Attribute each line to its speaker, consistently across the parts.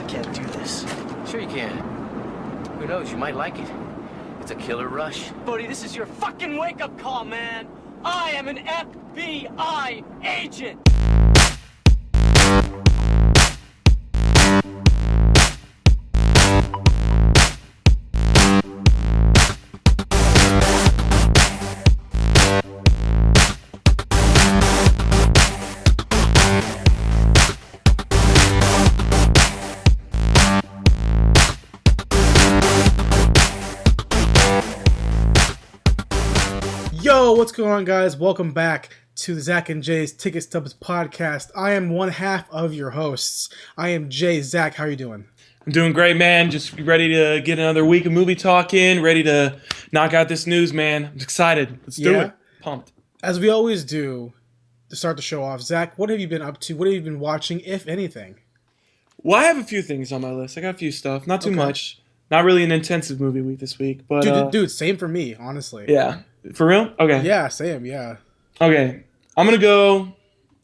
Speaker 1: I can't do this.
Speaker 2: Sure you can. Who knows, you might like it. It's a killer rush.
Speaker 1: Bodie, this is your fucking wake-up call, man! I am an FBI agent!
Speaker 3: Yo, what's going on, guys? Welcome back to the Zach and Jay's Ticket Stubs podcast. I am one half of your hosts. I am Jay. Zach, how are you doing?
Speaker 4: I'm doing great, man. Just ready to get another week of movie talk in. Ready to knock out this news, man. I'm excited. Let's do it. Pumped.
Speaker 3: As we always do, to start the show off, Zach, what have you been up to? What have you been watching, if anything?
Speaker 4: Well, I have a few things on my list. I got a few stuff. Not too much. Not really an intensive movie week this week, but
Speaker 3: dude, same for me, honestly.
Speaker 4: Yeah. For real? Okay.
Speaker 3: Yeah, same. Yeah.
Speaker 4: Okay. I'll go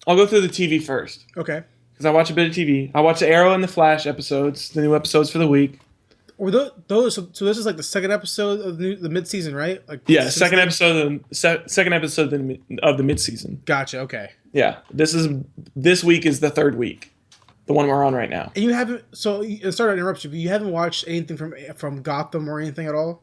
Speaker 4: through the TV first.
Speaker 3: Okay.
Speaker 4: Because I watch a bit of TV. I watch the Arrow and the Flash episodes, the new episodes for the week.
Speaker 3: Or those? So this is like the second episode of the mid-season, right? Like
Speaker 4: second episode of the mid-season.
Speaker 3: Gotcha. Okay.
Speaker 4: Yeah. This week is the third week. The one we're on right now.
Speaker 3: And you haven't. So sorry to interrupt you, but you haven't watched anything from Gotham or anything at all.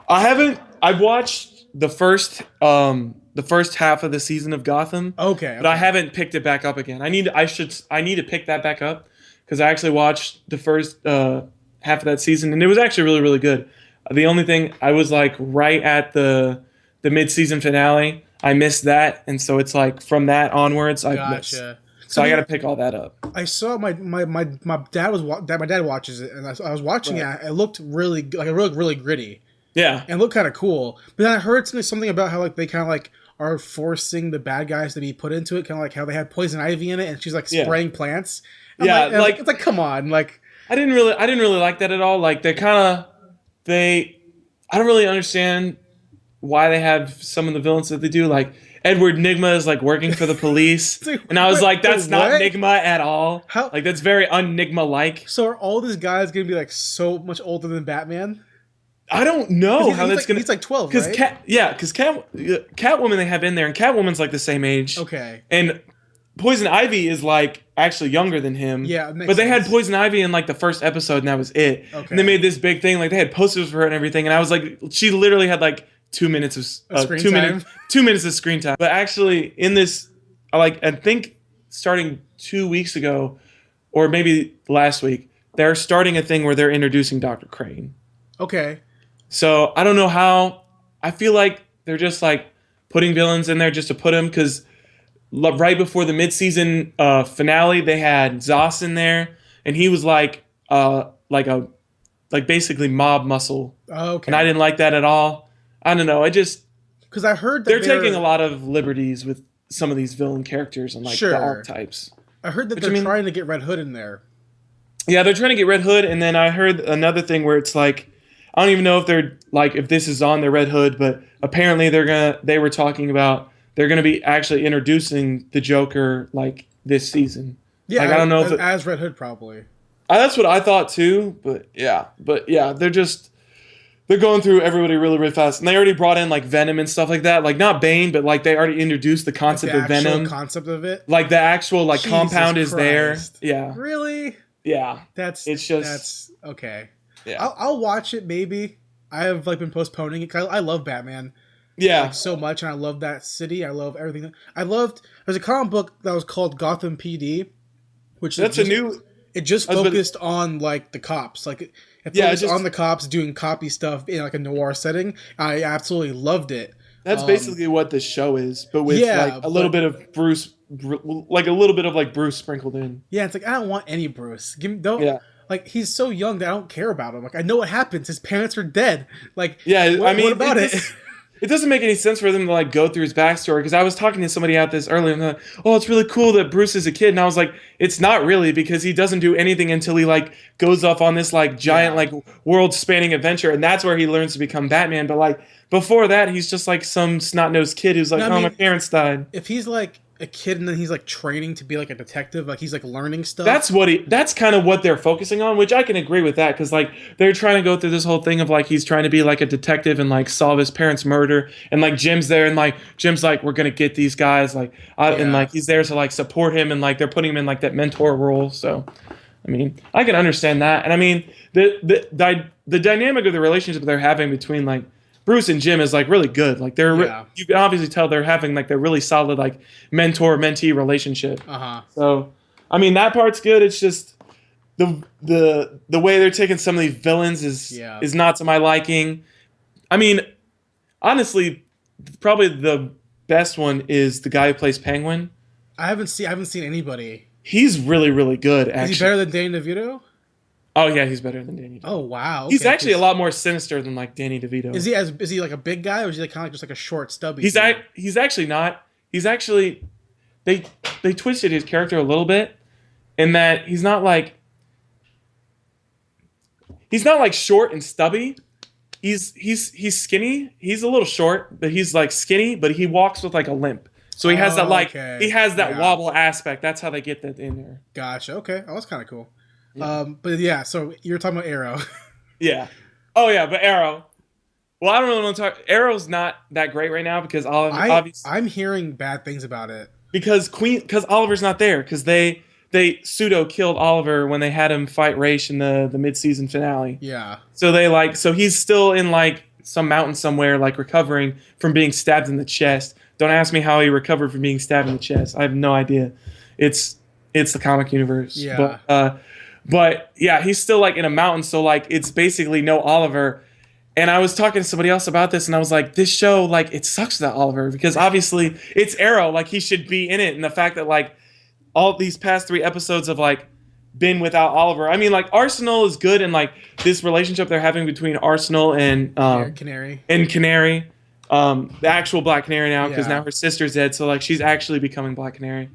Speaker 4: I haven't. I've watched the first half of the season of Gotham.
Speaker 3: Okay.
Speaker 4: But I haven't picked it back up again. I need to pick that back up because I actually watched the first half of that season and it was actually really, really good. The only thing I was like right at the mid-season finale. I missed that, and so it's like from that onwards I've missed. So I got to pick all that up.
Speaker 3: I saw my dad my dad watches it, and I was watching it. It looked really really gritty.
Speaker 4: Yeah,
Speaker 3: and it looked kind of cool. But then I heard something about how like they kind of like are forcing the bad guys to be put into it, kind of like how they had poison ivy in it, and she's like spraying plants. It's like come on, like
Speaker 4: I didn't really like that at all. Like I don't really understand why they have some of the villains that they do. Like Edward Nygma is like working for the police, and I was like, that's not Nygma at all. How? Like that's very un-Nygma-like.
Speaker 3: So are all these guys gonna be like so much older than Batman?
Speaker 4: I don't know how that's gonna.
Speaker 3: He's like 12, right?
Speaker 4: Because Catwoman they have in there, and Catwoman's like the same age.
Speaker 3: Okay.
Speaker 4: And Poison Ivy is like actually younger than him.
Speaker 3: Yeah,
Speaker 4: but they had Poison Ivy in like the first episode, and that was it. Okay. And they made this big thing, like they had posters for her and everything, and I was like, she literally had like 2 minutes of screen time. 2 minutes of screen time. But actually, in this, I think starting 2 weeks ago, or maybe last week, they're starting a thing where they're introducing Dr. Crane.
Speaker 3: Okay.
Speaker 4: So I don't know how. I feel like they're just like putting villains in there just to put them, because right before the mid-season finale, they had Zoss in there, and he was like basically mob muscle.
Speaker 3: Okay.
Speaker 4: And I didn't like that at all. I don't know.
Speaker 3: Because I heard that
Speaker 4: they're taking a lot of liberties with some of these villain characters and like the archetypes.
Speaker 3: I heard that they're trying to get Red Hood in there. Yeah,
Speaker 4: they're trying to get Red Hood, and then I heard another thing where it's like, I don't even know if they're like if this is on their Red Hood, but apparently they were talking about they're gonna be actually introducing the Joker like this season.
Speaker 3: Yeah,
Speaker 4: like, I don't know if
Speaker 3: as Red Hood probably.
Speaker 4: That's what I thought too, but yeah, they're going through everybody really, really fast. And they already brought in, like, Venom and stuff like that. Like, not Bane, but, like, they already introduced the concept of Venom.
Speaker 3: The concept of it?
Speaker 4: Like, the actual, like, compound is there. Yeah.
Speaker 3: Really?
Speaker 4: Yeah.
Speaker 3: That's okay.
Speaker 4: Yeah.
Speaker 3: I'll watch it, maybe. I have, like, been postponing it, because I love Batman.
Speaker 4: Yeah.
Speaker 3: Like, so much, and I love that city. I love everything. There's a comic book that was called Gotham PD, which it just focused on, like, the cops. Like, it focused on the cops doing copy stuff in, like, a noir setting. I absolutely loved it.
Speaker 4: That's basically what this show is, but with, like, a little bit of Bruce, like, a little bit of, like, Bruce sprinkled in.
Speaker 3: Yeah, it's like, I don't want any Bruce. Like, he's so young that I don't care about him. Like, I know what happens. His parents are dead. Like, what about it?
Speaker 4: It doesn't make any sense for them to like go through his backstory, because I was talking to somebody out this earlier and they're like, oh, it's really cool that Bruce is a kid, and I was like, it's not really, because he doesn't do anything until he like goes off on this like giant like world spanning adventure, and that's where he learns to become Batman. But like before that, he's just like some snot nosed kid who's like, my parents died.
Speaker 3: If he's like a kid and then he's like training to be like a detective, like he's like learning stuff.
Speaker 4: That's kind of what they're focusing on, which I can agree with that, because like they're trying to go through this whole thing of like he's trying to be like a detective and like solve his parents' murder, and like Jim's there and like Jim's like, we're gonna get these guys, like and like he's there to like support him, and like they're putting him in like that mentor role. So I mean, I can understand that. And I mean, the dynamic of the relationship they're having between like Bruce and Jim is like really good. Like you can obviously tell they're having like their really solid like mentor-mentee relationship. So I mean, that part's good. It's just the way they're taking some of these villains is not to my liking. I mean, honestly, probably the best one is the guy who plays Penguin.
Speaker 3: I haven't seen anybody.
Speaker 4: He's really, really good, actually.
Speaker 3: Is he better than Danny DeVito?
Speaker 4: Oh yeah, he's better than Danny DeVito.
Speaker 3: Oh wow,
Speaker 4: okay, he's actually a lot more sinister than like Danny DeVito.
Speaker 3: Is he like a big guy, or is he like kind of like just like a short, stubby?
Speaker 4: He's actually not. He's actually they twisted his character a little bit in that he's not like short and stubby. He's skinny. He's a little short, but he's like skinny, but he walks with like a limp. So he has that wobble aspect. That's how they get that in there.
Speaker 3: Gotcha. Okay. Oh, that's kind of cool. Yeah. But yeah, so you're talking about Arrow.
Speaker 4: Yeah. Oh yeah, but Arrow. Well, I don't really want to talk. Arrow's not that great right now because
Speaker 3: I'm hearing bad things about it.
Speaker 4: Because Oliver's not there, because they pseudo killed Oliver when they had him fight Ra's in the mid-season finale.
Speaker 3: Yeah.
Speaker 4: So he's still in like some mountain somewhere, like recovering from being stabbed in the chest. Don't ask me how he recovered from being stabbed in the chest. I have no idea. It's the comic universe.
Speaker 3: Yeah.
Speaker 4: But yeah, he's still like in a mountain, so like it's basically no Oliver. And I was talking to somebody else about this, and I was like, this show, like, it sucks without Oliver, because obviously it's Arrow, like he should be in it. And the fact that like all these past 3 episodes have like been without Oliver. I mean, like Arsenal is good, and like this relationship they're having between Arsenal and
Speaker 3: Canary.
Speaker 4: The actual Black Canary now, because now her sister's dead, so like she's actually becoming Black Canary.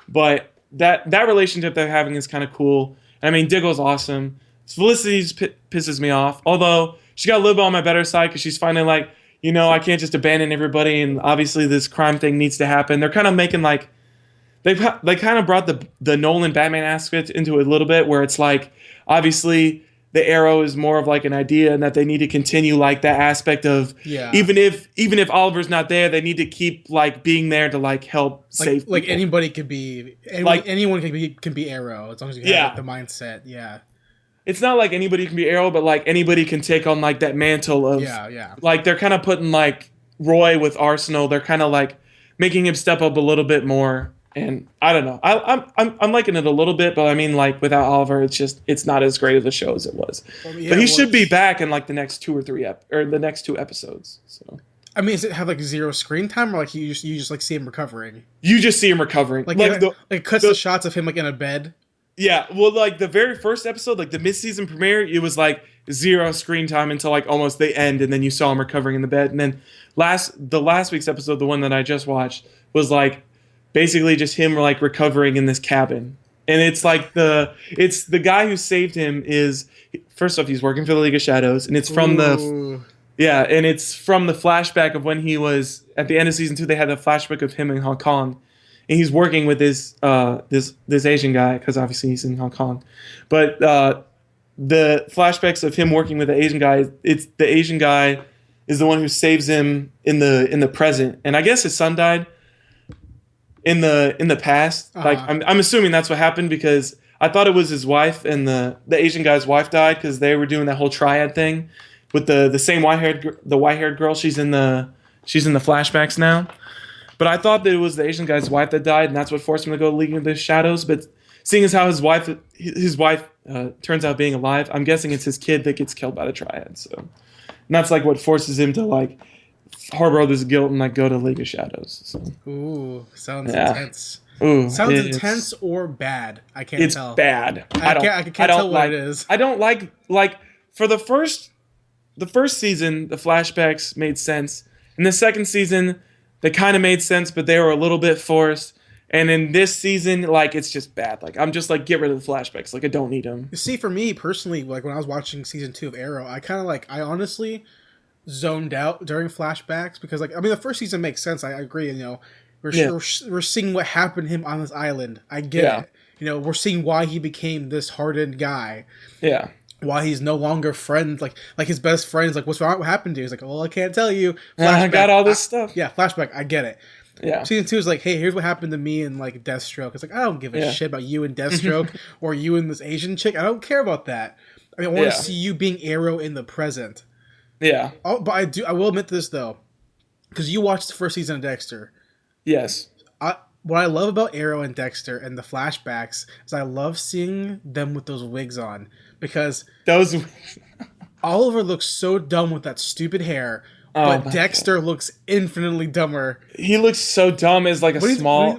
Speaker 4: But that relationship they're having is kind of cool. I mean, Diggle's awesome. Felicity just pisses me off, although she got a little bit on my better side because she's finally like, I can't just abandon everybody, and obviously this crime thing needs to happen. They're kind of making like they kind of brought the Nolan Batman aspect into it a little bit, where it's like obviously the Arrow is more of like an idea, and that they need to continue like that aspect of even if Oliver's not there, they need to keep like being there to like help save people.
Speaker 3: Like anybody could be anyone can be Arrow as long as you have like, the mindset. Yeah.
Speaker 4: It's not like anybody can be Arrow, but like anybody can take on like that mantle of like they're kind of putting like Roy with Arsenal. They're kind of like making him step up a little bit more. And I don't know. I'm liking it a little bit, but I mean, like without Oliver, it's not as great of a show as it was. But he should be back in like the next 2 or 3 the next 2 episodes. So
Speaker 3: I mean, does it have like 0 screen time, or like you just like see him recovering?
Speaker 4: You just see him recovering.
Speaker 3: Like it cuts the shots of him like in a bed.
Speaker 4: Yeah, well, like the very first episode, like the mid-season premiere, it was like 0 screen time until like almost the end, and then you saw him recovering in the bed. And then the last week's episode, the one that I just watched, was like basically just him like recovering in this cabin. And it's like the guy who saved him is, first off, he's working for the League of Shadows, and it's from it's from the flashback of when he was at the end of season 2. They had a flashback of him in Hong Kong. And he's working with this Asian guy, because obviously he's in Hong Kong. But the flashbacks of him working with the Asian guy, it's the Asian guy is the one who saves him in the present. And I guess his son died in the past. Like I'm assuming that's what happened, because I thought it was his wife, and the Asian guy's wife died because they were doing that whole triad thing with the same white-haired girl. She's in the flashbacks now. But I thought that it was the Asian guy's wife that died, and that's what forced him to go to League of the Shadows. But seeing as how his wife turns out being alive, I'm guessing it's his kid that gets killed by the Triad. So, and that's like what forces him to like harbor this guilt and like go to League of Shadows. So.
Speaker 3: Ooh, sounds intense.
Speaker 4: Ooh,
Speaker 3: sounds intense or bad. I can't tell.
Speaker 4: It's bad.
Speaker 3: I can't tell what it is.
Speaker 4: I don't like for the first season, the flashbacks made sense. In the second season, they kind of made sense, but they were a little bit forced. And in this season, like, it's just bad. Like, I'm just like, get rid of the flashbacks. Like, I don't need them.
Speaker 3: You see, for me personally, like when I was watching season 2 of Arrow, I honestly zoned out during flashbacks, because like, I mean, the first season makes sense. I agree. We're seeing what happened to him on this island. I get it. You know, we're seeing why he became this hardened guy.
Speaker 4: Yeah.
Speaker 3: Why he's no longer friends, like his best friend's like, what's wrong? What happened to you? He's like, well, I can't tell you.
Speaker 4: I got all this stuff.
Speaker 3: Yeah, flashback. I get it.
Speaker 4: Yeah.
Speaker 3: Season 2 is like, hey, here's what happened to me and like Deathstroke. It's like, I don't give a shit about you and Deathstroke or you and this Asian chick. I don't care about that. I mean, I want to see you being Arrow in the present.
Speaker 4: Yeah.
Speaker 3: But I will admit this though, because you watched the first season of Dexter.
Speaker 4: Yes.
Speaker 3: What I love about Arrow and Dexter and the flashbacks is I love seeing them with those wigs on, because Oliver looks so dumb with that stupid hair, but Dexter looks infinitely dumber.
Speaker 4: He looks so dumb as like
Speaker 3: when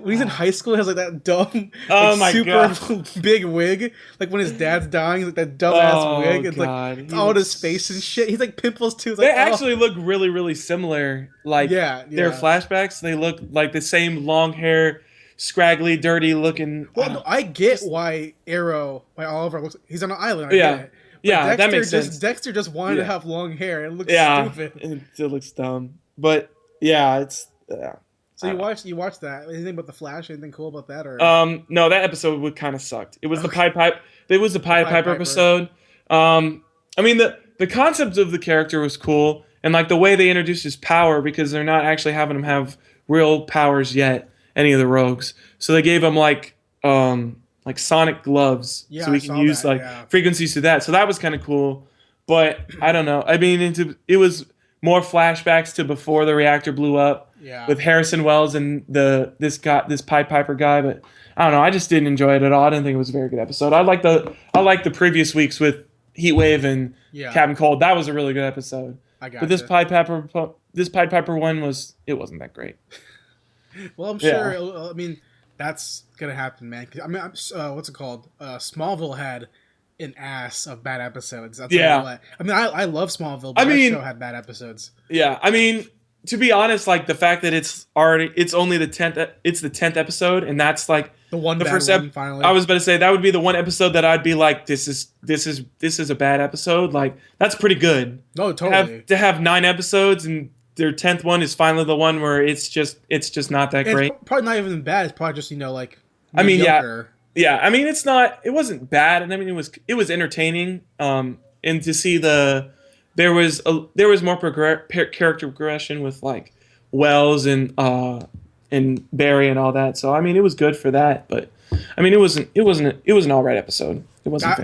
Speaker 3: he's in high school, he has like that dumb, super big wig. Like when his dad's dying, he's like that dumb ass wig. It's like it's all his face and shit. He's like pimples too.
Speaker 4: They actually look really, really similar. Like their flashbacks, they look like the same long hair, scraggly, dirty looking.
Speaker 3: Well, no, I get why Oliver looks. He's on an island. I get it.
Speaker 4: Yeah, that makes sense.
Speaker 3: Dexter just wanted to have long hair. It looks stupid.
Speaker 4: It looks dumb. But yeah, it's.
Speaker 3: So you watched that? Anything about the Flash? Anything cool about that? Or
Speaker 4: no, that episode would kind of sucked. It was the Pied Piper. It was the Pied Piper episode. I mean the concept of the character was cool, and like the way they introduced his power, because they're not actually having him have real powers yet. Any of the rogues, so they gave him like sonic gloves, so he can use frequencies to that. So that was kind of cool, but I don't know. I mean, it was more flashbacks to before the reactor blew up, with Harrison Wells and this Pied Piper guy. But I don't know. I just didn't enjoy it at all. I didn't think it was a very good episode. I like the previous weeks with Heatwave and Captain Cold. That was a really good episode. But this Pied Piper one wasn't that great.
Speaker 3: Well, I'm sure. I mean, that's gonna happen, man. I mean, what's it called? Smallville had an ass of bad episodes. That's I mean, I love Smallville, but that show had bad episodes.
Speaker 4: Yeah, I mean, to be honest, like the fact that it's only the 10th episode, and that's like the first episode. Finally, I was about to say that would be the one episode that I'd be like, this is a bad episode. Like that's pretty good.
Speaker 3: No, totally.
Speaker 4: To have 9 episodes and their 10th one is finally the one where it's just not that great.
Speaker 3: It's probably not even bad. It's probably just like.
Speaker 4: I mean, yeah. I mean, it wasn't bad, and I mean, it was entertaining. And to see there was more character progression with like Wells and Barry and all that. So I mean, it was good for that. But I mean, it was an all right episode. It wasn't.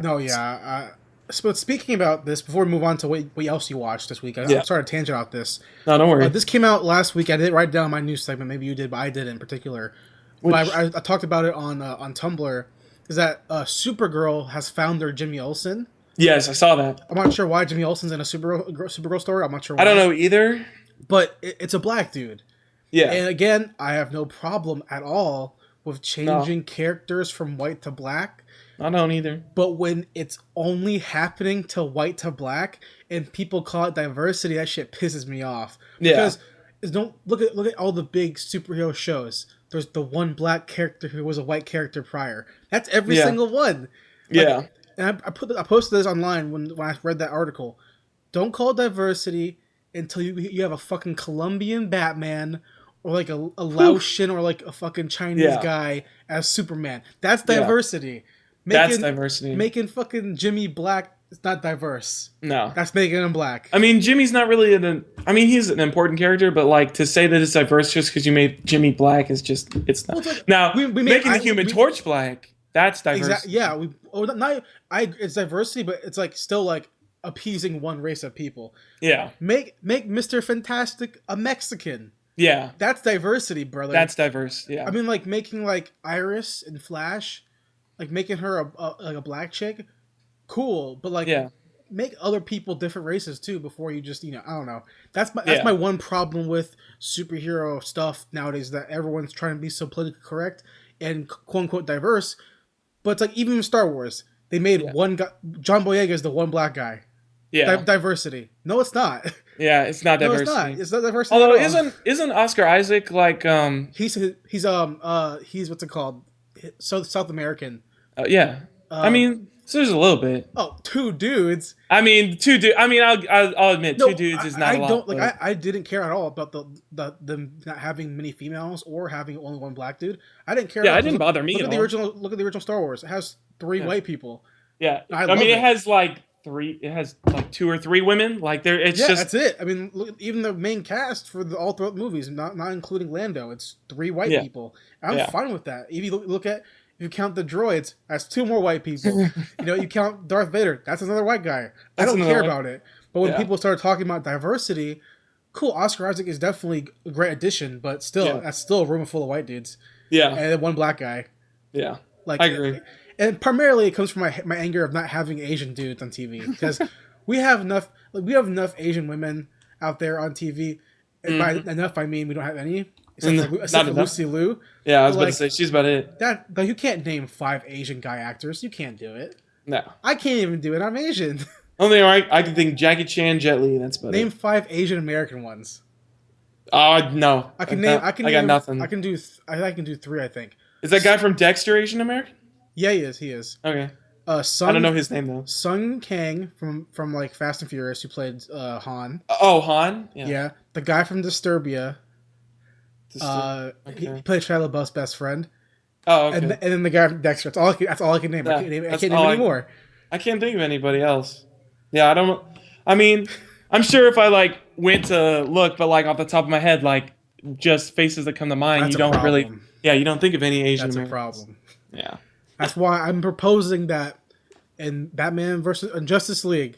Speaker 3: But speaking about this, before we move on to what else you watched this week, I'm sorry to tangent off this.
Speaker 4: No, don't worry.
Speaker 3: This came out last week. I didn't write down my news segment. Maybe you did, but I didn't in particular. But I talked about it on Tumblr. Is that Supergirl has found their Jimmy Olsen?
Speaker 4: Yes, I saw that.
Speaker 3: I'm not sure why Jimmy Olsen's in a Supergirl story. I'm not sure why.
Speaker 4: I don't know either.
Speaker 3: But it's a black dude.
Speaker 4: Yeah.
Speaker 3: And again, I have no problem at all with changing characters from white to black.
Speaker 4: I don't either.
Speaker 3: But when it's only happening to white to black and people call it diversity, that shit pisses me off.
Speaker 4: Yeah.
Speaker 3: Because look at all the big superhero shows. There's the one black character who was a white character prior. That's every single one.
Speaker 4: Yeah.
Speaker 3: And I posted this online when I read that article. Don't call it diversity until you have a fucking Colombian Batman or like a Laotian or like a fucking Chinese guy as Superman. That's diversity.
Speaker 4: That's diversity.
Speaker 3: Making fucking Jimmy black is not diverse.
Speaker 4: No.
Speaker 3: That's making him black.
Speaker 4: I mean, Jimmy's not really he's an important character, but like to say that it's diverse just because you made Jimmy black is just, it's not. Well, like, now, making the Human Torch black, that's diverse.
Speaker 3: Yeah. It's diversity, but it's like still like appeasing one race of people.
Speaker 4: Yeah.
Speaker 3: Make Mr. Fantastic a Mexican.
Speaker 4: Yeah.
Speaker 3: That's diversity, brother.
Speaker 4: That's diverse, yeah.
Speaker 3: I mean, like making like Iris and Flash, like making her a black chick, cool. But like, make other people different races too before you just I don't know. That's my one problem with superhero stuff nowadays, that everyone's trying to be so politically correct and quote unquote diverse. But it's like even in Star Wars, they made one guy. John Boyega is the one black guy. Yeah, diversity. No, it's not.
Speaker 4: Yeah, it's not diversity.
Speaker 3: No, it's not. It's not diversity.
Speaker 4: Although isn't Oscar Isaac like
Speaker 3: he's what's it called? South American.
Speaker 4: Yeah. I mean, So there's a little bit.
Speaker 3: Oh, two dudes.
Speaker 4: I mean, two dudes. I mean, I'll admit, two dudes is not a lot.
Speaker 3: Don't like. I didn't care at all about them not having many females or having only one black dude. I didn't care.
Speaker 4: Yeah, it didn't bother me.
Speaker 3: Look at the original Star Wars. It has 3 white people.
Speaker 4: Yeah, I mean, it has like 3. It has like 2 or 3 women. Like there, it's just
Speaker 3: that's it. I mean, look, even the main cast for all throughout the movies, not including Lando, it's 3 white people. I'm fine with that. If you look at. If you count the droids, that's 2 more white people. You count Darth Vader, that's another white guy. I don't care about it. But when people start talking about diversity, cool, Oscar Isaac is definitely a great addition, but still, that's still a room full of white dudes. Yeah. And then 1 black guy.
Speaker 4: Yeah. Like, I agree.
Speaker 3: And primarily it comes from my anger of not having Asian dudes on TV. Because we have enough Asian women out there on TV. And by enough, I mean we don't have any. Except for Lucy Liu.
Speaker 4: Yeah, I was about to say, she's about it.
Speaker 3: You can't name 5 Asian guy actors. You can't do it.
Speaker 4: No.
Speaker 3: I can't even do it. I'm Asian.
Speaker 4: Only I can think Jackie Chan, Jet Li, that's about
Speaker 3: name
Speaker 4: it.
Speaker 3: 5 Asian American ones.
Speaker 4: No.
Speaker 3: I got
Speaker 4: nothing.
Speaker 3: I can do 3, I think.
Speaker 4: Is that guy from Dexter Asian American?
Speaker 3: Yeah, he is.
Speaker 4: Okay. I don't know his name, though.
Speaker 3: Sung Kang from like Fast and Furious, who played Han.
Speaker 4: Oh, Han?
Speaker 3: Yeah. The guy from Disturbia. He played Shia LaBeouf's best friend. Oh, okay. And then the guy from Dexter. That's all I can name. Yeah, I can't name any more.
Speaker 4: I can't think of anybody else. Yeah, I mean, I'm sure if I like went to look, but like off the top of my head, like just faces that come to mind, you don't think of any Asian.
Speaker 3: That's a problem.
Speaker 4: Yeah.
Speaker 3: That's why I'm proposing that in Batman versus Justice League,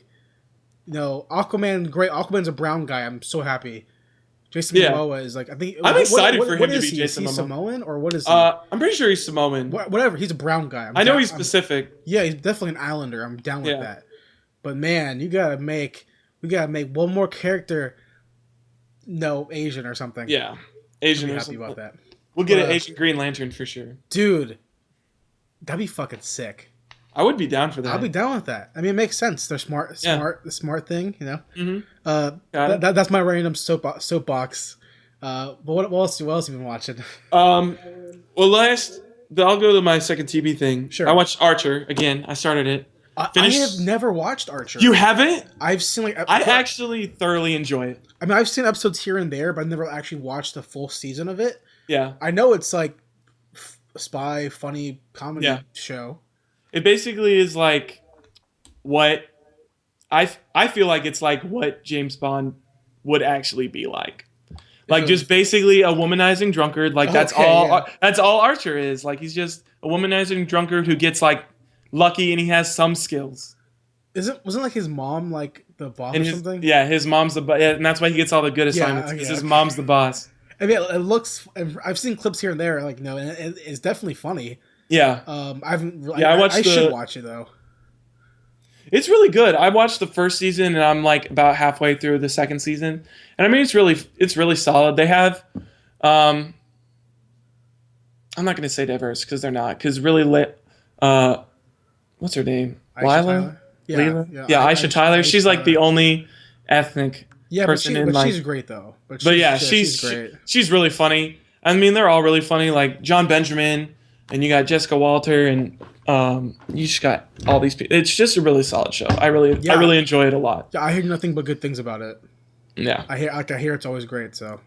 Speaker 3: Aquaman, great. Aquaman's a brown guy. I'm so happy. Jason Momoa is like, I think.
Speaker 4: I'm excited for him to be Jason Momoa.
Speaker 3: Is he Samoan or what is he?
Speaker 4: I'm pretty sure he's Samoan.
Speaker 3: Whatever. He's a brown guy.
Speaker 4: I know he's Pacific.
Speaker 3: Yeah, he's definitely an Islander. I'm down with that. But man, we gotta make 1 more character, Asian or something.
Speaker 4: Yeah, Asian.
Speaker 3: I'm happy about that.
Speaker 4: We'll get an Asian Green Lantern for sure.
Speaker 3: Dude, that'd be fucking sick.
Speaker 4: I would be down for that.
Speaker 3: I'll be down with that. I mean, it makes sense. They're smart, the smart thing,
Speaker 4: Mm-hmm.
Speaker 3: That's my random soapbox. But what else have you been watching?
Speaker 4: Well, I'll go to my second TV thing.
Speaker 3: Sure.
Speaker 4: I watched Archer again. I started it.
Speaker 3: I have never watched Archer.
Speaker 4: You haven't?
Speaker 3: I've seen
Speaker 4: I actually thoroughly enjoy it.
Speaker 3: I mean, I've seen episodes here and there, but I've never actually watched the full season of it.
Speaker 4: Yeah.
Speaker 3: I know it's like a spy, funny comedy show.
Speaker 4: It basically is like what I feel like it's like what James Bond would actually be like. Like just basically a womanizing drunkard. Like that's all Archer is. Like he's just a womanizing drunkard who gets like lucky and he has some skills.
Speaker 3: Wasn't like his mom like the boss or something?
Speaker 4: Yeah, his mom's the boss, and that's why he gets all the good assignments because his mom's the boss.
Speaker 3: I mean, it looks. I've seen clips here and there, like and it's definitely funny.
Speaker 4: Yeah.
Speaker 3: I haven't. I should watch it though.
Speaker 4: It's really good. I watched the first season and I'm like about halfway through the second season, and I mean it's really solid. They have, I'm not going to say diverse because they're not. Because really, what's her name? Lila.
Speaker 3: Yeah,
Speaker 4: Aisha Tyler. She's like the only ethnic person in like.
Speaker 3: She's great though. But
Speaker 4: she's
Speaker 3: great.
Speaker 4: She's really funny. I mean, they're all really funny. Like John Benjamin, and you got Jessica Walter, and you just got all these people. It's just a really solid show. I really enjoy it a lot.
Speaker 3: Yeah, I hear nothing but good things about it.
Speaker 4: Yeah,
Speaker 3: I hear it's always great. So,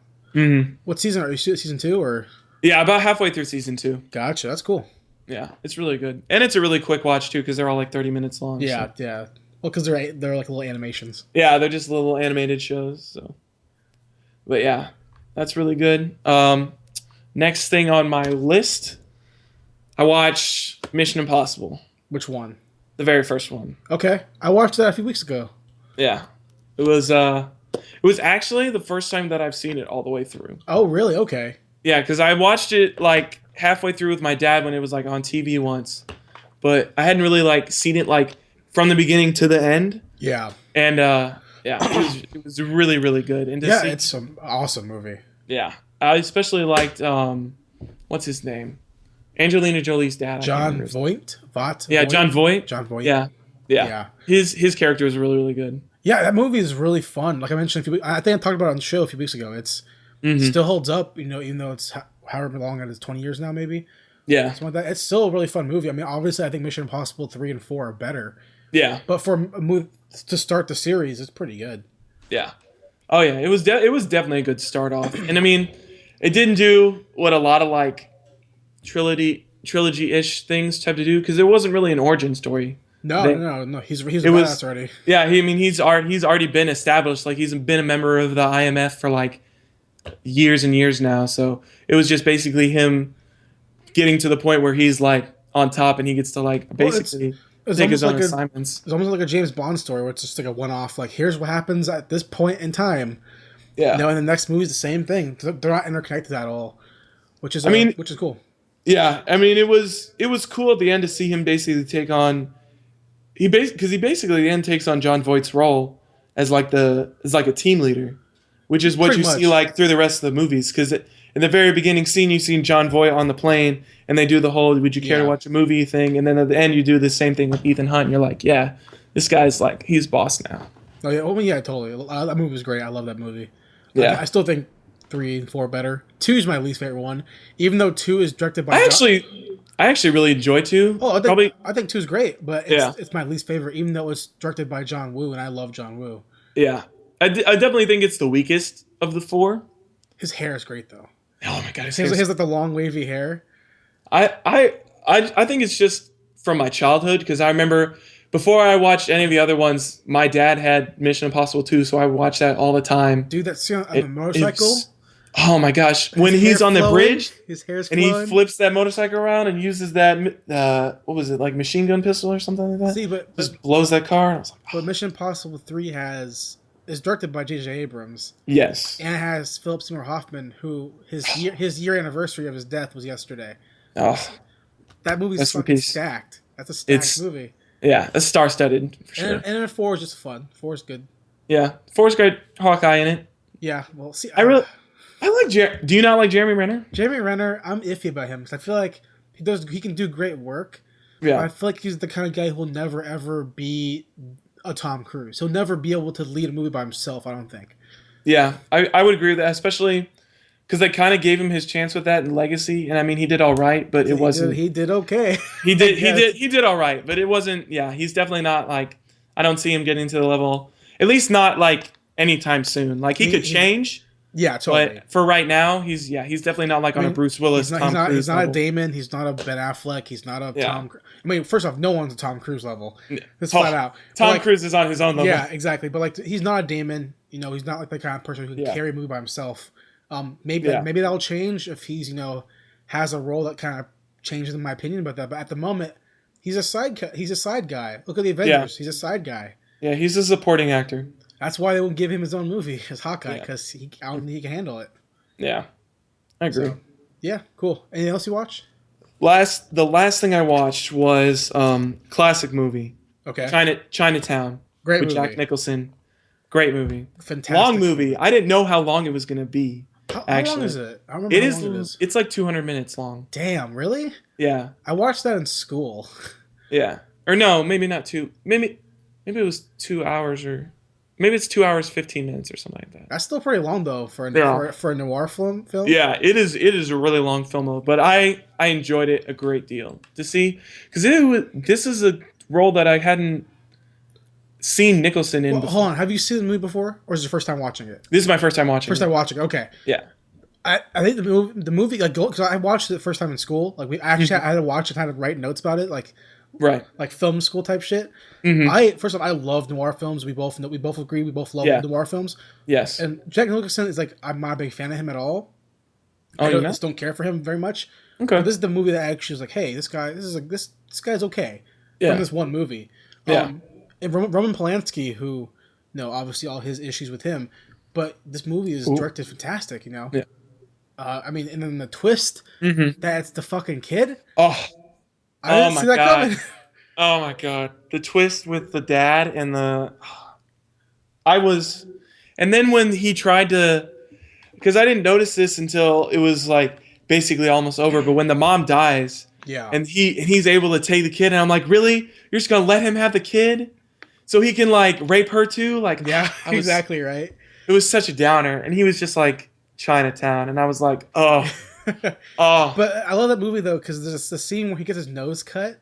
Speaker 4: what
Speaker 3: season are you? Season 2 or?
Speaker 4: Yeah, about halfway through season 2.
Speaker 3: Gotcha. That's cool.
Speaker 4: Yeah, it's really good, and it's a really quick watch too because they're all like 30 minutes long.
Speaker 3: Yeah, so. Yeah. Well, because they're like little animations.
Speaker 4: Yeah, they're just little animated shows. So, but yeah, that's really good. Next thing on my list, I watched Mission Impossible.
Speaker 3: Which one?
Speaker 4: The very first one.
Speaker 3: Okay, I watched that a few weeks ago.
Speaker 4: Yeah, it was actually the first time that I've seen it all the way through.
Speaker 3: Oh, really? Okay.
Speaker 4: Yeah, because I watched it like halfway through with my dad when it was like on TV once, but I hadn't really like seen it like from the beginning to the end.
Speaker 3: Yeah.
Speaker 4: And it was really, really good. And
Speaker 3: it's an awesome movie.
Speaker 4: Yeah, I especially liked what's his name, Angelina Jolie's dad.
Speaker 3: John Voight.
Speaker 4: Yeah, John Voight.
Speaker 3: John Voight.
Speaker 4: Yeah. His character was really, really good.
Speaker 3: Yeah, that movie is really fun. Like I mentioned I think I talked about it on the show a few weeks ago. It still holds up, even though it's however long it is, 20 years now maybe.
Speaker 4: Yeah.
Speaker 3: Something like that. It's still a really fun movie. I mean, obviously, I think Mission Impossible 3 and 4 are better.
Speaker 4: Yeah.
Speaker 3: But for a movie to start the series, it's pretty good.
Speaker 4: Yeah. Oh yeah, it was definitely a good start off. And I mean, it didn't do what a lot of like trilogy-ish things tried to do, because it wasn't really an origin story.
Speaker 3: No. He's a badass already.
Speaker 4: Yeah, he's already been established. Like, he's been a member of the IMF for like years and years now. So it was just basically him getting to the point where he's like on top, and he gets to like basically take his own assignments.
Speaker 3: It's almost like a James Bond story, where it's just like a one-off. Like, here's what happens at this point in time.
Speaker 4: Yeah.
Speaker 3: And the next movie is the same thing. They're not interconnected at all, which is cool.
Speaker 4: Yeah, I mean, it was cool at the end to see him basically take on. Because he basically then takes on John Voight's role as like a team leader, which is what Pretty you much. See like through the rest of the movies. Because in the very beginning scene, you see John Voight on the plane, and they do the whole "Would you care to watch a movie?" thing, and then at the end, you do the same thing with Ethan Hunt, and you're like, "Yeah, this guy's like he's boss now."
Speaker 3: Oh yeah, totally. That movie was great. I love that movie.
Speaker 4: Yeah,
Speaker 3: I still think 3 and 4 better. 2 is my least favorite one, even though 2 is directed by.
Speaker 4: I actually really enjoy 2.
Speaker 3: Oh, I think 2 is great, but it's my least favorite, even though it's directed by John Woo, and I love John Woo.
Speaker 4: Yeah, I definitely think it's the weakest of the 4.
Speaker 3: His hair is great, though.
Speaker 4: Oh my god,
Speaker 3: he has like the long wavy hair.
Speaker 4: I think it's just from my childhood, because I remember before I watched any of the other ones, my dad had Mission Impossible 2, so I watched that all the time.
Speaker 3: Dude, that scene on the motorcycle.
Speaker 4: Oh my gosh! When he's on the bridge,
Speaker 3: his hair's
Speaker 4: and
Speaker 3: flowing.
Speaker 4: He flips that motorcycle around and uses that what was it, like machine gun pistol or something like that?
Speaker 3: See, but
Speaker 4: just blows that car. And I was like,
Speaker 3: But Mission Impossible 3 is directed by J.J. Abrams.
Speaker 4: Yes,
Speaker 3: and it has Philip Seymour Hoffman, who his year anniversary of his death was yesterday.
Speaker 4: Oh,
Speaker 3: that movie's fucking stacked. That's a stacked movie.
Speaker 4: Yeah, it's star-studded for sure.
Speaker 3: And then 4 is just fun. 4 is good.
Speaker 4: Yeah, 4 is great. Hawkeye in it.
Speaker 3: Yeah, well, see,
Speaker 4: I like do you not like Jeremy Renner?
Speaker 3: Jeremy Renner, I'm iffy about him because I feel like he can do great work.
Speaker 4: Yeah.
Speaker 3: But I feel like he's the kind of guy who'll never ever be a Tom Cruise. He'll never be able to lead a movie by himself, I don't think.
Speaker 4: Yeah, I would agree with that, especially because they kind of gave him his chance with that in Legacy, and I mean he did all right, but it wasn't.
Speaker 3: He did okay.
Speaker 4: He did all right, but it wasn't. Yeah, he's definitely not like. I don't see him getting to the level, at least not like anytime soon. Like he could change.
Speaker 3: Yeah, totally.
Speaker 4: But for right now, he's definitely not like on a Bruce Willis.
Speaker 3: He's not a Damon. He's not a Ben Affleck. He's not a Tom. I mean, first off, no one's a Tom Cruise level. That's flat out.
Speaker 4: Tom Cruise is on his own level.
Speaker 3: Yeah, exactly. But like, he's not a Damon. You know, he's not like the kind of person who can carry a movie by himself. Maybe that'll change if he's has a role that kind of changes in my opinion about that. But at the moment, he's a side guy. Look at the Avengers. Yeah. He's a side guy.
Speaker 4: Yeah, he's a supporting actor.
Speaker 3: That's why they won't give him his own movie as Hawkeye, because he can handle it.
Speaker 4: Yeah, I agree.
Speaker 3: So, yeah, cool. Anything else you watched?
Speaker 4: The last thing I watched was classic movie.
Speaker 3: Okay.
Speaker 4: Chinatown.
Speaker 3: Great
Speaker 4: with
Speaker 3: movie.
Speaker 4: Jack Nicholson. Great movie.
Speaker 3: Fantastic.
Speaker 4: Long movie. I didn't know how long it was going to be.
Speaker 3: How long is it? I don't remember how long it is.
Speaker 4: It's like 200 minutes long.
Speaker 3: Damn, really?
Speaker 4: Yeah.
Speaker 3: I watched that in school.
Speaker 4: Yeah. Or no, maybe not 2. Maybe it was 2 hours, or maybe it's 2 hours 15 minutes or something like that.
Speaker 3: That's still pretty long though for a noir film.
Speaker 4: Yeah, it is a really long film, but I enjoyed it a great deal to see, because this is a role that I hadn't seen Nicholson in.
Speaker 3: Well, hold on, have you seen the movie before, or is it your first time watching it?
Speaker 4: This is my first time watching.
Speaker 3: Okay.
Speaker 4: Yeah.
Speaker 3: I think the movie like, because I watched it the first time in school. Like, we actually I had to watch it, had to write notes about it, like film school type shit. Mm-hmm. First off, I love noir films. We both agree. We both love noir films.
Speaker 4: Yes.
Speaker 3: And Jack Nicholson is like, I'm not a big fan of him at all. I just don't care for him very much.
Speaker 4: Okay.
Speaker 3: But this is the movie that actually is like, hey, this guy's okay.
Speaker 4: Yeah.
Speaker 3: From this one movie.
Speaker 4: Yeah.
Speaker 3: And Roman Polanski, who, obviously all his issues with him, but this movie is directed fantastic.
Speaker 4: Yeah.
Speaker 3: I mean, and then the twist that it's the fucking kid.
Speaker 4: Oh.
Speaker 3: I didn't see that coming.
Speaker 4: Oh my god. The twist with the dad and and then when he tried to, because I didn't notice this until it was like basically almost over, but when the mom dies, and he's able to take the kid, and I'm like, really? You're just gonna let him have the kid so he can like rape her too? Like,
Speaker 3: exactly right.
Speaker 4: It was such a downer, and he was just like Chinatown, and I was like, oh. Oh,
Speaker 3: but I love that movie though because there's the scene where he gets his nose cut.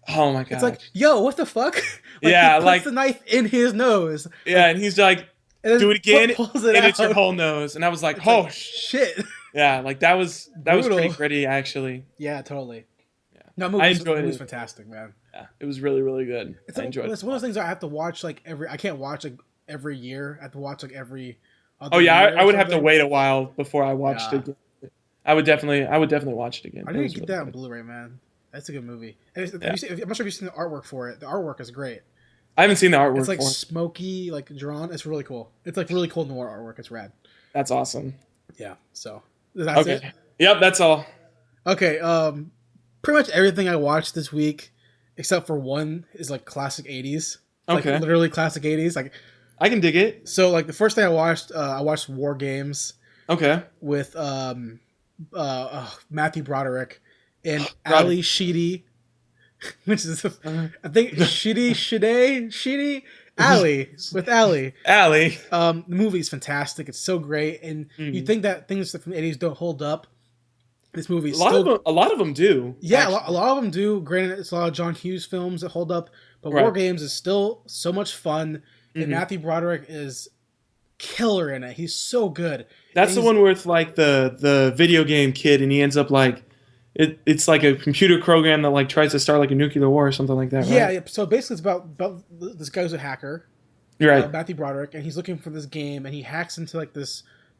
Speaker 4: Oh my god!
Speaker 3: It's like, yo, what the fuck?
Speaker 4: Yeah,
Speaker 3: he puts the knife in his nose.
Speaker 4: Yeah, and he's like, do it again, and it's your whole nose. And I was like,
Speaker 3: it's
Speaker 4: oh
Speaker 3: like, shit.
Speaker 4: Yeah, like that was pretty gritty, actually.
Speaker 3: Yeah, totally.
Speaker 4: Yeah,
Speaker 3: no,
Speaker 4: I enjoyed it.
Speaker 3: It was fantastic, man.
Speaker 4: Yeah, it was really, really good.
Speaker 3: I enjoyed it. It's one of those things I have to watch like I can't watch like every year. I have to watch like every.
Speaker 4: Oh yeah, I would have to wait a while before I watched it again. I would definitely watch it again.
Speaker 3: I need to get that on Blu-ray, man. That's a good movie. And I'm not sure if you've seen the artwork for it. The artwork is great.
Speaker 4: I haven't seen the artwork.
Speaker 3: It's like smoky, like drawn. It's really cool. It's like really cool noir artwork. It's rad.
Speaker 4: That's awesome.
Speaker 3: Yeah. So that's it.
Speaker 4: Yep, that's all.
Speaker 3: Okay. Pretty much everything I watched this week, except for one, is like classic '80s.
Speaker 4: Okay.
Speaker 3: Like literally classic '80s. Like
Speaker 4: I can dig it.
Speaker 3: So like the first thing I watched War Games.
Speaker 4: Okay.
Speaker 3: With Matthew Broderick and Ali Sheedy, which is I think Sheedy Ali with Ali.
Speaker 4: Ali.
Speaker 3: The movie's fantastic. It's so great, and you think that things from the '80s don't hold up. This movie,
Speaker 4: a lot of them do.
Speaker 3: Yeah, a lot of them do. Granted, it's a lot of John Hughes films that hold up, but War Games is still so much fun, and Matthew Broderick is killer in it. He's so good.
Speaker 4: That's the one where it's like the video game kid, and he ends up like it's like a computer program that like tries to start like a nuclear war or something like that. Right?
Speaker 3: Yeah. So basically, it's about this guy who's a hacker,
Speaker 4: right?
Speaker 3: Matthew Broderick, and he's looking for this game, and he hacks into like the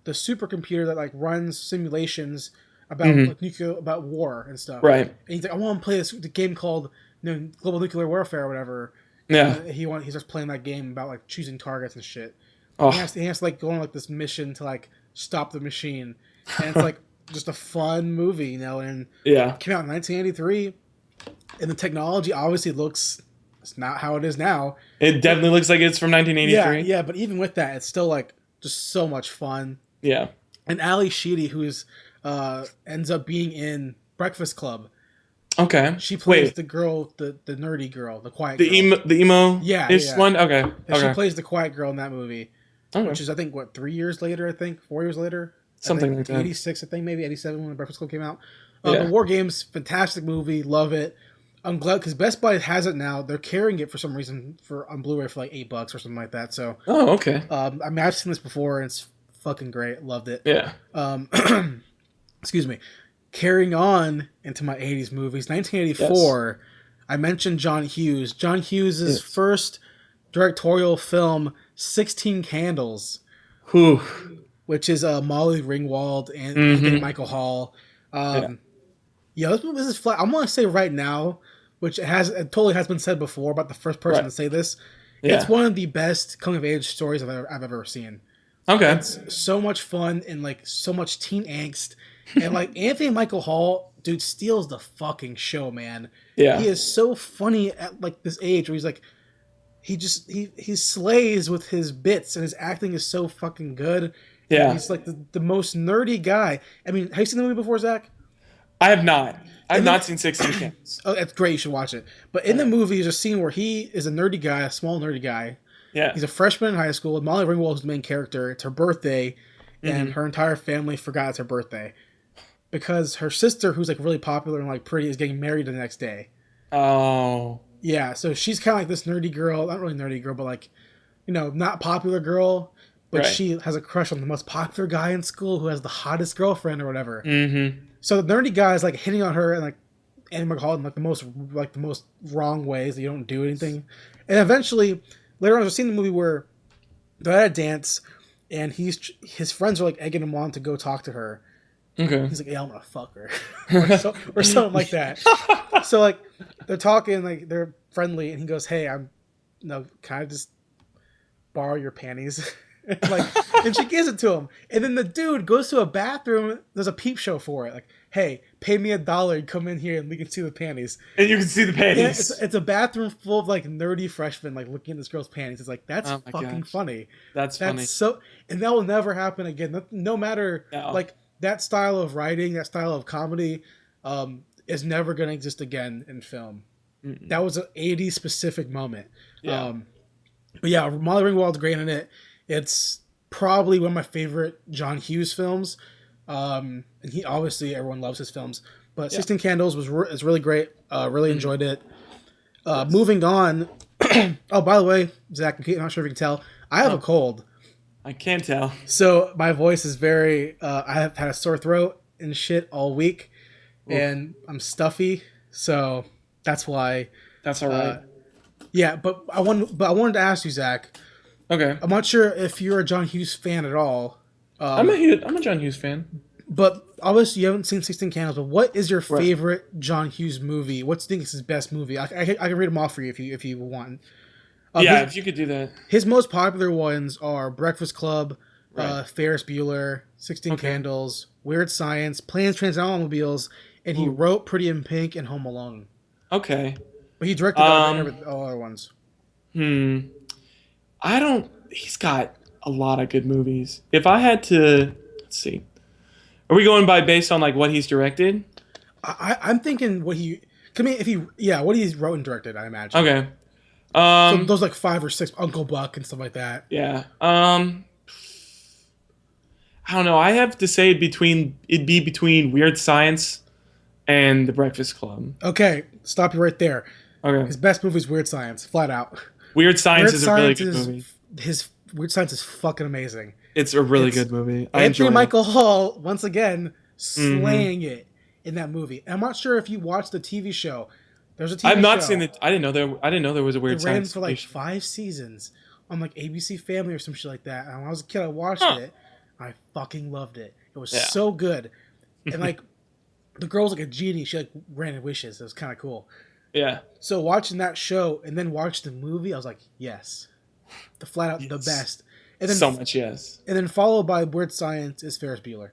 Speaker 3: supercomputer that like runs simulations about like about war and stuff.
Speaker 4: Right. And
Speaker 3: he's like, I want to play the game called Global Nuclear Warfare or whatever.
Speaker 4: Yeah.
Speaker 3: He starts playing that game about like choosing targets and shit.
Speaker 4: Oh.
Speaker 3: He has to like go on like this mission to like stop the machine, and it's like just a fun movie, and it came out in 1983, and the technology obviously it's not how it is now.
Speaker 4: It definitely looks like it's from 1983.
Speaker 3: Yeah, but even with that, it's still like just so much fun.
Speaker 4: Yeah,
Speaker 3: and Ali Sheedy, who's ends up being in Breakfast Club.
Speaker 4: Okay,
Speaker 3: she plays the girl, the nerdy girl, the quiet girl.
Speaker 4: The emo one. Okay,
Speaker 3: She plays the quiet girl in that movie. Okay. Which is, I think, 3 years later, 4 years later?
Speaker 4: Something like that.
Speaker 3: 86, I think, maybe 87 when the Breakfast Club came out. The War Games, fantastic movie, love it. I'm glad, because Best Buy has it now. They're carrying it for some reason on Blu-ray for like $8 or something like that. So,
Speaker 4: okay.
Speaker 3: I mean, I've seen this before, and it's fucking great. Loved it.
Speaker 4: Yeah.
Speaker 3: Excuse me. Carrying on into my 80s movies, 1984, I mentioned John Hughes. John Hughes' first directorial film, 16 Candles, which is Molly Ringwald and Michael Hall. This is flat. I'm going to say right now, which it totally has been said before, about the first person to say this. Yeah. It's one of the best coming of age stories I've ever seen.
Speaker 4: Okay,
Speaker 3: it's so much fun and like so much teen angst, and like Anthony Michael Hall, dude, steals the fucking show, man. Yeah, he is so funny at like this age where he's like, he slays with his bits, and his acting is so fucking good. Yeah, and he's like the most nerdy guy. I mean, have you seen the movie before, Zach?
Speaker 4: I have not. I've not seen 16 Candles.
Speaker 3: Oh, that's great. You should watch it. But in the movie, there's a scene where he is a nerdy guy, a small nerdy guy.
Speaker 4: Yeah.
Speaker 3: He's a freshman in high school. Molly Ringwald is the main character. It's her birthday, and her entire family forgot it's her birthday because her sister, who's like really popular and like pretty, is getting married the next day.
Speaker 4: Oh.
Speaker 3: Yeah. So she's kind of like this nerdy girl, not really nerdy girl, but like, not popular girl. But she has a crush on the most popular guy in school who has the hottest girlfriend or whatever.
Speaker 4: Mm-hmm.
Speaker 3: So the nerdy guy is like hitting on her and like Andy McCall in like the most wrong ways that you don't do anything. And eventually, later on, I've seen the movie where they're at a dance and his friends are like egging him on to go talk to her.
Speaker 4: Okay.
Speaker 3: He's like, yeah, I'm gonna fuck her, or something like that. So like they're talking, like they're friendly, and he goes, "Hey, can I just borrow your panties?" and she gives it to him, and then the dude goes to a bathroom. There's a peep show for it. Like, hey, pay me $1, come in here, and we can see the panties.
Speaker 4: And you can see the panties.
Speaker 3: It's a bathroom full of like nerdy freshmen, like looking at this girl's panties. It's like that's fucking funny.
Speaker 4: That's funny.
Speaker 3: So, and that will never happen again. No matter like that style of writing, that style of comedy, is never going to exist again in film. Mm-mm. That was an '80s specific moment. Yeah. But yeah, Molly Ringwald's great in it. It's probably one of my favorite John Hughes films. And he obviously everyone loves his films, but 16 Candles is really great. Really enjoyed it. Moving on. Oh, by the way, Zach, I'm not sure if you can tell, I have a cold.
Speaker 4: I can't tell.
Speaker 3: So my voice is very. I have had a sore throat and shit all week, and I'm stuffy. So that's why.
Speaker 4: That's all right.
Speaker 3: Yeah, but I wanted to ask you, Zach.
Speaker 4: Okay.
Speaker 3: I'm not sure if you're a John Hughes fan at all.
Speaker 4: I'm a John Hughes fan.
Speaker 3: But obviously you haven't seen 16 Candles. But what is your favorite John Hughes movie? What do you think is his best movie? I can read them off for you if you want.
Speaker 4: If you could do that.
Speaker 3: His most popular ones are Breakfast Club, Ferris Bueller, 16 Candles, Weird Science, Planes, Trains, and Automobiles, and he wrote Pretty in Pink and Home Alone.
Speaker 4: Okay.
Speaker 3: But he directed all other ones.
Speaker 4: He's got a lot of good movies. If I had to, let's see. Are we going based on like what he's directed?
Speaker 3: I'm thinking what he what he's wrote and directed, I imagine.
Speaker 4: Okay.
Speaker 3: So those like 5 or 6, Uncle Buck and stuff like that.
Speaker 4: Yeah. I don't know. I have to say it'd be between Weird Science and The Breakfast Club.
Speaker 3: Okay, stop you right there.
Speaker 4: Okay.
Speaker 3: His best movie is Weird Science, flat out.
Speaker 4: Weird Science is a really good movie.
Speaker 3: His Weird Science is fucking amazing.
Speaker 4: It's a really good movie.
Speaker 3: Anthony Michael Hall, once again, slaying it in that movie. And I'm not sure if you watched the TV show. There's a TV show.
Speaker 4: I've not seen it. I didn't know there was a Weird Science.
Speaker 3: It ran for like 5 seasons on like ABC Family or some shit like that. And when I was a kid, I watched it. I fucking loved it. It was so good. And like the girl was like a genie. She like granted wishes. It was kind of cool.
Speaker 4: Yeah.
Speaker 3: So watching that show and then watch the movie, I was like, yes. The flat out the best. And then
Speaker 4: so much yes.
Speaker 3: And then followed by Weird Science is Ferris Bueller.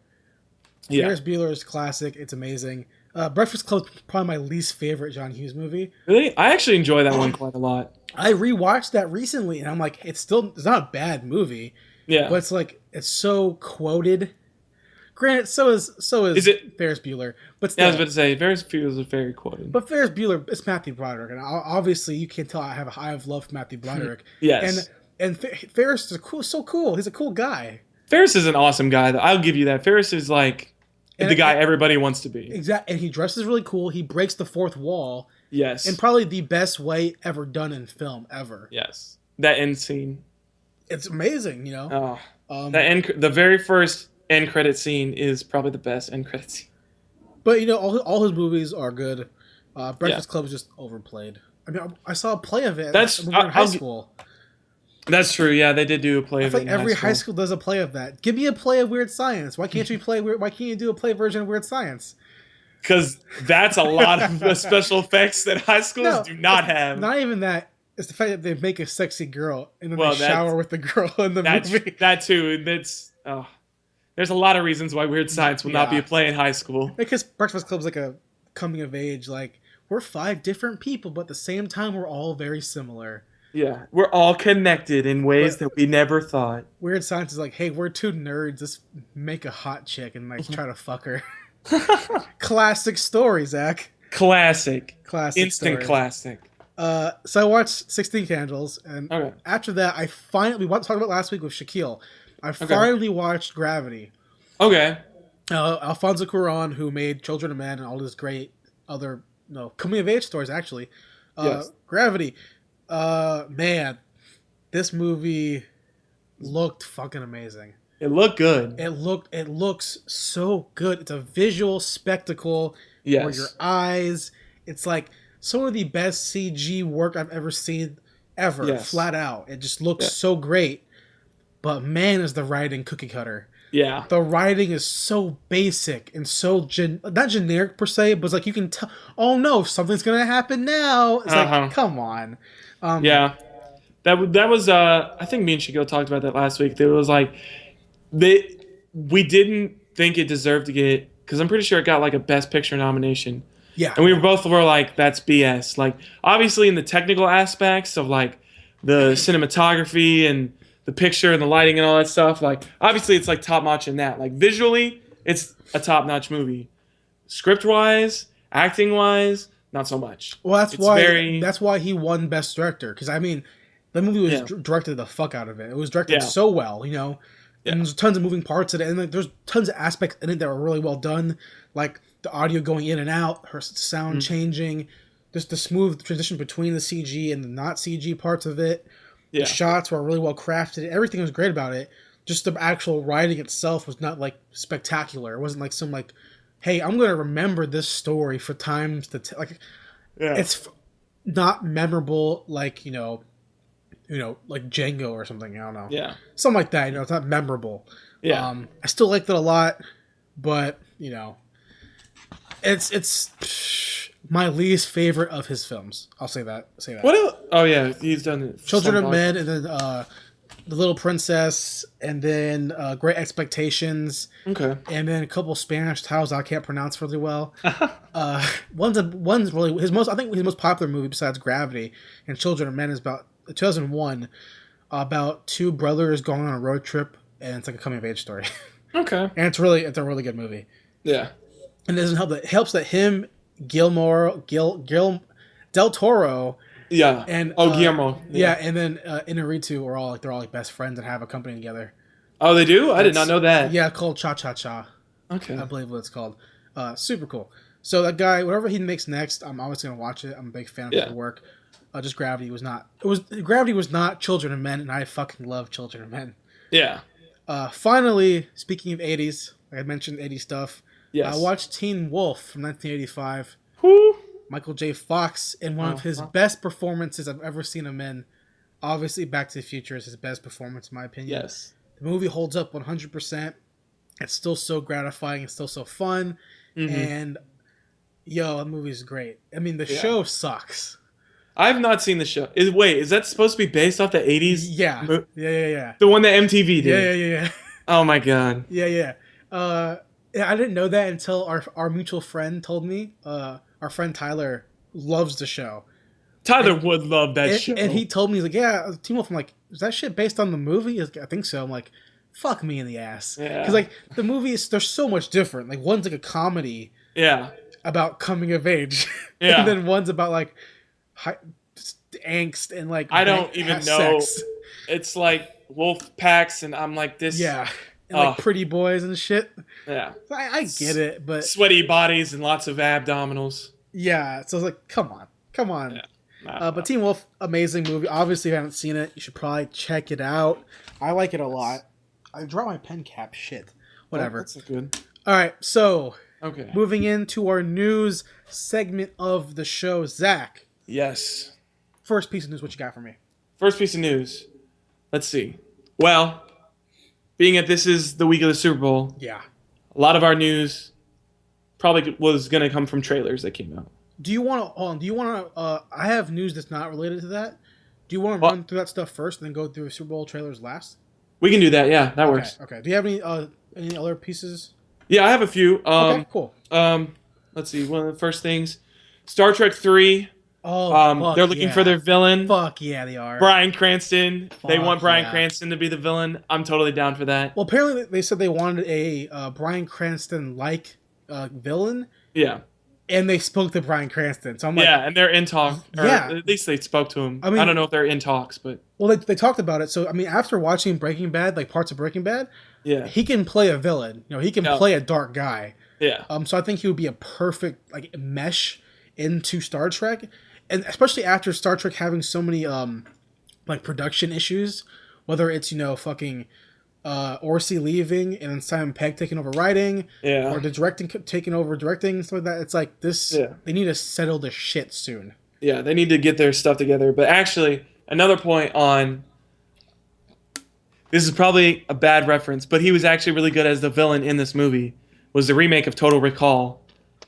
Speaker 4: Yeah.
Speaker 3: Ferris Bueller is classic. It's amazing. Breakfast Club is probably my least favorite John Hughes movie.
Speaker 4: Really? I actually enjoy that one quite a lot.
Speaker 3: I rewatched that recently and I'm like, it's not a bad movie.
Speaker 4: Yeah.
Speaker 3: But it's so quoted. Granted, so is it Ferris Bueller. But still,
Speaker 4: I was about to say Ferris Bueller is very quoted.
Speaker 3: But Ferris Bueller, it's Matthew Broderick, and obviously you can tell I have love for Matthew Broderick.
Speaker 4: Yes.
Speaker 3: And Ferris is so cool. He's a cool guy.
Speaker 4: Ferris is an awesome guy. I'll give you that. Ferris is like the guy everybody wants to be.
Speaker 3: Exactly. And he dresses really cool. He breaks the fourth wall.
Speaker 4: Yes.
Speaker 3: In probably the best way ever done in film ever.
Speaker 4: Yes. That end scene.
Speaker 3: It's amazing, you know.
Speaker 4: The very first end credit scene is probably the best end credit scene.
Speaker 3: But you know, all his movies are good. Breakfast Club is just overplayed. I mean, I saw a play of it. When we were in high school.
Speaker 4: That's true. Yeah, they did do a play of it.
Speaker 3: Like every high school does a play of that. Give me a play of Weird Science. Why can't you Why can't you do a play version of Weird Science?
Speaker 4: Because that's a lot of special effects that high schools do not have.
Speaker 3: Not even that. It's the fact that they make a sexy girl and then they shower with the girl in the movie.
Speaker 4: That too. There's a lot of reasons why Weird Science will not be a play in high school.
Speaker 3: Because Breakfast Club's like a coming of age. Like, we're 5 different people, but at the same time, we're all very similar.
Speaker 4: Yeah, we're all connected in ways that we never thought.
Speaker 3: Weird Science is like, hey, we're 2 nerds. Let's make a hot chick and like try to fuck her. Classic story, Zach.
Speaker 4: Classic.
Speaker 3: Instant
Speaker 4: story. Classic.
Speaker 3: So I watched 16 Candles, and after that, we talked about last week with Shaquille. I finally watched Gravity.
Speaker 4: Okay.
Speaker 3: Alfonso Cuarón, who made Children of Men and all these great other coming of age stories, actually. Gravity. Man, this movie looked fucking amazing.
Speaker 4: It looked good.
Speaker 3: It looks so good. It's a visual spectacle for your eyes. It's like some of the best CG work I've ever seen ever, flat out. It just looks so great. But man, is the writing cookie cutter.
Speaker 4: Yeah. The
Speaker 3: writing is so basic and so not generic per se, but it's like you can tell, oh no, something's going to happen now. It's like, come on.
Speaker 4: Yeah. That was I think me and Shaquille talked about that last week. It was like we didn't think it deserved to get, because I'm pretty sure it got like a Best Picture nomination.
Speaker 3: Yeah.
Speaker 4: And we were like, that's BS. Like, obviously in the technical aspects of like the cinematography and the picture and the lighting and all that stuff, like obviously it's like top notch in that. Like visually, it's a top notch movie. Script wise, acting wise, not so much.
Speaker 3: Well, that's why he won Best Director, because I mean, the movie was directed the fuck out of it. It was directed so well, you know. And there's tons of moving parts in it, and like, there's tons of aspects in it that were really well done, like the audio going in and out, her sound changing, just the smooth transition between the CG and the not CG parts of it. The shots were really well crafted. Everything was great about it. Just the actual writing itself was not like spectacular. It wasn't like some like, hey, I'm gonna remember this story for times to like. Yeah. It's not memorable like like Django or something. I don't know.
Speaker 4: Yeah.
Speaker 3: Something like that. It's not memorable.
Speaker 4: Yeah.
Speaker 3: I still liked it a lot, but it's my least favorite of his films. I'll say that.
Speaker 4: What else? Oh yeah, he's done
Speaker 3: Children of Men, and then The Little Princess, and then Great Expectations.
Speaker 4: Okay.
Speaker 3: And then a couple Spanish titles I can't pronounce really well. One's really his most popular movie besides Gravity and Children of Men is about 2001, about two brothers going on a road trip, and it's like a coming of age story.
Speaker 4: Okay.
Speaker 3: And it's a really good movie.
Speaker 4: Yeah.
Speaker 3: And it doesn't help that it helps that him, Del Toro.
Speaker 4: Yeah.
Speaker 3: And
Speaker 4: Guillermo.
Speaker 3: Yeah, and then Inarritu are all they're all like best friends and have a company together.
Speaker 4: Oh, they do? I did not know that.
Speaker 3: Yeah, called Cha Cha Cha.
Speaker 4: Okay.
Speaker 3: I believe what it's called. Super cool. So that guy, whatever he makes next, I'm always gonna watch it. I'm a big fan of his work. Just Gravity was not. Gravity was not Children of Men, and I fucking love Children of Men.
Speaker 4: Yeah.
Speaker 3: Finally, speaking of 80s, like I mentioned 80s stuff.
Speaker 4: Yes.
Speaker 3: I watched Teen Wolf from 1985.
Speaker 4: Who?
Speaker 3: Michael J. Fox in one of his best performances I've ever seen him in. Obviously, Back to the Future is his best performance, in my opinion.
Speaker 4: Yes.
Speaker 3: The movie holds up 100%. It's still so gratifying. It's still so fun. Mm-hmm. And, the movie's great. I mean, the show sucks.
Speaker 4: I've not seen the show. Is that supposed to be based off the 80s?
Speaker 3: Yeah. Yeah.
Speaker 4: The one that MTV did?
Speaker 3: Yeah.
Speaker 4: Oh, my God.
Speaker 3: Yeah. I didn't know that until our mutual friend told me. Our friend Tyler loves the show.
Speaker 4: Tyler would love that show.
Speaker 3: And he told me, he's like, yeah, Teen Wolf. I'm like, is that shit based on the movie? He's like, I think so. I'm like, fuck me in the ass.
Speaker 4: Yeah.
Speaker 3: Because, like, the movies, they're so much different. Like, one's like a comedy.
Speaker 4: Yeah.
Speaker 3: About coming of age.
Speaker 4: Yeah.
Speaker 3: And then one's about, like, angst and, like,
Speaker 4: I don't even know.
Speaker 3: Sex.
Speaker 4: It's like wolf packs, and I'm like, this.
Speaker 3: Yeah. And, like, pretty boys and shit.
Speaker 4: Yeah.
Speaker 3: I get it, but...
Speaker 4: Sweaty bodies and lots of abdominals.
Speaker 3: Yeah. So I was like, come on. Yeah. But Teen Wolf, amazing movie. Obviously, if you haven't seen it, you should probably check it out. I like it a lot. I dropped my pen cap. Shit. Whatever.
Speaker 4: Oh, that's good.
Speaker 3: All right. So,
Speaker 4: okay.
Speaker 3: Moving into our news segment of the show. Zach.
Speaker 4: Yes.
Speaker 3: First piece of news, what you got for me?
Speaker 4: First piece of news. Let's see. Well, being that this is the week of the Super Bowl.
Speaker 3: Yeah.
Speaker 4: A lot of our news probably was going to come from trailers that came out.
Speaker 3: Do you want to, I have news that's not related to that. Do you want to run through that stuff first and then go through Super Bowl trailers last?
Speaker 4: We can do that, yeah. That works.
Speaker 3: Okay. Do you have any other pieces?
Speaker 4: Yeah, I have a few.
Speaker 3: Okay, cool.
Speaker 4: Let's see. One of the first things, Star Trek 3.
Speaker 3: Oh,
Speaker 4: they're looking for their villain.
Speaker 3: Fuck yeah, they are.
Speaker 4: Bryan Cranston. They want Bryan Cranston to be the villain. I'm totally down for that.
Speaker 3: Well, apparently they said they wanted a Bryan Cranston-like villain.
Speaker 4: Yeah.
Speaker 3: And they spoke to Bryan Cranston. So I'm like...
Speaker 4: Yeah, and they're in talk.
Speaker 3: Yeah.
Speaker 4: At least they spoke to him.
Speaker 3: I mean,
Speaker 4: I don't know if they're in talks, but...
Speaker 3: Well, they talked about it. So, I mean, after watching Breaking Bad, like parts of Breaking Bad,
Speaker 4: yeah,
Speaker 3: he can play a villain. He can play a dark guy.
Speaker 4: Yeah.
Speaker 3: So I think he would be a perfect like mesh into Star Trek. And especially after Star Trek having so many like production issues, whether it's fucking Orsi leaving and then Simon Pegg taking over writing, or the directing taking over directing, stuff like that. It's like this. Yeah. They need to settle this shit soon.
Speaker 4: Yeah, they need to get their stuff together. But actually, another point on this is probably a bad reference, but he was actually really good as the villain in this movie. Was the remake of Total Recall.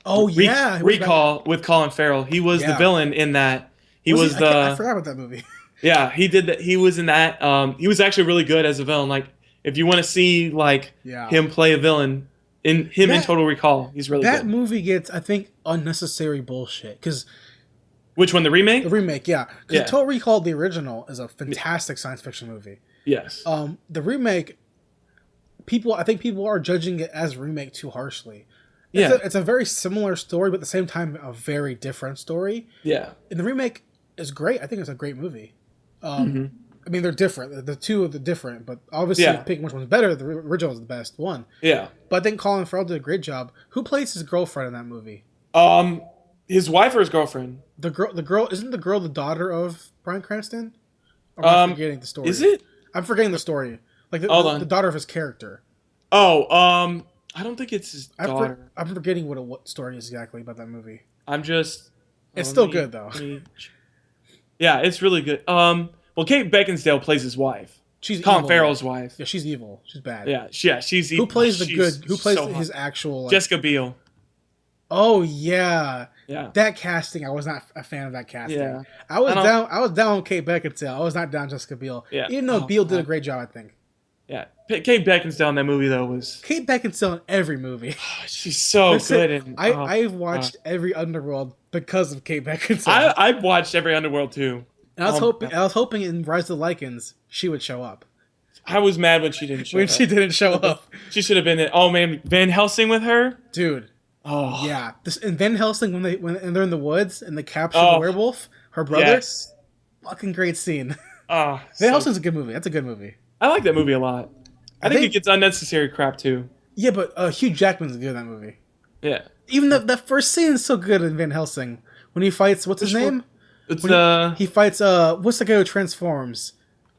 Speaker 3: Oh yeah,
Speaker 4: Recall with Colin Farrell. He was the villain in that. He was the.
Speaker 3: I forgot about that movie.
Speaker 4: Yeah, he did that. He was in that. He was actually really good as a villain. Like, if you want to see him play a villain in Total Recall, he's really good.
Speaker 3: That movie gets, I think, unnecessary bullshit because.
Speaker 4: Which one? The remake?
Speaker 3: The remake, yeah. Because Total Recall, the original, is a fantastic science fiction movie.
Speaker 4: Yes.
Speaker 3: The remake, I think people are judging it as a remake too harshly. It's a very similar story, but at the same time, a very different story.
Speaker 4: Yeah.
Speaker 3: And the remake is great. I think it's a great movie. I mean, they're different. The two are different, but obviously, picking which one's better, the original is the best one.
Speaker 4: Yeah.
Speaker 3: But I think Colin Farrell did a great job. Who plays his girlfriend in that movie?
Speaker 4: His wife or his girlfriend?
Speaker 3: The girl isn't the girl the daughter of Bryan Cranston? Or am I forgetting the story?
Speaker 4: Is it?
Speaker 3: I'm forgetting the story. Like the daughter of his character.
Speaker 4: Oh, I don't think it's his daughter.
Speaker 3: I'm forgetting what story is exactly about that movie.
Speaker 4: It's
Speaker 3: still good though.
Speaker 4: Yeah, it's really good. Well, Kate Beckinsale plays his wife.
Speaker 3: She's
Speaker 4: Colin Farrell's wife.
Speaker 3: Yeah, she's evil. She's bad.
Speaker 4: Yeah, she's evil.
Speaker 3: Who plays Who plays his actual? Like,
Speaker 4: Jessica Biel.
Speaker 3: Oh yeah.
Speaker 4: Yeah.
Speaker 3: That casting, I was not a fan of that casting.
Speaker 4: Yeah.
Speaker 3: I was down with Kate Beckinsale. I was not down Jessica Biel.
Speaker 4: Yeah.
Speaker 3: Even though Biel did a great job, I think.
Speaker 4: Yeah. Kate Beckinsale in that movie though was
Speaker 3: Kate Beckinsale in every movie.
Speaker 4: She's so good.
Speaker 3: I've watched every Underworld because of Kate Beckinsale.
Speaker 4: I've watched every Underworld too.
Speaker 3: And I was hoping in Rise of the Lycans she would show up.
Speaker 4: I was mad when she didn't show up.
Speaker 3: She didn't show up.
Speaker 4: She should have been in. Oh man, Van Helsing with her,
Speaker 3: dude.
Speaker 4: Oh
Speaker 3: yeah, and Van Helsing when they're in the woods and they capture the werewolf, her brother. Yes. Fucking great scene. Van Helsing's a good movie. That's a good movie.
Speaker 4: I like that movie a lot. I think it gets unnecessary crap too.
Speaker 3: Yeah, but Hugh Jackman's good in that movie.
Speaker 4: Yeah.
Speaker 3: Even that first scene is so good in Van Helsing when he fights. What's his name? He fights. What's the guy who transforms?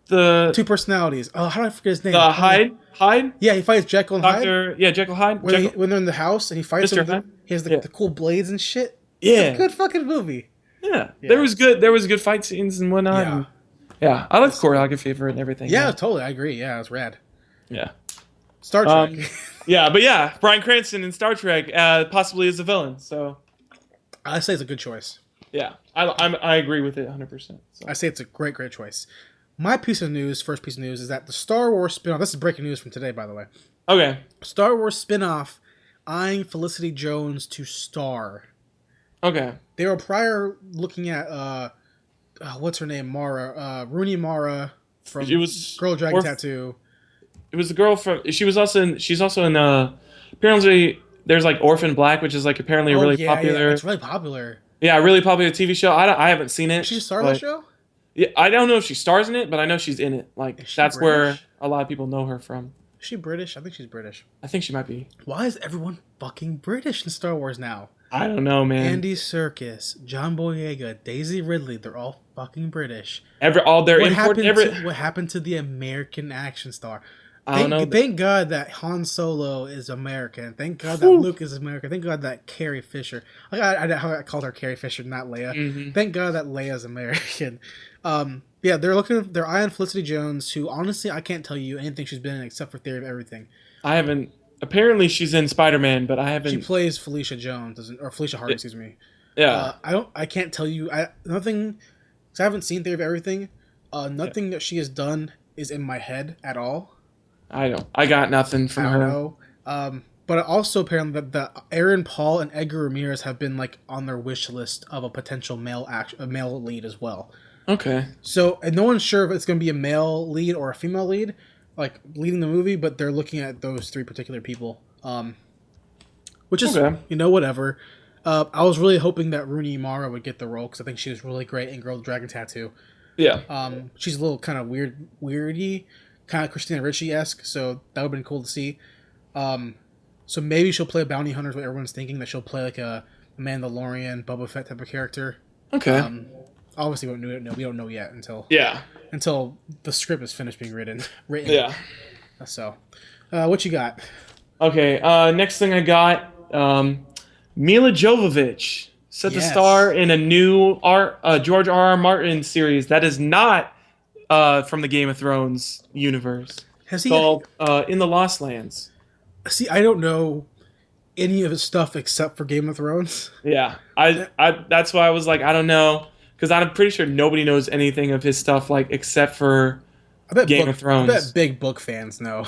Speaker 4: The
Speaker 3: two personalities. Oh, how do I forget his name?
Speaker 4: Hyde.
Speaker 3: Yeah, he fights Jekyll and Hyde.
Speaker 4: Yeah, Jekyll Hyde.
Speaker 3: When they're in the house and he fights
Speaker 4: Mr.
Speaker 3: him, he has the cool blades and shit.
Speaker 4: Yeah,
Speaker 3: it's a good fucking movie.
Speaker 4: Yeah. There was good fight scenes and whatnot. Yeah, I like the choreography for it and everything.
Speaker 3: Yeah, totally. I agree. Yeah, it's rad.
Speaker 4: Yeah.
Speaker 3: Star Trek.
Speaker 4: But Bryan Cranston in Star Trek possibly is a villain. So
Speaker 3: I say it's a good choice.
Speaker 4: Yeah, I agree with it 100%. So.
Speaker 3: I say it's a great choice. My first piece of news is that the Star Wars spinoff. This is breaking news from today, by the way.
Speaker 4: Okay.
Speaker 3: Star Wars spinoff eyeing Felicity Jones to star.
Speaker 4: Okay.
Speaker 3: They were prior looking at what's her name, Mara, Rooney Mara from Girl with Dragon Tattoo.
Speaker 4: It was the girl from. She's also in. Apparently, there's like Orphan Black, which is like apparently a really popular.
Speaker 3: Yeah, it's really popular.
Speaker 4: Yeah, a really popular TV show. I haven't seen it.
Speaker 3: Is she a star of the show?
Speaker 4: Yeah, I don't know if she stars in it, but I know she's in it. Like that's
Speaker 3: British?
Speaker 4: where a lot of people know her from.
Speaker 3: Is she British? I think she's British.
Speaker 4: I think she might be.
Speaker 3: Why is everyone fucking British in Star Wars now?
Speaker 4: I don't know, man.
Speaker 3: Andy Serkis, John Boyega, Daisy Ridley, they're all fucking British.
Speaker 4: What
Speaker 3: happened to the American action star?
Speaker 4: I don't know.
Speaker 3: Thank God that Han Solo is American. Thank God that Luke is American. Thank God that Carrie Fisher. I called her Carrie Fisher, not Leia.
Speaker 4: Mm-hmm.
Speaker 3: Thank God that Leia's American. They're eyeing Felicity Jones, who honestly I can't tell you anything she's been in except for Theory of Everything.
Speaker 4: I haven't. Apparently she's in Spider-Man, but I haven't.
Speaker 3: She plays Felicia Jones, or Felicia Hart, excuse me.
Speaker 4: Yeah.
Speaker 3: I can't tell you. Nothing. Because I haven't seen Theory of Everything. Nothing that she has done is in my head at all.
Speaker 4: I got nothing from her.
Speaker 3: Know. But also apparently that Aaron Paul and Edgar Ramirez have been like on their wish list of a potential male lead as well.
Speaker 4: Okay.
Speaker 3: So, and no one's sure if it's going to be a male lead or a female lead, like leading the movie, but they're looking at those three particular people. Which is, whatever. I was really hoping that Rooney Mara would get the role because I think she was really great in Girl with Dragon Tattoo.
Speaker 4: Yeah.
Speaker 3: She's a little kind of weirdy, kind of Christina Ricci-esque, so that would have been cool to see. So maybe she'll play a bounty hunter is what everyone's thinking, that she'll play like a Mandalorian, Boba Fett type of character.
Speaker 4: Okay.
Speaker 3: Obviously, we don't know yet until the script is finished being written.
Speaker 4: Yeah.
Speaker 3: So, what you got?
Speaker 4: Okay. Next thing I got, Mila Jovovich set to star in a new George R.R. Martin series that is not from the Game of Thrones universe. Called In the Lost Lands.
Speaker 3: See, I don't know any of his stuff except for Game of Thrones.
Speaker 4: Yeah, I that's why I was like, I don't know. Because I'm pretty sure nobody knows anything of his stuff, like except for Game of Thrones.
Speaker 3: I bet big book fans know.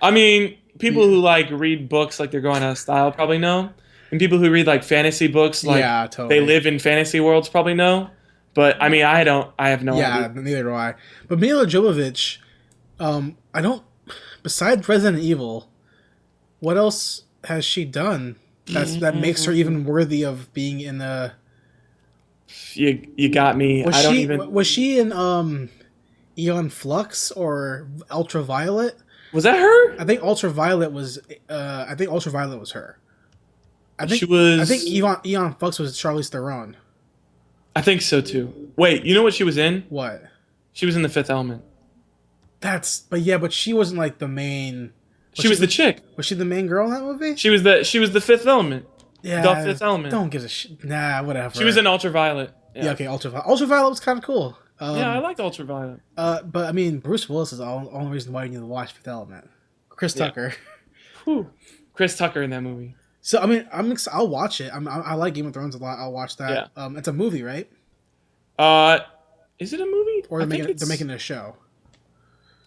Speaker 4: I mean, people who like read books like they're going out of style probably know, and people who read like fantasy books like they live in fantasy worlds probably know. But I mean, I have no idea.
Speaker 3: Yeah, neither do I. But Mila Jovovich, I don't. Besides Resident Evil, what else has she done that makes her even worthy of being in the?
Speaker 4: You got me.
Speaker 3: Was she in Eon Flux or Ultraviolet.
Speaker 4: Was that her?
Speaker 3: I think Ultraviolet was. I think Ultraviolet was her. I think
Speaker 4: she was.
Speaker 3: I think Eon Flux was Charlize Theron.
Speaker 4: I think so too. Wait, you know what she was in?
Speaker 3: What?
Speaker 4: She was in The Fifth Element.
Speaker 3: But she wasn't like the main.
Speaker 4: She was the chick.
Speaker 3: Was she the main girl in that movie?
Speaker 4: She was the Fifth Element.
Speaker 3: Yeah.
Speaker 4: The Fifth Element.
Speaker 3: Don't give a shit. Nah, whatever.
Speaker 4: She was in Ultraviolet.
Speaker 3: Yeah, okay, Ultraviolet. Ultraviolet was kind of cool.
Speaker 4: Yeah, I liked Ultraviolet.
Speaker 3: But I mean, Bruce Willis is the only reason why you need to watch Fifth Element. Chris Tucker.
Speaker 4: Whew. Chris Tucker in that movie.
Speaker 3: So I mean, I'll watch it. I like Game of Thrones a lot. I'll watch that.
Speaker 4: Yeah.
Speaker 3: It's a movie, right?
Speaker 4: Is it a movie?
Speaker 3: Or they're making a show.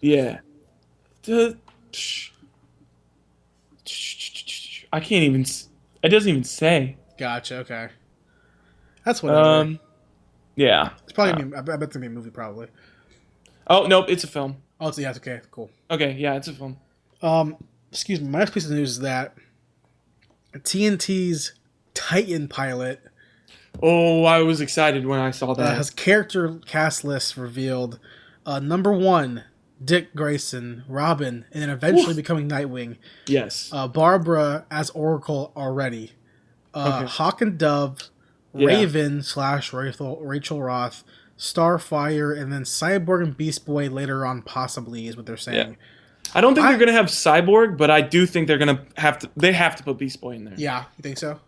Speaker 4: Yeah. I can't even. It doesn't even say.
Speaker 3: Gotcha. Okay. That's whatever.
Speaker 4: Yeah.
Speaker 3: It's probably. I bet it's gonna be a movie, probably.
Speaker 4: Oh nope, it's a film.
Speaker 3: Oh, it's okay. Cool.
Speaker 4: Okay, yeah, it's a film.
Speaker 3: Excuse me. My next piece of news is that TNT's Titan pilot.
Speaker 4: Oh, I was excited when I saw that.
Speaker 3: Has character cast lists revealed. Number 1, Dick Grayson, Robin, and then eventually becoming Nightwing.
Speaker 4: Yes.
Speaker 3: Barbara as Oracle already. Hawk and Dove, Raven / Rachel Roth, Starfire, and then Cyborg and Beast Boy later on, possibly, is what they're saying.
Speaker 4: Yeah. I don't think they're gonna have Cyborg, but I do think they're gonna have to. They have to put Beast Boy in there.
Speaker 3: Yeah, you think so?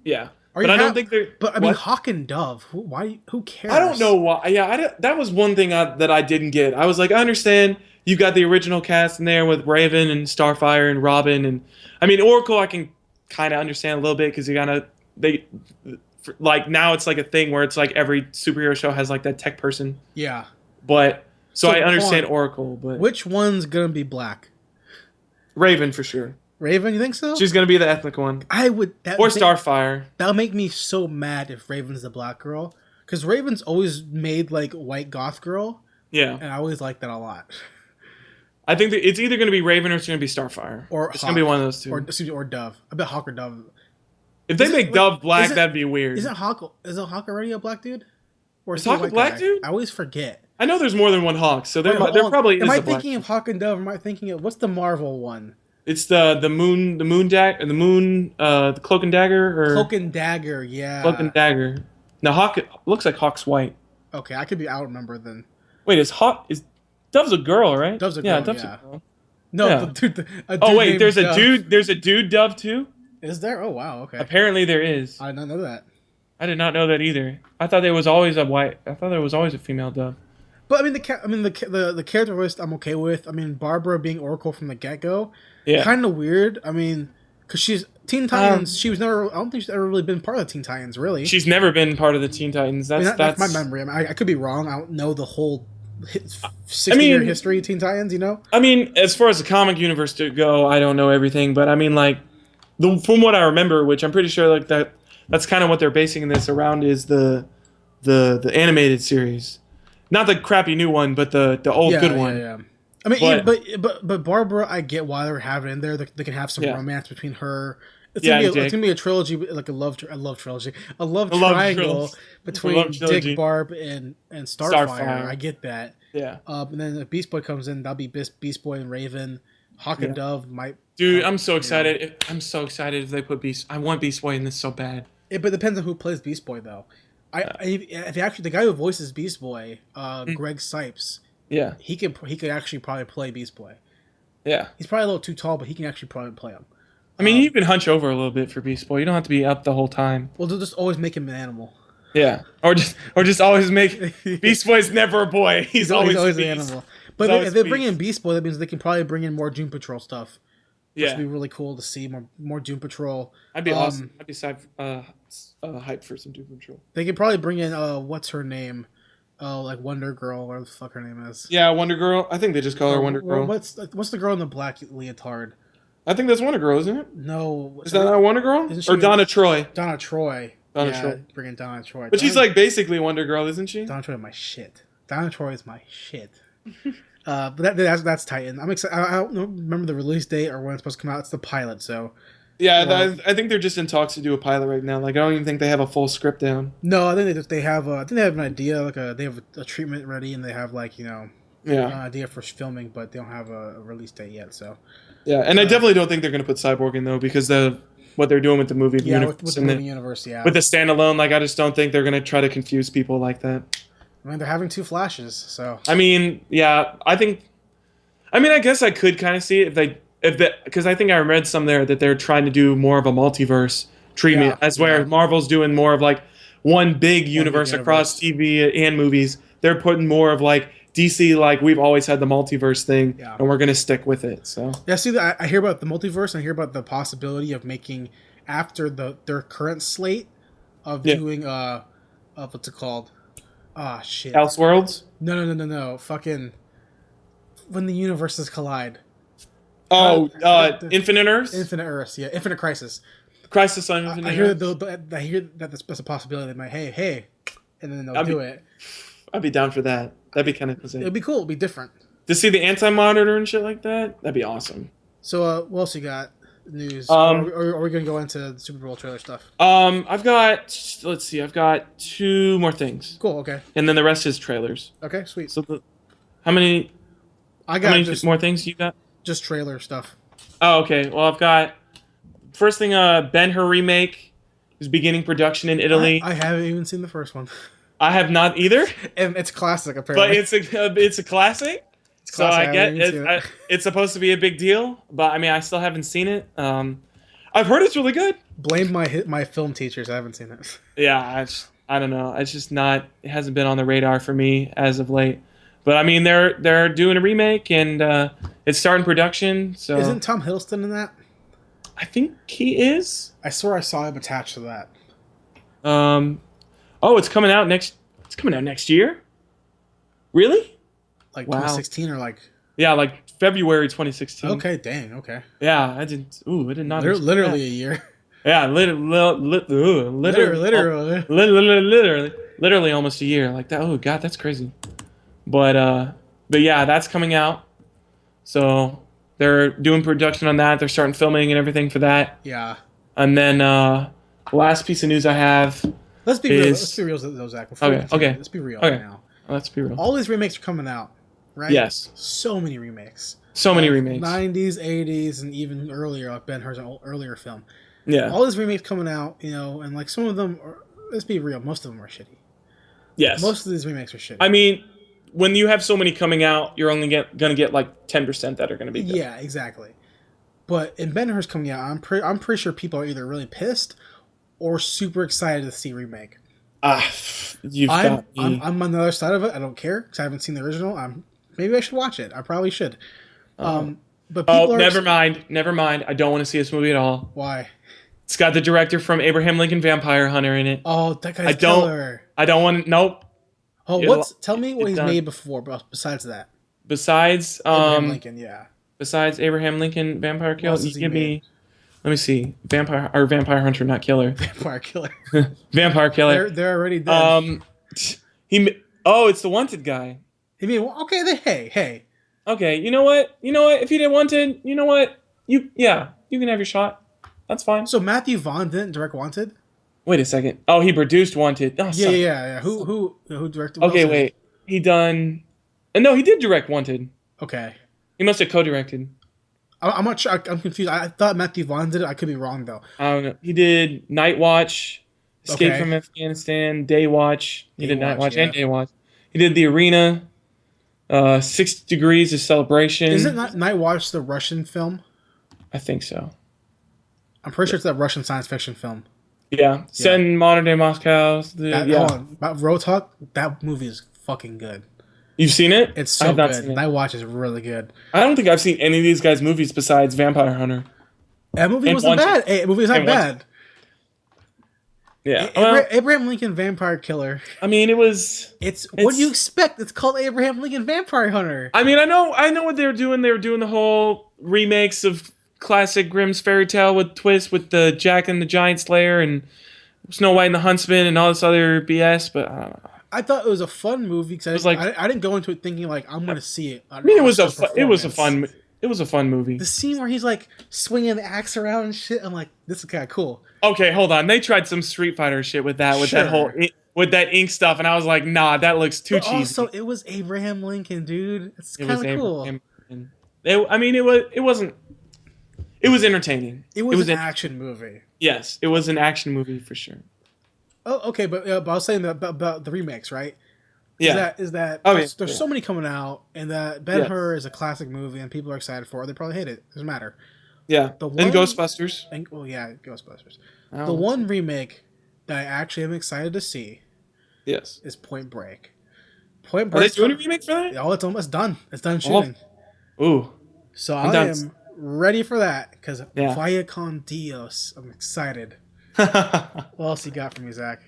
Speaker 4: Yeah. But I don't think they're.
Speaker 3: But I mean, Hawk and Dove. Who cares?
Speaker 4: I don't know why. Yeah, that was one thing that I didn't get. I was like, I understand you got the original cast in there with Raven and Starfire and Robin, and I mean Oracle. I can kind of understand a little bit because like now it's like a thing where it's like every superhero show has like that tech person.
Speaker 3: Yeah.
Speaker 4: But so I understand Oracle, but
Speaker 3: which one's gonna be black?
Speaker 4: Raven for sure.
Speaker 3: Raven, you think so?
Speaker 4: She's gonna be the ethnic one.
Speaker 3: I would.
Speaker 4: Starfire.
Speaker 3: That'll make me so mad if Raven's the black girl, because Raven's always made like white goth girl.
Speaker 4: Yeah,
Speaker 3: and I always like that a lot.
Speaker 4: I think that it's either gonna be Raven or it's gonna be Starfire.
Speaker 3: Or
Speaker 4: it's
Speaker 3: Hawk,
Speaker 4: gonna be one of those two.
Speaker 3: Or Dove. I bet Hawk or Dove.
Speaker 4: If they make Dove black, that'd be weird.
Speaker 3: Isn't Hawk already a black dude? Or
Speaker 4: is Hawk a black dude?
Speaker 3: I always forget.
Speaker 4: I know there's more than one Hawk, so there probably is.
Speaker 3: Am I thinking of Hawk and Dove? Or am I thinking of what's the Marvel one?
Speaker 4: It's the Cloak and Dagger or
Speaker 3: Cloak and Dagger, yeah.
Speaker 4: Cloak and Dagger. Now Hawk looks like Hawk's white.
Speaker 3: Okay, I could be out remember then.
Speaker 4: Wait, Dove's a girl, right?
Speaker 3: Dove's a girl. Yeah,
Speaker 4: Dove's a girl.
Speaker 3: No,
Speaker 4: yeah.
Speaker 3: dude,
Speaker 4: wait, there's a dude. There's a dude Dove too.
Speaker 3: Is there? Oh wow, okay.
Speaker 4: Apparently there is.
Speaker 3: I did not know that.
Speaker 4: I did not know that either. I thought there was always a female Dove.
Speaker 3: But I mean, the character list I'm okay with. I mean, Barbara being Oracle from the get go, kind of weird. I mean, because she's Teen Titans. She was never. I don't think she's ever really been part of the Teen Titans. Really,
Speaker 4: she's never been part of the Teen Titans. That's
Speaker 3: my memory. I mean, I could be wrong. I don't know the whole 60-year history of Teen Titans. You know.
Speaker 4: I mean, as far as the comic universe to go, I don't know everything, but I mean, like, from what I remember, which I'm pretty sure, like that's kind of what they're basing this around is the animated series. Not the crappy new one, but the old good one.
Speaker 3: Yeah. I mean, but Barbara, I get why they're having it in there. They can have some romance between her. It's gonna be a trilogy, like a love trilogy, a love triangle between Dick, Barb, and Starfire. I get that.
Speaker 4: Yeah.
Speaker 3: And then if Beast Boy comes in, that'll be Beast Boy and Raven. Hawk and Dove might.
Speaker 4: Dude, I'm so excited. I'm so excited if they put Beast. I want Beast Boy in this so bad.
Speaker 3: But it depends on who plays Beast Boy, though. If actually the guy who voices Beast Boy, Greg Sipes, he could actually probably play Beast Boy.
Speaker 4: Yeah,
Speaker 3: he's probably a little too tall, but he can actually probably play him.
Speaker 4: I mean, you can hunch over a little bit for Beast Boy. You don't have to be up the whole time.
Speaker 3: Well, they'll just always make him an animal.
Speaker 4: Yeah, or just always make Beast Boy's never a boy. He's always an animal.
Speaker 3: But if they bring in Beast Boy, that means they can probably bring in more Doom Patrol stuff. Which would be really cool to see more Doom Patrol.
Speaker 4: I'd be awesome. I'd be hyped for some Doom Patrol.
Speaker 3: They could probably bring in what's her name, like Wonder Girl, whatever the fuck her name is.
Speaker 4: Yeah, Wonder Girl. I think they just call her Wonder Girl.
Speaker 3: What's the girl in the black leotard?
Speaker 4: I think that's Wonder Girl, isn't it?
Speaker 3: No,
Speaker 4: is that not Wonder Girl? Or Donna Troy?
Speaker 3: Donna Troy.
Speaker 4: Troy.
Speaker 3: Bring in Donna Troy.
Speaker 4: But she's like basically Wonder Girl, isn't she?
Speaker 3: Donna Troy is my shit. Donna Troy is my shit. But that's Titan. I'm excited. I don't remember the release date or when it's supposed to come out. It's the pilot, so.
Speaker 4: Yeah, I think they're just in talks to do a pilot right now. Like I don't even think they have a full script down.
Speaker 3: No, I think they have. I think they have an idea. Like they have a treatment ready, and they have idea for filming, but they don't have a release date yet. So
Speaker 4: yeah, and I definitely don't think they're going to put Cyborg in though, because what they're doing with the movie universe,
Speaker 3: with the movie universe,
Speaker 4: with the standalone. Like, I just don't think they're going to try to confuse people like that.
Speaker 3: I mean, they're having 2 Flashes, so
Speaker 4: I mean, yeah, I guess I could kind of see it because I think I read some there that they're trying to do more of a multiverse treatment, where Marvel's doing more of like one big universe across TV and movies. They're putting more of like DC, like we've always had the multiverse thing, and we're gonna stick with it. So
Speaker 3: yeah, see, I hear about the multiverse, and I hear about the possibility of making after their current slate of doing what's it called? Ah, shit.
Speaker 4: Elseworlds?
Speaker 3: No. Fucking when the universes collide.
Speaker 4: Infinite Earths?
Speaker 3: Infinite Earths, yeah. Infinite Crisis.
Speaker 4: Crisis on Infinite Earths.
Speaker 3: I hear that that's a possibility. They might, hey, and then they'll do it.
Speaker 4: I'd be down for that. That'd be kind of insane.
Speaker 3: It'd be cool. It'd be different.
Speaker 4: To see the Anti-Monitor and shit like that, that'd be awesome.
Speaker 3: So, what else you got? News? Are we going to go into the Super Bowl trailer stuff?
Speaker 4: I've got 2 more things.
Speaker 3: Cool, okay.
Speaker 4: And then the rest is trailers.
Speaker 3: Okay, sweet.
Speaker 4: So, how many more things you got?
Speaker 3: Just trailer stuff.
Speaker 4: Oh, okay. Well, I've got first thing. Ben-Hur remake is beginning production in Italy.
Speaker 3: I haven't even seen the first one.
Speaker 4: I have not either.
Speaker 3: And it's classic, apparently.
Speaker 4: But it's a classic. So I get it. It's supposed to be a big deal, but I mean, I still haven't seen it. I've heard it's really good.
Speaker 3: Blame my film teachers. I haven't seen it.
Speaker 4: Yeah, I don't know. It's just not. It hasn't been on the radar for me as of late. But I mean, they're doing a remake, and it's starting production. So
Speaker 3: isn't Tom Hiddleston in that?
Speaker 4: I think he is.
Speaker 3: I swear I saw him attached to that.
Speaker 4: Oh, it's coming out next. It's coming out next year. Really?
Speaker 3: Like 2016 or like?
Speaker 4: Yeah, like February 2016.
Speaker 3: Okay, dang. Okay.
Speaker 4: Yeah, I didn't. Ooh, I did not.
Speaker 3: Literally a year.
Speaker 4: Yeah, literally almost a year. Like that. Oh God, that's crazy. But yeah, that's coming out. So they're doing production on that. They're starting filming and everything for that.
Speaker 3: Yeah.
Speaker 4: And then last piece of news I have.
Speaker 3: Let's be real. Let's be real, though, Zach.
Speaker 4: Okay.
Speaker 3: Let's be real right now.
Speaker 4: Let's be real.
Speaker 3: All these remakes are coming out, right?
Speaker 4: Yes.
Speaker 3: So many remakes.
Speaker 4: So many remakes.
Speaker 3: 90s, 80s, and even earlier, like Ben-Hur's earlier film.
Speaker 4: Yeah.
Speaker 3: All these remakes coming out, and like some of them are, let's be real, most of them are shitty.
Speaker 4: Yes.
Speaker 3: Most of these remakes are shitty.
Speaker 4: I mean, when you have so many coming out, you're only going to get like 10% that are going to be good.
Speaker 3: Yeah, exactly. But in Ben-Hur's coming out, I'm pretty sure people are either really pissed or super excited to see remake.
Speaker 4: I'm
Speaker 3: on the other side of it. I don't care because I haven't seen the original. Maybe I should watch it. I probably should. But
Speaker 4: never mind. I don't want to see this movie at all.
Speaker 3: Why?
Speaker 4: It's got the director from Abraham Lincoln Vampire Hunter in it.
Speaker 3: Oh, that guy's killer.
Speaker 4: I don't want to. Nope.
Speaker 3: Oh, tell me what he's made before, besides that.
Speaker 4: Besides
Speaker 3: Abraham Lincoln, yeah.
Speaker 4: Besides Abraham Lincoln Vampire Killer, give me. Let me see. Vampire Hunter, not Killer.
Speaker 3: Vampire Killer.
Speaker 4: Vampire Killer.
Speaker 3: They're already dead.
Speaker 4: It's the Wanted guy.
Speaker 3: You mean okay? Hey.
Speaker 4: Okay, you know what? If you did Wanted, you know what? You can have your shot. That's fine.
Speaker 3: So Matthew Vaughn didn't direct Wanted?
Speaker 4: Wait a second. Oh, he produced Wanted. Oh,
Speaker 3: yeah. Who directed?
Speaker 4: Okay, wait. He done. No, he did direct Wanted.
Speaker 3: Okay.
Speaker 4: He must have co-directed.
Speaker 3: I'm not sure. I'm confused. I thought Matthew Vaughn did it. I could be wrong though.
Speaker 4: I don't know. He did Night Watch, Escape from Afghanistan, Day Watch. He did Night Watch and Day Watch. He did The Arena, 6 Degrees of Celebration.
Speaker 3: Isn't Night Watch the Russian film?
Speaker 4: I think so.
Speaker 3: I'm pretty sure it's that Russian science fiction film.
Speaker 4: Yeah. Set in modern day Moscow.
Speaker 3: About Roadhog, that movie is fucking good.
Speaker 4: You've seen it?
Speaker 3: It's so good. Night Watch is really good.
Speaker 4: I don't think I've seen any of these guys' movies besides Vampire Hunter.
Speaker 3: That movie wasn't bad. That movie was not bad.
Speaker 4: Yeah.
Speaker 3: Abraham Lincoln Vampire Killer.
Speaker 4: I mean, it's
Speaker 3: what do you expect? It's called Abraham Lincoln Vampire Hunter.
Speaker 4: I mean, I know what they were doing. They were doing the whole remakes of classic Grimm's fairy tale with twists with the Jack and the Giant Slayer and Snow White and the Huntsman and all this other BS, but I don't know.
Speaker 3: I thought it was a fun movie because I didn't go into it thinking like I'm going to see it.
Speaker 4: I mean, it was a fun movie.
Speaker 3: The scene where he's like swinging the axe around and shit. I'm like, this is kind of cool.
Speaker 4: Okay, hold on. They tried some Street Fighter shit with that with that ink stuff, and I was like, nah, that looks too cheesy.
Speaker 3: Also, it was Abraham Lincoln, dude. It's kind of cool.
Speaker 4: It wasn't. It was entertaining.
Speaker 3: It was an action movie.
Speaker 4: Yes, it was an action movie for sure.
Speaker 3: Oh, okay, but I was saying about the remakes, right?
Speaker 4: Yeah.
Speaker 3: There's so many coming out, and that Ben-Hur is a classic movie, and people are excited for it. They probably hate it. Doesn't matter.
Speaker 4: Yeah. And Ghostbusters.
Speaker 3: Ghostbusters. The one remake that I actually am excited to see is Point Break.
Speaker 4: Are they doing a remake for that?
Speaker 3: Oh, it's almost done. It's done shooting.
Speaker 4: Ooh.
Speaker 3: So I am ready for that, because Vaya con Dios. I'm excited. What else you got for me, Zach?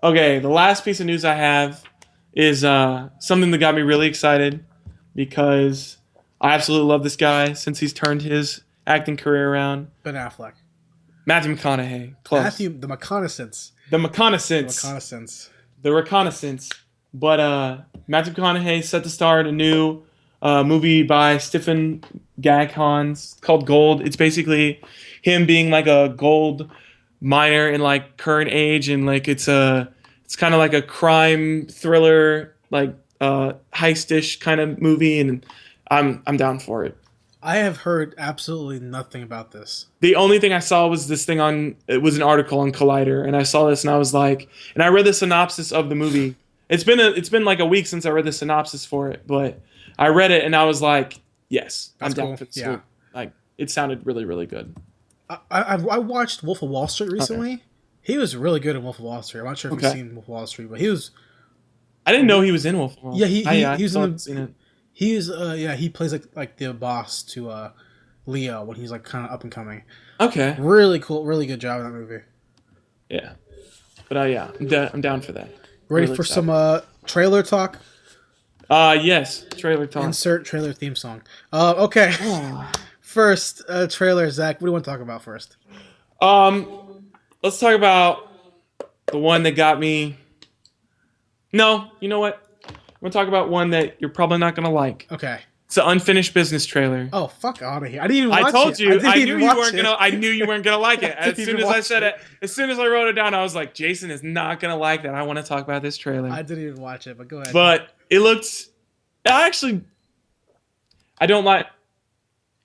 Speaker 4: Okay, the last piece of news I have is something that got me really excited, because I absolutely love this guy since he's turned his acting career around.
Speaker 3: Ben Affleck.
Speaker 4: Matthew McConaughey. Close.
Speaker 3: The reconnaissance.
Speaker 4: But Matthew McConaughey set to star in a new movie by Stephen Gaghan called Gold. It's basically him being like a gold miner in like current age, and like it's kind of like a crime thriller, like heist-ish kind of movie, and I'm down for it.
Speaker 3: I have heard absolutely nothing about this.
Speaker 4: The only thing I saw was this thing it was an article on Collider, and I saw this and I was like, and I read the synopsis of the movie. It's been like a week since I read the synopsis for it, but I read it and I was like, yes, I'm down for this. Yeah. Like, it sounded really, really good.
Speaker 3: I watched Wolf of Wall Street recently. Okay. He was really good in Wolf of Wall Street. I'm not sure if you've seen Wolf of Wall Street, but he was.
Speaker 4: I didn't know he was in Wolf of Wall Street.
Speaker 3: Yeah, he was in the. He plays like the boss to Leo when he's like kind of up and coming.
Speaker 4: Okay.
Speaker 3: Really cool, really good job in that movie.
Speaker 4: Yeah, but I'm down for that.
Speaker 3: Ready really for some trailer talk?
Speaker 4: Yes, trailer talk.
Speaker 3: Insert trailer theme song. Okay. First trailer, Zach. What do you want to talk about first?
Speaker 4: Let's talk about the one that got me. No, you know what? I'm going to talk about one that you're probably not going to like.
Speaker 3: Okay.
Speaker 4: It's an Unfinished Business trailer.
Speaker 3: Oh, fuck out of here. I didn't even watch it.
Speaker 4: I told you. I knew you weren't going to like it. As soon as I said it, as soon as I wrote it down, I was like, Jason is not going to like that. I want to talk about this trailer.
Speaker 3: I didn't even watch it, but go ahead.
Speaker 4: But it looked... I don't like...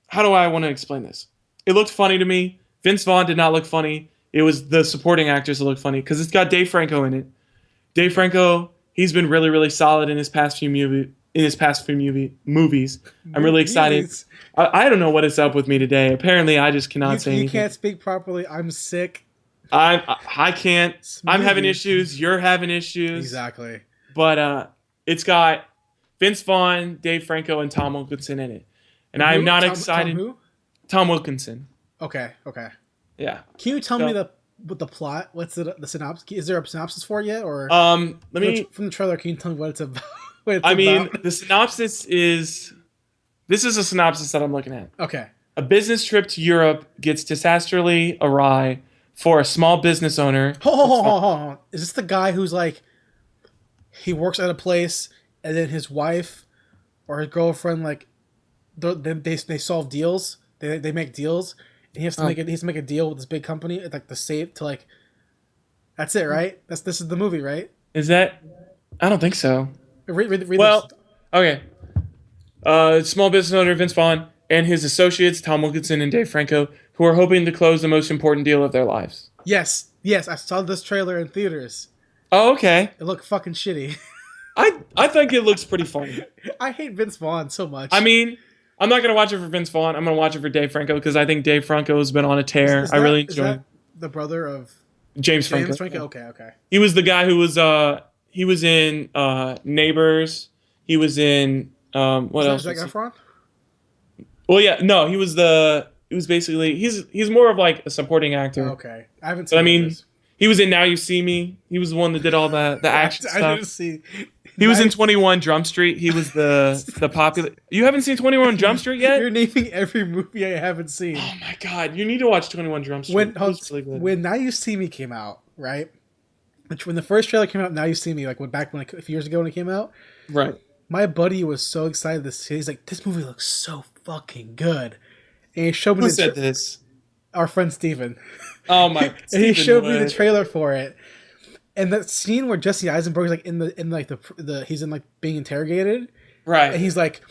Speaker 4: How do I want to explain this? It looked funny to me. Vince Vaughn did not look funny. It was the supporting actors that looked funny, because it's got Dave Franco in it. Dave Franco... He's been really, really solid in his past few movies. I'm really excited. I don't know what is up with me today. Apparently, I just cannot say anything.
Speaker 3: You can't speak properly. I'm sick.
Speaker 4: I can't. I'm having issues. You're having issues.
Speaker 3: Exactly.
Speaker 4: But it's got Vince Vaughn, Dave Franco, and Tom Wilkinson in it. And I'm not excited.
Speaker 3: Tom who?
Speaker 4: Tom Wilkinson.
Speaker 3: Okay.
Speaker 4: Yeah.
Speaker 3: Can you tell me the plot? What's the synopsis? Is there a synopsis for it yet, or
Speaker 4: from the
Speaker 3: trailer? Can you tell me what it's about?
Speaker 4: The synopsis is. This is a synopsis that I'm looking at.
Speaker 3: Okay.
Speaker 4: A business trip to Europe gets disastrously awry for a small business owner.
Speaker 3: Hold on. Is this the guy who's like, he works at a place, and then his wife or his girlfriend like, they solve deals. They make deals. He has to make a deal with this big company, like the save to like. That's it, right? This is the movie, right?
Speaker 4: Is that? I don't think so.
Speaker 3: Read
Speaker 4: well, okay. Small business owner Vince Vaughn and his associates Tom Wilkinson and Dave Franco, who are hoping to close the most important deal of their lives.
Speaker 3: Yes, I saw this trailer in theaters.
Speaker 4: Oh, okay.
Speaker 3: It looked fucking shitty.
Speaker 4: I think it looks pretty funny.
Speaker 3: I hate Vince Vaughn so much.
Speaker 4: I mean, I'm not going to watch it for Vince Vaughn. I'm going to watch it for Dave Franco, because I think Dave Franco has been on a tear. I really enjoy it.
Speaker 3: The brother of
Speaker 4: James Franco.
Speaker 3: Okay.
Speaker 4: He was the guy who was he was in Neighbors. He was in what else?
Speaker 3: Zac Efron?
Speaker 4: Well, yeah, no, he was basically he's more of like a supporting actor.
Speaker 3: Okay, I haven't seen.
Speaker 4: But I mean, he was in Now You See Me. He was the one that did all the action stuff.
Speaker 3: I didn't see.
Speaker 4: He was in 21 Jump Street. He was the popular. You haven't seen 21 Jump Street yet?
Speaker 3: You're naming every movie I haven't seen.
Speaker 4: Oh my god, you need to watch 21 Jump Street.
Speaker 3: When Now You See Me came out, right? When the first trailer came out, Now You See Me, like a few years ago when it came out,
Speaker 4: right?
Speaker 3: My buddy was so excited to see. He's like, "This movie looks so fucking good," and he showed me.
Speaker 4: Who said this?
Speaker 3: Our friend Steven.
Speaker 4: Oh my!
Speaker 3: And he showed me the trailer for it, And that scene where Jesse Eisenberg's like he's in like being interrogated,
Speaker 4: right?
Speaker 3: And he's like,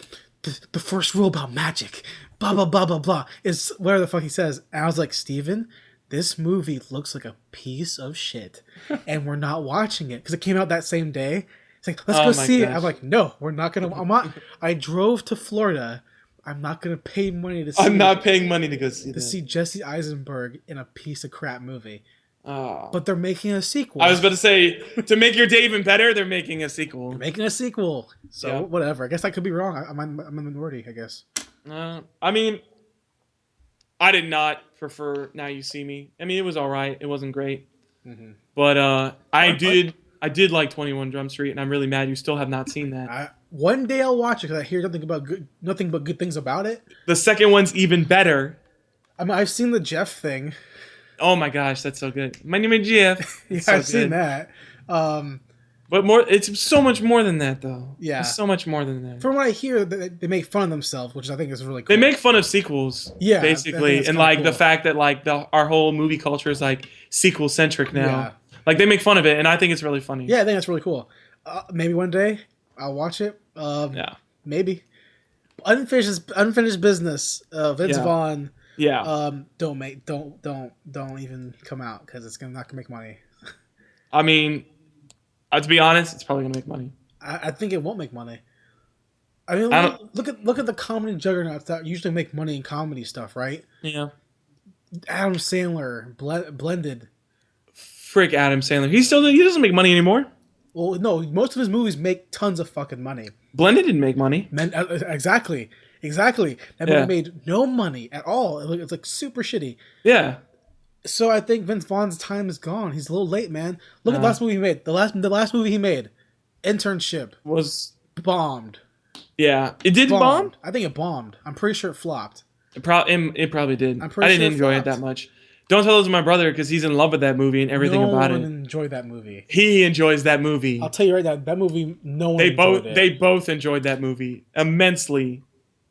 Speaker 3: the first rule about magic, blah blah blah blah blah, is whatever the fuck he says. And I was like, Steven, this movie looks like a piece of shit, and we're not watching it because it came out that same day. It's like, let's go see it. I'm like, no, we're not gonna. I drove to Florida. I'm not gonna pay money to see.
Speaker 4: I'm not paying money to go see that.
Speaker 3: To see Jesse Eisenberg in a piece of crap movie.
Speaker 4: Oh.
Speaker 3: But they're making a sequel.
Speaker 4: I was about to say, to make your day even better, they're making a sequel.
Speaker 3: They're making a sequel. So whatever. I guess I could be wrong. I'm a minority, I guess.
Speaker 4: I mean, I did not prefer Now You See Me. I mean, it was all right. It wasn't great. Mm-hmm. But I did like 21 Drum Street, and I'm really mad you still have not seen that.
Speaker 3: One day I'll watch it because I hear nothing but good things about it.
Speaker 4: The second one's even better.
Speaker 3: I mean, I've seen the Jeff thing.
Speaker 4: Oh my gosh, that's so good. My name is Jeff.
Speaker 3: Yeah, I've seen that.
Speaker 4: But it's so much more than that, though.
Speaker 3: Yeah.
Speaker 4: It's so much more than that.
Speaker 3: From what I hear, they make fun of themselves, which I think is really cool.
Speaker 4: They make fun of sequels,
Speaker 3: yeah,
Speaker 4: basically. And, like, cool. The fact that, like, our whole movie culture is, like, sequel-centric now. Yeah. Like, they make fun of it, and I think it's really funny.
Speaker 3: Yeah, I think that's really cool. Maybe one day I'll watch it. Yeah. Maybe. Unfinished Business. Vince Vaughn.
Speaker 4: Yeah.
Speaker 3: Don't even come out because it's not gonna make money.
Speaker 4: I mean, to be honest, it's probably gonna make money.
Speaker 3: I think it won't make money. I mean, look at the comedy juggernauts that usually make money in comedy stuff, right?
Speaker 4: Yeah.
Speaker 3: Adam Sandler, Blended.
Speaker 4: Frick Adam Sandler. He doesn't make money anymore.
Speaker 3: Well, no, most of his movies make tons of fucking money.
Speaker 4: Blended didn't make money.
Speaker 3: Exactly. That movie made no money at all. It's like super shitty.
Speaker 4: Yeah.
Speaker 3: So I think Vince Vaughn's time is gone. He's a little late, man. Look at the last movie he made. The last movie he made, Internship,
Speaker 4: was
Speaker 3: bombed.
Speaker 4: Yeah, it did bomb.
Speaker 3: I think it bombed. I'm pretty sure it flopped.
Speaker 4: It probably did. I didn't enjoy it that much. Don't tell it to my brother because he's in love with that movie and everything about it.
Speaker 3: No one enjoyed that movie.
Speaker 4: He enjoys that movie.
Speaker 3: I'll tell you right now, that movie, no one enjoyed it.
Speaker 4: They both enjoyed that movie immensely.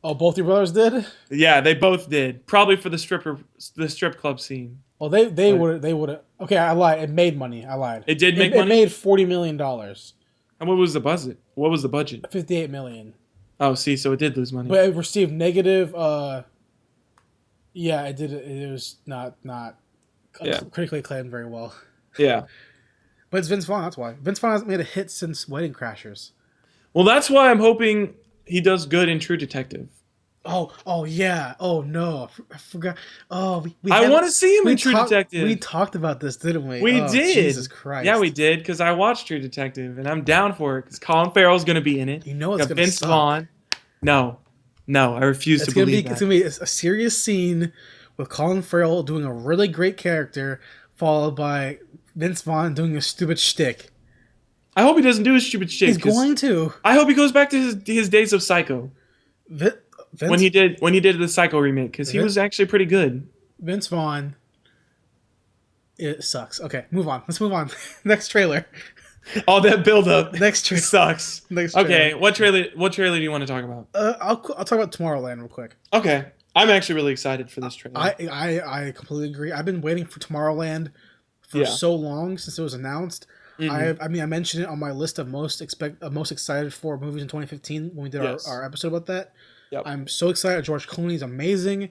Speaker 3: Oh, both your brothers did?
Speaker 4: Yeah, they both did. Probably for the strip club scene.
Speaker 3: Well, they would have. Okay, I lied. It made money. I lied.
Speaker 4: It did make money?
Speaker 3: It made $40 million.
Speaker 4: And what was the budget?
Speaker 3: $58 million.
Speaker 4: Oh, see, so it did lose money.
Speaker 3: But it received negative. Yeah, it did. It was not critically acclaimed very well.
Speaker 4: Yeah.
Speaker 3: But it's Vince Vaughn, that's why. Vince Vaughn hasn't made a hit since Wedding Crashers.
Speaker 4: Well, that's why I'm hoping he does good in True Detective.
Speaker 3: Oh yeah. Oh no, I forgot. Oh,
Speaker 4: I want to see him in True Detective.
Speaker 3: We talked about this, didn't we?
Speaker 4: We did.
Speaker 3: Jesus Christ.
Speaker 4: Yeah, we did because I watched True Detective and I'm down for it because Colin Farrell's going to be in it.
Speaker 3: You know it's going to
Speaker 4: Vince Vaughn. No, I refuse to believe that.
Speaker 3: It's going to be a serious scene with Colin Farrell doing a really great character, followed by Vince Vaughn doing a stupid shtick.
Speaker 4: I hope he doesn't do his stupid shtick.
Speaker 3: He's going to.
Speaker 4: I hope he goes back to his days of Psycho. When he did the Psycho remake, because he was actually pretty good.
Speaker 3: Vince Vaughn. It sucks. Okay, move on. Let's move on. Next trailer.
Speaker 4: All that build up.
Speaker 3: Next trailer
Speaker 4: sucks.
Speaker 3: Next trailer.
Speaker 4: Okay, what trailer do you want to talk about?
Speaker 3: I'll talk about Tomorrowland real quick.
Speaker 4: Okay, I'm actually really excited for this trailer.
Speaker 3: I completely agree. I've been waiting for Tomorrowland for so long since it was announced. Mm-hmm. I mentioned it on my list of most excited for movies in 2015 when we did our episode about that. Yep. I'm so excited. George Clooney's amazing.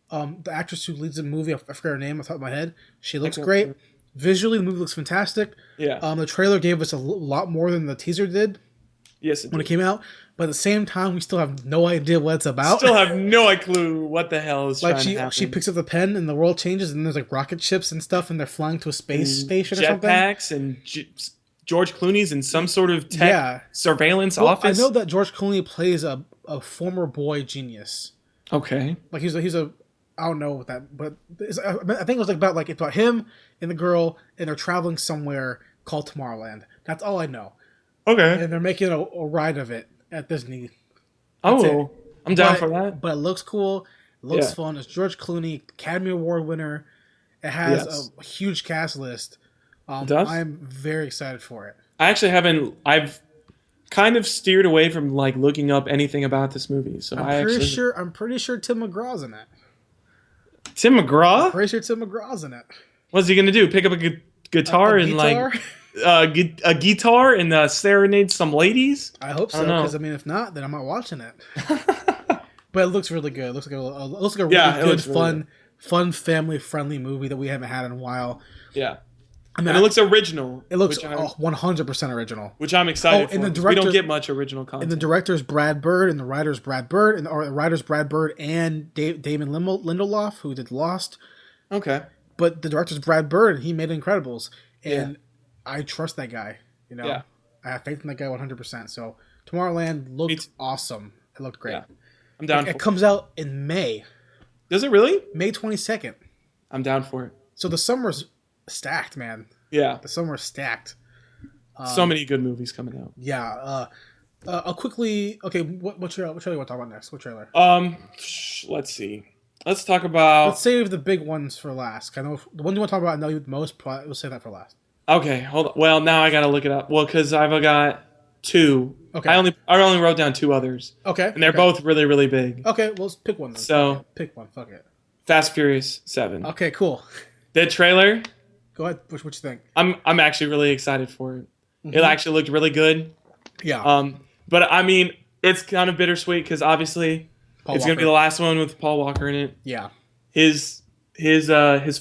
Speaker 3: The actress who leads the movie, I forget her name off the top of my head. She looks great. Visually, the movie looks fantastic.
Speaker 4: Yeah.
Speaker 3: The trailer gave us a lot more than the teaser did.
Speaker 4: Yes,
Speaker 3: when it came out. But at the same time, we still have no idea what it's about.
Speaker 4: Still have no clue what the hell is trying to happen.
Speaker 3: She picks up the pen and the world changes and there's like rocket ships and stuff and they're flying to a space station or something.
Speaker 4: Jetpacks and George Clooney's in some sort of tech surveillance office.
Speaker 3: I know that George Clooney plays a former boy genius.
Speaker 4: Okay.
Speaker 3: Like he's a I don't know what that, but I think it was about him and the girl and they're traveling somewhere called Tomorrowland. That's all I know.
Speaker 4: Okay.
Speaker 3: And they're making a ride of it at Disney.
Speaker 4: I'm down for that.
Speaker 3: But it looks cool. It looks fun. It's George Clooney, Academy Award winner. It has a huge cast list.
Speaker 4: It does?
Speaker 3: I'm very excited for it.
Speaker 4: I actually haven't. I've kind of steered away from like looking up anything about this movie. So I'm
Speaker 3: pretty sure Tim McGraw's in it.
Speaker 4: Tim McGraw?
Speaker 3: I'm pretty sure Tim McGraw's in it.
Speaker 4: What's he gonna do? Pick up a guitar and like a guitar and serenade some ladies?
Speaker 3: I hope so, because I mean, if not, then I'm not watching it. But it looks really good. It looks like a really good, fun, family-friendly movie that we haven't had in a while.
Speaker 4: Yeah. I mean, and it looks original.
Speaker 3: It looks 100% original.
Speaker 4: Which I'm excited for. We don't get much original content.
Speaker 3: And the director's Brad Bird, and the writer's Brad Bird, and the writer's Brad Bird and Damon Lindelof, who did Lost.
Speaker 4: Okay.
Speaker 3: But the director's Brad Bird, and he made Incredibles. And I trust that guy. You know, I have faith in that guy 100%. So Tomorrowland looked awesome. It looked great. Yeah.
Speaker 4: I'm down for it.
Speaker 3: It comes out in May.
Speaker 4: Does it really?
Speaker 3: May 22nd.
Speaker 4: I'm down for it.
Speaker 3: So the summer's stacked, man.
Speaker 4: Yeah.
Speaker 3: The summer's stacked.
Speaker 4: So many good movies coming out.
Speaker 3: Yeah. I'll quickly... Okay, what trailer you want to talk about next? What trailer?
Speaker 4: Let's see. Let's talk about...
Speaker 3: Let's save the big ones for last. I know the one you want to talk about, I know you the most, but we'll save that for last.
Speaker 4: Okay, hold on. Well, now I got to look it up. Well, because I've got 2. Okay. I only wrote down 2 others.
Speaker 3: Okay.
Speaker 4: And they're both really, really big.
Speaker 3: Okay, well, let's pick one then.
Speaker 4: So...
Speaker 3: Pick one. Fuck it.
Speaker 4: Fast Furious 7.
Speaker 3: Okay, cool.
Speaker 4: The trailer...
Speaker 3: Go ahead. What you think?
Speaker 4: I'm actually really excited for it. Mm-hmm. It actually looked really good.
Speaker 3: Yeah.
Speaker 4: But I mean, it's kind of bittersweet because obviously it's going to be the last one with Paul Walker in it.
Speaker 3: Yeah.
Speaker 4: His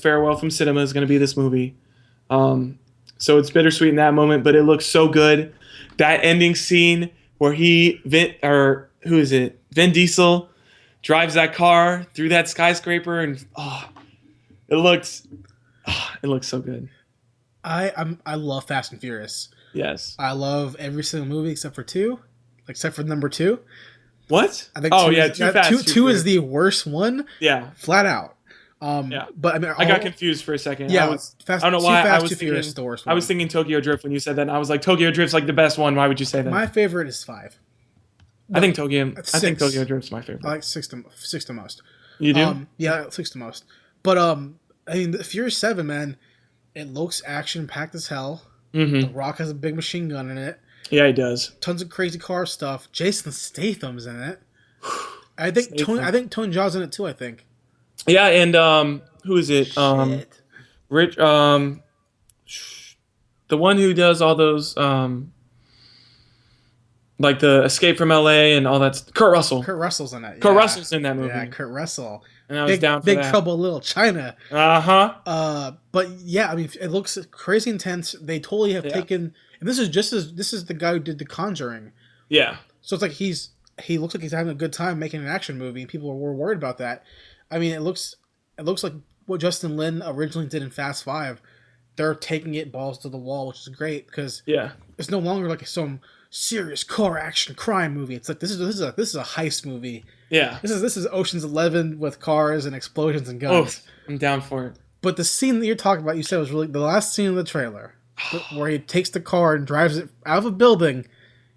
Speaker 4: farewell from cinema is going to be this movie. So it's bittersweet in that moment, but it looks so good. That ending scene where Vin Diesel drives that car through that skyscraper and it looks so good.
Speaker 3: I love Fast and Furious.
Speaker 4: Yes.
Speaker 3: I love every single movie except for 2. Except for number 2.
Speaker 4: What?
Speaker 3: I think 2 is the worst one.
Speaker 4: Yeah.
Speaker 3: Flat out. But I mean,
Speaker 4: I got confused for a second.
Speaker 3: Yeah.
Speaker 4: I don't know why I was thinking Tokyo Drift when you said that. And I was like, Tokyo Drift's like the best one. Why would you say that?
Speaker 3: My favorite is 5.
Speaker 4: I think Tokyo Drift's my favorite.
Speaker 3: I like 6 the most.
Speaker 4: You do?
Speaker 3: Yeah, 6 the most. But I mean, the Furious 7, man, it looks action-packed as hell. Mm-hmm. The Rock has a big machine gun in it.
Speaker 4: Yeah, he does.
Speaker 3: Tons of crazy car stuff. Jason Statham's in it. I think Tony Jaa's in it too, I think.
Speaker 4: Yeah, and who is it? Rich the one who does all those like the Escape from LA and all that. Kurt Russell.
Speaker 3: Kurt Russell's in it. Yeah.
Speaker 4: Kurt Russell's in that movie.
Speaker 3: Yeah, Kurt Russell.
Speaker 4: And I was down for that.
Speaker 3: Big Trouble in Little China.
Speaker 4: Uh-huh.
Speaker 3: But yeah, I mean, it looks crazy intense. They totally have taken, and this is the guy who did The Conjuring.
Speaker 4: Yeah.
Speaker 3: So it's like he looks like he's having a good time making an action movie, and people were worried about that. I mean, it looks like what Justin Lin originally did in Fast 5. They're taking it balls to the wall, which is great because it's no longer like some serious car action crime movie. It's like this is a heist movie.
Speaker 4: Yeah.
Speaker 3: This is Ocean's 11 with cars and explosions and guns.
Speaker 4: Oh, I'm down for it.
Speaker 3: But the scene that you're talking about, you said was really the last scene of the trailer, where he takes the car and drives it out of a building,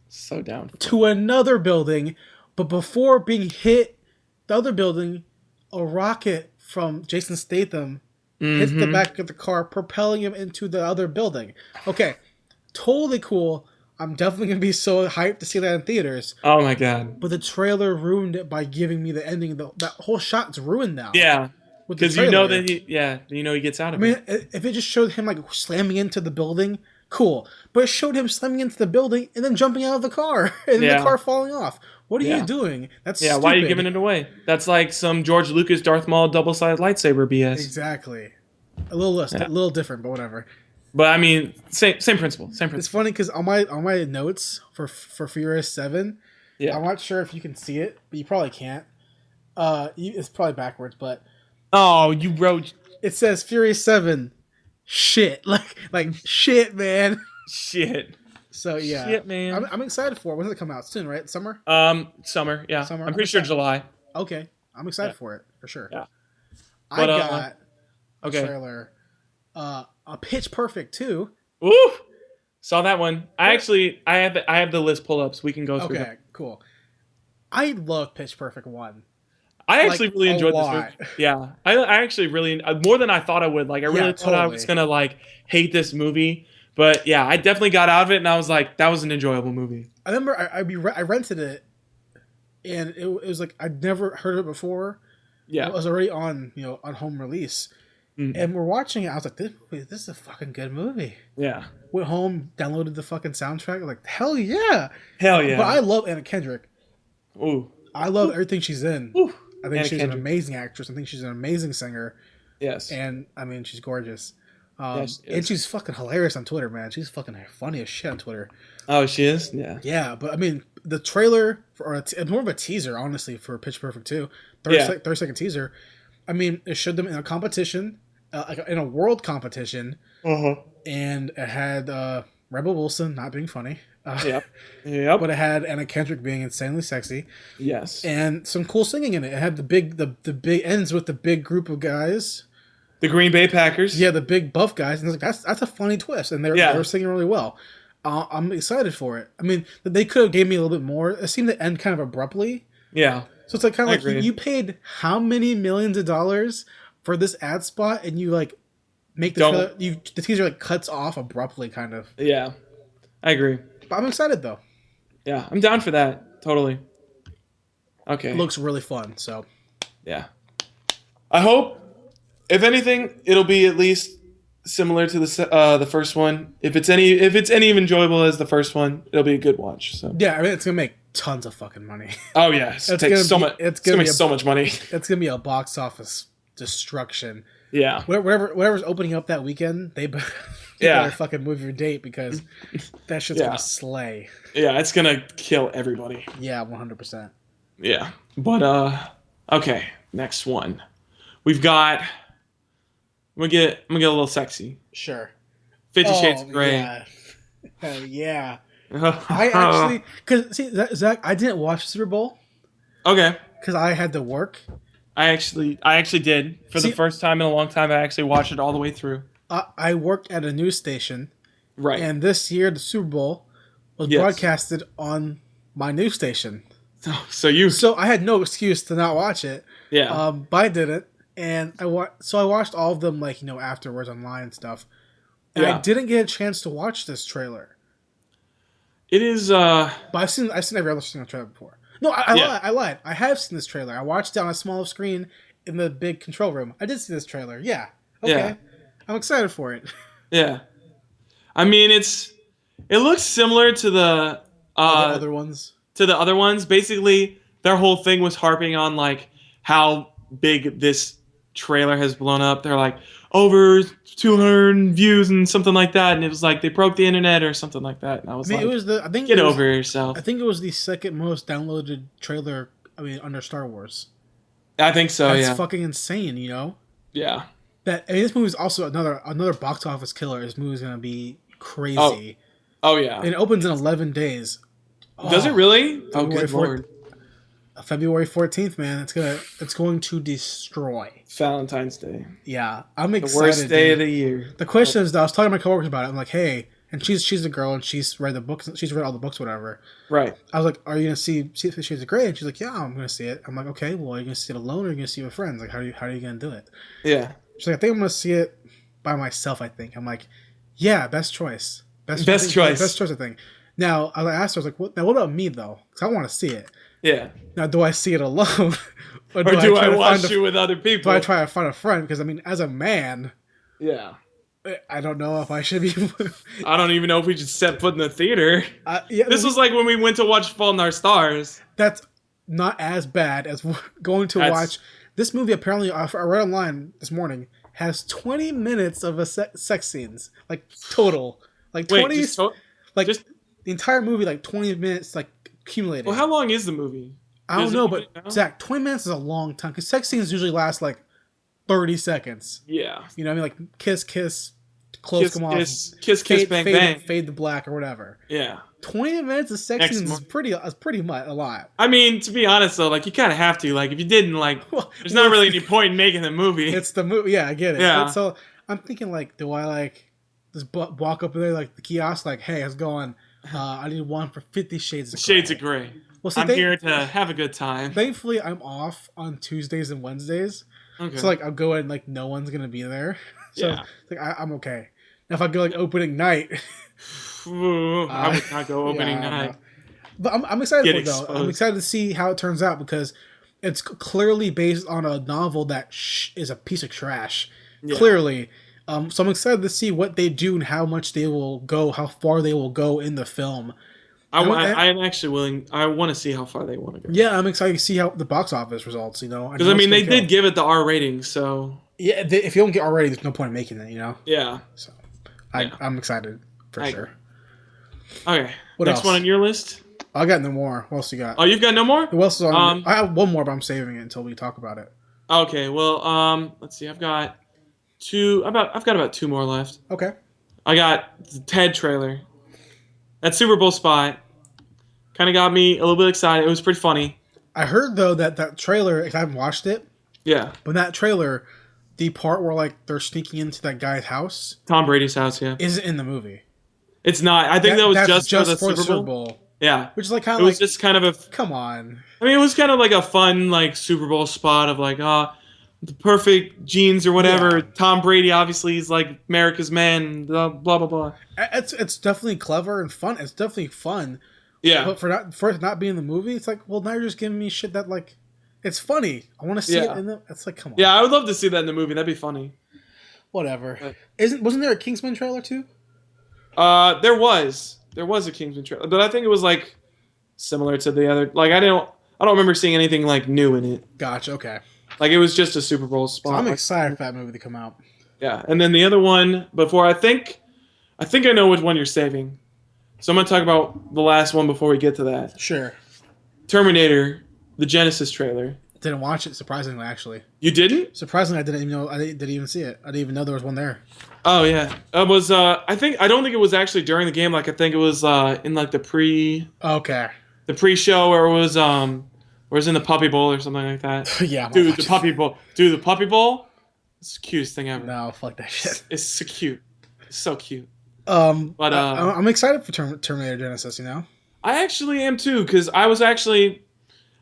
Speaker 4: so down
Speaker 3: to another building. But before being hit, the other building, a rocket from Jason Statham hits the back of the car, propelling him into the other building. Okay, totally cool. I'm definitely going to be so hyped to see that in theaters.
Speaker 4: Oh my god.
Speaker 3: But the trailer ruined it by giving me the ending. That whole shot's ruined now.
Speaker 4: Yeah. Because you know that he gets out of it.
Speaker 3: I mean, if it just showed him like slamming into the building, cool. But it showed him slamming into the building and then jumping out of the car and the car falling off. What are you doing? That's stupid.
Speaker 4: Why are you giving it away? That's like some George Lucas Darth Maul double-sided lightsaber BS.
Speaker 3: Exactly. A little different, but whatever.
Speaker 4: But I mean, same principle.
Speaker 3: It's funny because on my notes for Furious 7, I'm not sure if you can see it, but you probably can't. It's probably backwards, but
Speaker 4: you wrote.
Speaker 3: It says Furious 7, shit, like shit, man.
Speaker 4: Shit.
Speaker 3: So yeah,
Speaker 4: shit, man.
Speaker 3: I'm excited for it. When does it come out? Soon, right? Summer.
Speaker 4: Summer. Yeah.
Speaker 3: Summer.
Speaker 4: I'm pretty sure July.
Speaker 3: Okay, I'm excited for it for sure.
Speaker 4: Yeah.
Speaker 3: I got a trailer. A Pitch Perfect 2.
Speaker 4: Ooh, saw that one. I have the list pull up so we can go through.
Speaker 3: Okay, cool. I love Pitch Perfect 1.
Speaker 4: I actually really enjoyed this movie. Yeah, I actually really more than I thought I would. Like I really thought I was gonna like hate this movie, but yeah, I definitely got out of it, and I was like, that was an enjoyable movie.
Speaker 3: I remember I rented it, and it was like I'd never heard of it before.
Speaker 4: Yeah,
Speaker 3: it was already on on home release. And we're watching it. I was like, this is a fucking good movie.
Speaker 4: Yeah.
Speaker 3: Went home, downloaded the fucking soundtrack. Like, hell yeah.
Speaker 4: Hell yeah.
Speaker 3: But I love Anna Kendrick.
Speaker 4: Ooh.
Speaker 3: I love everything she's in.
Speaker 4: Ooh.
Speaker 3: I think she's an amazing actress. I think she's an amazing singer.
Speaker 4: Yes.
Speaker 3: And, I mean, she's gorgeous.
Speaker 4: Yes,
Speaker 3: and she's fucking hilarious on Twitter, man. She's fucking funny as shit on Twitter.
Speaker 4: Oh, she is? Yeah.
Speaker 3: Yeah, but I mean, the trailer, it's more of a teaser, honestly, for Pitch Perfect 2. 30-second teaser. I mean, it showed them in a competition, like in a world competition, and it had Rebel Wilson not being funny.
Speaker 4: Yep.
Speaker 3: But it had Anna Kendrick being insanely sexy.
Speaker 4: Yes.
Speaker 3: And some cool singing in it. It had the big ends with the big group of guys.
Speaker 4: The Green Bay Packers.
Speaker 3: Yeah, the big buff guys. And I was like, that's a funny twist. And they were singing really well. I'm excited for it. I mean, they could have gave me a little bit more. It seemed to end kind of abruptly.
Speaker 4: Yeah.
Speaker 3: So it's like kind of like you paid how many millions of dollars for this ad spot, and you like make the teaser like cuts off abruptly, kind of.
Speaker 4: Yeah, I agree.
Speaker 3: But I'm excited though.
Speaker 4: Yeah, I'm down for that. Totally. Okay.
Speaker 3: It looks really fun. So.
Speaker 4: Yeah. I hope, if anything, it'll be at least similar to the first one. If it's any enjoyable as the first one, it'll be a good watch. So.
Speaker 3: Yeah, I mean it's gonna make tons of fucking money.
Speaker 4: Oh yeah, it's gonna make so much money.
Speaker 3: It's gonna be a box office destruction.
Speaker 4: Yeah.
Speaker 3: Whatever's opening up that weekend, they better fucking move your date because that shit's gonna slay.
Speaker 4: Yeah, it's gonna kill everybody.
Speaker 3: Yeah, 100%.
Speaker 4: Yeah, but okay, next one. We've got. I'm gonna get a little sexy.
Speaker 3: Sure.
Speaker 4: 50 Shades of Grey.
Speaker 3: Yeah. Yeah. I actually, because see, Zach, I didn't watch Super Bowl.
Speaker 4: Okay.
Speaker 3: Because I had to work.
Speaker 4: I actually did for the first time in a long time. I actually watched it all the way through.
Speaker 3: I worked at a news station,
Speaker 4: right?
Speaker 3: And this year the Super Bowl was broadcasted on my news station. So I had no excuse to not watch it.
Speaker 4: Yeah.
Speaker 3: But I didn't, and I watched all of them like afterwards online and stuff. And I didn't get a chance to watch this trailer.
Speaker 4: It is.
Speaker 3: But I've seen every other single trailer before. No, I lied. I have seen this trailer. I watched it on a small screen in the big control room. I did see this trailer. Yeah. Okay. Yeah. I'm excited for it.
Speaker 4: Yeah. I mean, it looks similar to the
Speaker 3: other ones.
Speaker 4: To the other ones. Basically, their whole thing was harping on like how big this trailer has blown up. They're like over 200 views and something like that, and it was like they broke the internet or something like that. And I was get over yourself.
Speaker 3: I think it was the second most downloaded trailer. Under Star Wars.
Speaker 4: I think so.
Speaker 3: That's fucking insane.
Speaker 4: Yeah.
Speaker 3: This movie is also another box office killer. This movie is gonna be crazy.
Speaker 4: Oh yeah.
Speaker 3: And it opens in 11 days.
Speaker 4: Does it really? Oh good lord.
Speaker 3: February 14th, man. It's going to destroy.
Speaker 4: Valentine's Day.
Speaker 3: Yeah, I'm excited.
Speaker 4: The worst day of the year.
Speaker 3: The question is, I was talking to my coworkers about it. I'm like, hey, and she's a girl and she's read the books. She's read all the books, whatever.
Speaker 4: Right.
Speaker 3: I was like, are you gonna see 50 Shades of Grey? And she's like, yeah, I'm gonna see it. I'm like, okay, well, are you gonna see it alone or are you gonna see it with friends? Like, how are you gonna do it?
Speaker 4: Yeah.
Speaker 3: She's like, I think I'm gonna see it by myself. I think. I'm like, yeah, best choice. Best choice. I think. Now I asked her, I was like, what about me though? Because I want to see it.
Speaker 4: Yeah.
Speaker 3: Now, do I see it alone?
Speaker 4: or do I watch it with other people?
Speaker 3: Do I try to find a friend? Because, as a man...
Speaker 4: Yeah.
Speaker 3: I don't know if I should be...
Speaker 4: I don't even know if we should set foot in the theater.
Speaker 3: Yeah,
Speaker 4: this was like when we went to watch Fault in Our Stars.
Speaker 3: That's not as bad as going to watch... This movie, apparently, I read online this morning, has 20 minutes of sex scenes. Like, total. Like, 20... the entire movie, 20 minutes, accumulated.
Speaker 4: Well, how long is the movie?
Speaker 3: I don't know, but Zach, 20 minutes is a long time because sex scenes usually last 30 seconds.
Speaker 4: Yeah.
Speaker 3: You know what I mean? Kiss, clothes come off.
Speaker 4: Kiss, bang, bang.
Speaker 3: Fade to black or whatever.
Speaker 4: Yeah.
Speaker 3: 20 minutes of sex scenes is pretty much a lot.
Speaker 4: To be honest though, you kind of have to. If you didn't, there's not really any point in making the movie.
Speaker 3: It's the movie. Yeah, I get it.
Speaker 4: Yeah.
Speaker 3: So I'm thinking do I just walk up there the kiosk hey, how's it going? I need one for 50 Shades of Grey.
Speaker 4: Shades of Grey. Well, see, I'm here to have a good time.
Speaker 3: Thankfully, I'm off on Tuesdays and Wednesdays. Okay. So, I'll go in, no one's going to be there. So, I'm okay. Now, if I go, opening night...
Speaker 4: I would not go opening night.
Speaker 3: But I'm excited for it, though. I'm excited to see how it turns out because it's clearly based on a novel that is a piece of trash. clearly. So I'm excited to see what they do and how much they will go, how far they will go in the film.
Speaker 4: I'm actually willing. I want to see how far they want to go.
Speaker 3: Yeah, I'm excited to see how the box office results. Because
Speaker 4: they did give it the R rating, so
Speaker 3: yeah. If you don't get R rating, there's no point in making it.
Speaker 4: Yeah.
Speaker 3: So I'm excited for sure.
Speaker 4: Okay.
Speaker 3: What
Speaker 4: Next
Speaker 3: else?
Speaker 4: one on your list?
Speaker 3: I got no more. What else you got?
Speaker 4: Oh, you've got no more?
Speaker 3: What else is on? I have one more, but I'm saving it until we talk about it.
Speaker 4: Okay. Well, let's see. I've got about 2 more left.
Speaker 3: Okay.
Speaker 4: I got the Ted trailer. That Super Bowl spot kind of got me a little bit excited. It was pretty funny.
Speaker 3: I heard though that trailer. I haven't watched it.
Speaker 4: Yeah.
Speaker 3: But that trailer, the part where like they're sneaking into that guy's house,
Speaker 4: Tom Brady's house, yeah,
Speaker 3: isn't in the movie.
Speaker 4: It's not. I think that was just for the
Speaker 3: Super Bowl.
Speaker 4: Yeah.
Speaker 3: Which is like kind
Speaker 4: of.
Speaker 3: It
Speaker 4: was just kind of a.
Speaker 3: Come on.
Speaker 4: I mean, it was kind of like a fun like Super Bowl spot of like the perfect genes or whatever. Yeah. Tom Brady obviously is like America's man. Blah blah blah.
Speaker 3: It's definitely clever and fun. It's definitely fun.
Speaker 4: Yeah.
Speaker 3: But for it not being in the movie, it's like, well, now you're just giving me shit that like, it's funny. I want to see it in the. It's like, come on.
Speaker 4: Yeah, I would love to see that in the movie. That'd be funny.
Speaker 3: Whatever. Wasn't there a Kingsman trailer too?
Speaker 4: There was a Kingsman trailer, but I think it was like similar to the other. Like I don't remember seeing anything like new in it.
Speaker 3: Gotcha. Okay.
Speaker 4: Like it was just a Super Bowl spot.
Speaker 3: So I'm excited for that movie to come out.
Speaker 4: Yeah, and then the other one before I think I know which one you're saving. So I'm gonna talk about the last one before we get to that.
Speaker 3: Sure.
Speaker 4: Terminator, the Genesis trailer.
Speaker 3: Didn't watch it, surprisingly. Actually,
Speaker 4: you didn't?
Speaker 3: Surprisingly, I didn't even know. I didn't even see it. I didn't even know there was one there.
Speaker 4: Oh yeah, it was. I don't think it was actually during the game. Like I think it was in like the pre.
Speaker 3: Okay.
Speaker 4: The pre-show, or it was in the Puppy Bowl or something like that.
Speaker 3: Yeah,
Speaker 4: dude, the Puppy Bowl. Dude, the Puppy Bowl. It's the cutest thing ever.
Speaker 3: No, fuck that shit.
Speaker 4: It's so cute. It's so cute.
Speaker 3: But I'm excited for Terminator Genesis.
Speaker 4: I actually am too, because I was actually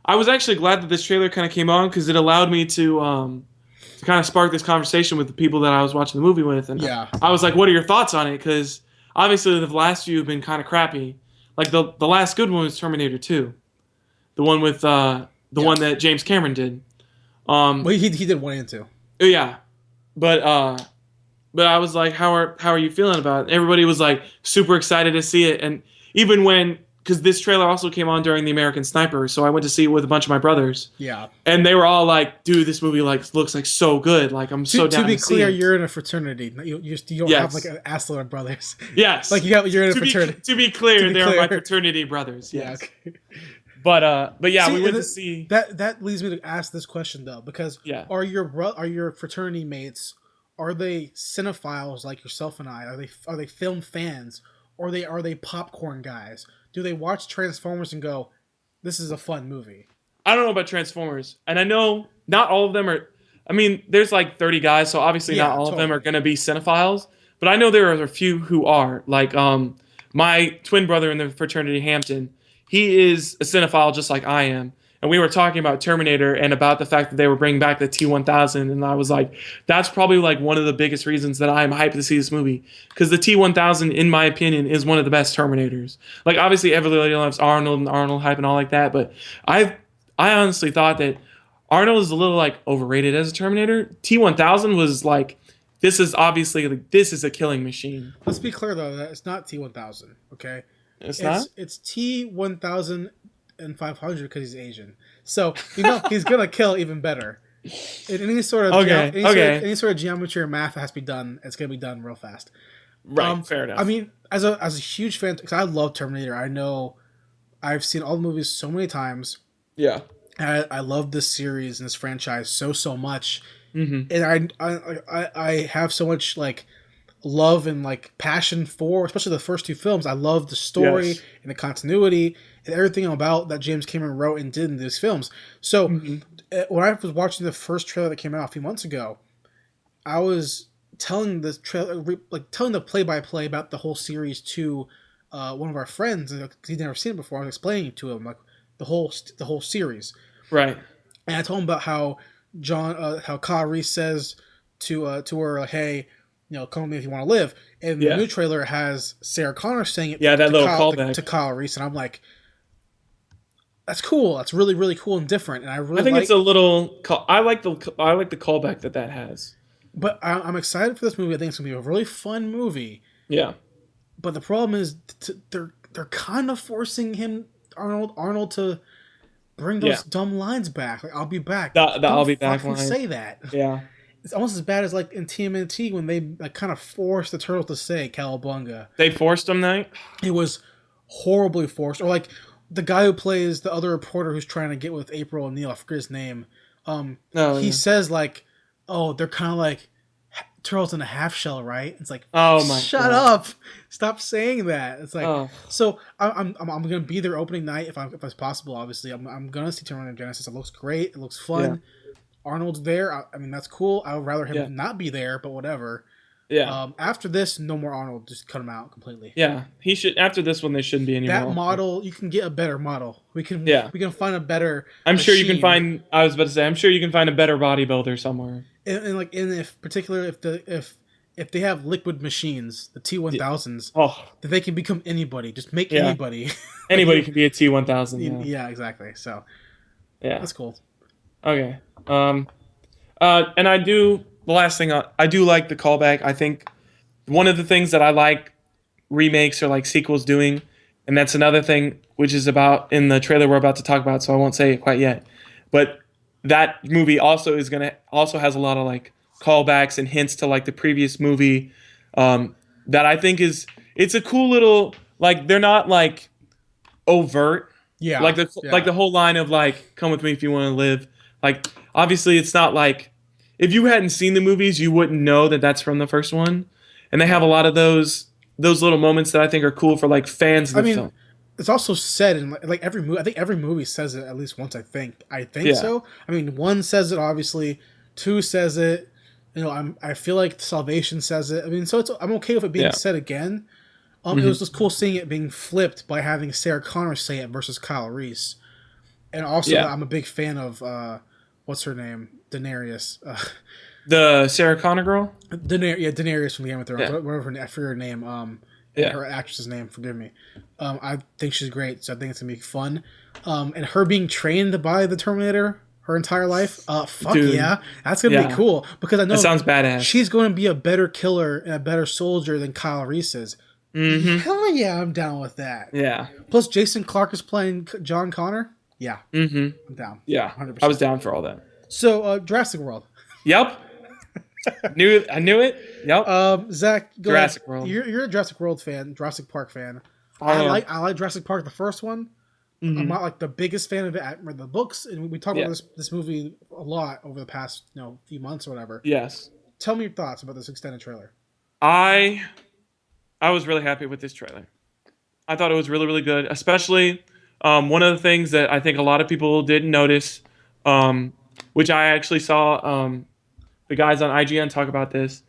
Speaker 4: glad that this trailer kind of came on, because it allowed me to kind of spark this conversation with the people that I was watching the movie with, and
Speaker 3: yeah.
Speaker 4: I was like, "What are your thoughts on it?" Because obviously the last few have been kind of crappy. Like the last good one was Terminator 2, the one with one that James Cameron did.
Speaker 3: Well, he did 1 and 2.
Speaker 4: Yeah, but I was like, how are you feeling about it? Everybody was like super excited to see it, and even because this trailer also came on during the American Sniper, so I went to see it with a bunch of my brothers.
Speaker 3: Yeah,
Speaker 4: and they were all like, "Dude, this movie looks like so good. Like I'm so down to see it." To be clear,
Speaker 3: you're in a fraternity. You don't have like an assload of brothers.
Speaker 4: Yes,
Speaker 3: like you're in a fraternity.
Speaker 4: To be clear, they're my fraternity brothers. Yes. Yeah. Okay. But yeah, we went to see.
Speaker 3: That leads me to ask this question though, because are your fraternity mates, are they cinephiles like yourself and I? Are they film fans, or are they popcorn guys? Do they watch Transformers and go, "This is a fun movie"?
Speaker 4: I don't know about Transformers, and I know not all of them are. I mean, there's like 30 guys, so obviously not all of them are going to be cinephiles. But I know there are a few who are. Like my twin brother in the fraternity, Hampton. He is a cinephile just like I am. And we were talking about Terminator and about the fact that they were bringing back the T-1000. And I was like, that's probably like one of the biggest reasons that I'm hyped to see this movie. Because the T-1000, in my opinion, is one of the best Terminators. Like, obviously, everybody loves Arnold and Arnold hype and all like that. But I honestly thought that Arnold is a little like overrated as a Terminator. T-1000 was like, this is a killing machine.
Speaker 3: Let's be clear, though, that it's not T-1000, okay?
Speaker 4: It's not?
Speaker 3: It's T-1005 because he's Asian. So, he's going to kill even better. In any sort of any sort of geometry or math that has to be done, it's going to be done real fast.
Speaker 4: Right, fair enough.
Speaker 3: I mean, as a huge fan, because I love Terminator, I know I've seen all the movies so many times.
Speaker 4: Yeah.
Speaker 3: And I love this series and this franchise so much.
Speaker 4: Mm-hmm.
Speaker 3: And I have so much like love and like passion for, especially the first 2 films. I love the story and the continuity and everything about that James Cameron wrote and did in these films. So when I was watching the first trailer that came out a few months ago, I was telling the trailer, like telling the play-by-play about the whole series to one of our friends, and he'd never seen it before. I was explaining it to him like the whole series,
Speaker 4: right?
Speaker 3: And I told him about how how Kyle Reese says to her, like, "Hey, come with me if you want to live." And the new trailer has Sarah Connor saying it.
Speaker 4: Yeah, that little callback
Speaker 3: to Kyle Reese, and I'm like, "That's cool. That's really, really cool and different." And I think
Speaker 4: it's a little. I like the callback that has.
Speaker 3: But I'm excited for this movie. I think it's gonna be a really fun movie.
Speaker 4: Yeah.
Speaker 3: But the problem is they're kind of forcing Arnold to bring those dumb lines back. Like, I'll be back.
Speaker 4: The I'll be back
Speaker 3: line. Say that.
Speaker 4: Yeah.
Speaker 3: It's almost as bad as like in TMNT when they like kind of forced the turtle to say Cowabunga.
Speaker 4: They forced him that?
Speaker 3: It was horribly forced. Or like the guy who plays the other reporter who's trying to get with April O'Neil, I forget his name. He says like, "Oh, they're kind of like turtles in a half shell, right?" It's like,
Speaker 4: oh my,
Speaker 3: shut up! Stop saying that. It's like, so I'm gonna be there opening night if it's possible. Obviously, I'm gonna see Terminator Genesis. It looks great. It looks fun. Arnold's there. I mean, that's cool. I would rather him not be there, but whatever. Yeah. After this, no more Arnold. Just cut him out completely.
Speaker 4: Yeah, he should. After this one, they shouldn't be anymore.
Speaker 3: That model, you can get a better model. We can find a better.
Speaker 4: I'm sure you can find. I was about to say, I'm sure you can find a better bodybuilder somewhere.
Speaker 3: And if they have liquid machines, the T1000s, that they can become anybody. Just make anybody.
Speaker 4: Anybody can be a T1000.
Speaker 3: Yeah, exactly. So, that's cool.
Speaker 4: Okay. And I do. The last thing, I do like the callback. I think one of the things that I like remakes or like sequels doing, and that's another thing which is about in the trailer we're about to talk about, so I won't say it quite yet. But that movie also has a lot of like callbacks and hints to like the previous movie. That I think it's a cool little, like, they're not like overt. Yeah. Like the whole line of like, "Come with me if you want to live." Like, obviously it's not like, if you hadn't seen the movies, you wouldn't know that that's from the first one. And they have a lot of those little moments that I think are cool for like fans of the film.
Speaker 3: It's also said in like every movie. I think every movie says it at least once. I think so. I mean, 1 says it obviously. 2 says it. You know, I feel like Salvation says it. I mean, so I'm okay with it being said again. It was just cool seeing it being flipped by having Sarah Connor say it versus Kyle Reese. And also, I'm a big fan of what's her name, Daenerys.
Speaker 4: The Sarah Connor girl.
Speaker 3: Daenerys from Game of Thrones. Whatever I forget her name. Her actress's name. Forgive me. I think she's great, so I think it's gonna be fun. And her being trained by the Terminator her entire life. Dude, yeah, that's gonna be cool because I know
Speaker 4: that sounds badass.
Speaker 3: She's going to be a better killer and a better soldier than Kyle Reese is. Mm-hmm. Hell yeah, I'm down with that. Yeah. Plus, Jason Clarke is playing John Connor. Yeah. Mm-hmm. I'm down.
Speaker 4: Yeah. 100%. I was down for all that.
Speaker 3: So, Jurassic World.
Speaker 4: Yep. I knew it. Yep.
Speaker 3: Zach,
Speaker 4: Jurassic World.
Speaker 3: You're a Jurassic World fan, Jurassic Park fan. I like Jurassic Park, the first one. Mm-hmm. I'm not like the biggest fan of it. I read the books, and we talked about this movie a lot over the past few months or whatever. Yes. Tell me your thoughts about this extended trailer.
Speaker 4: I was really happy with this trailer. I thought it was really, really good, especially one of the things that I think a lot of people didn't notice, which I actually saw the guys on IGN talk about this.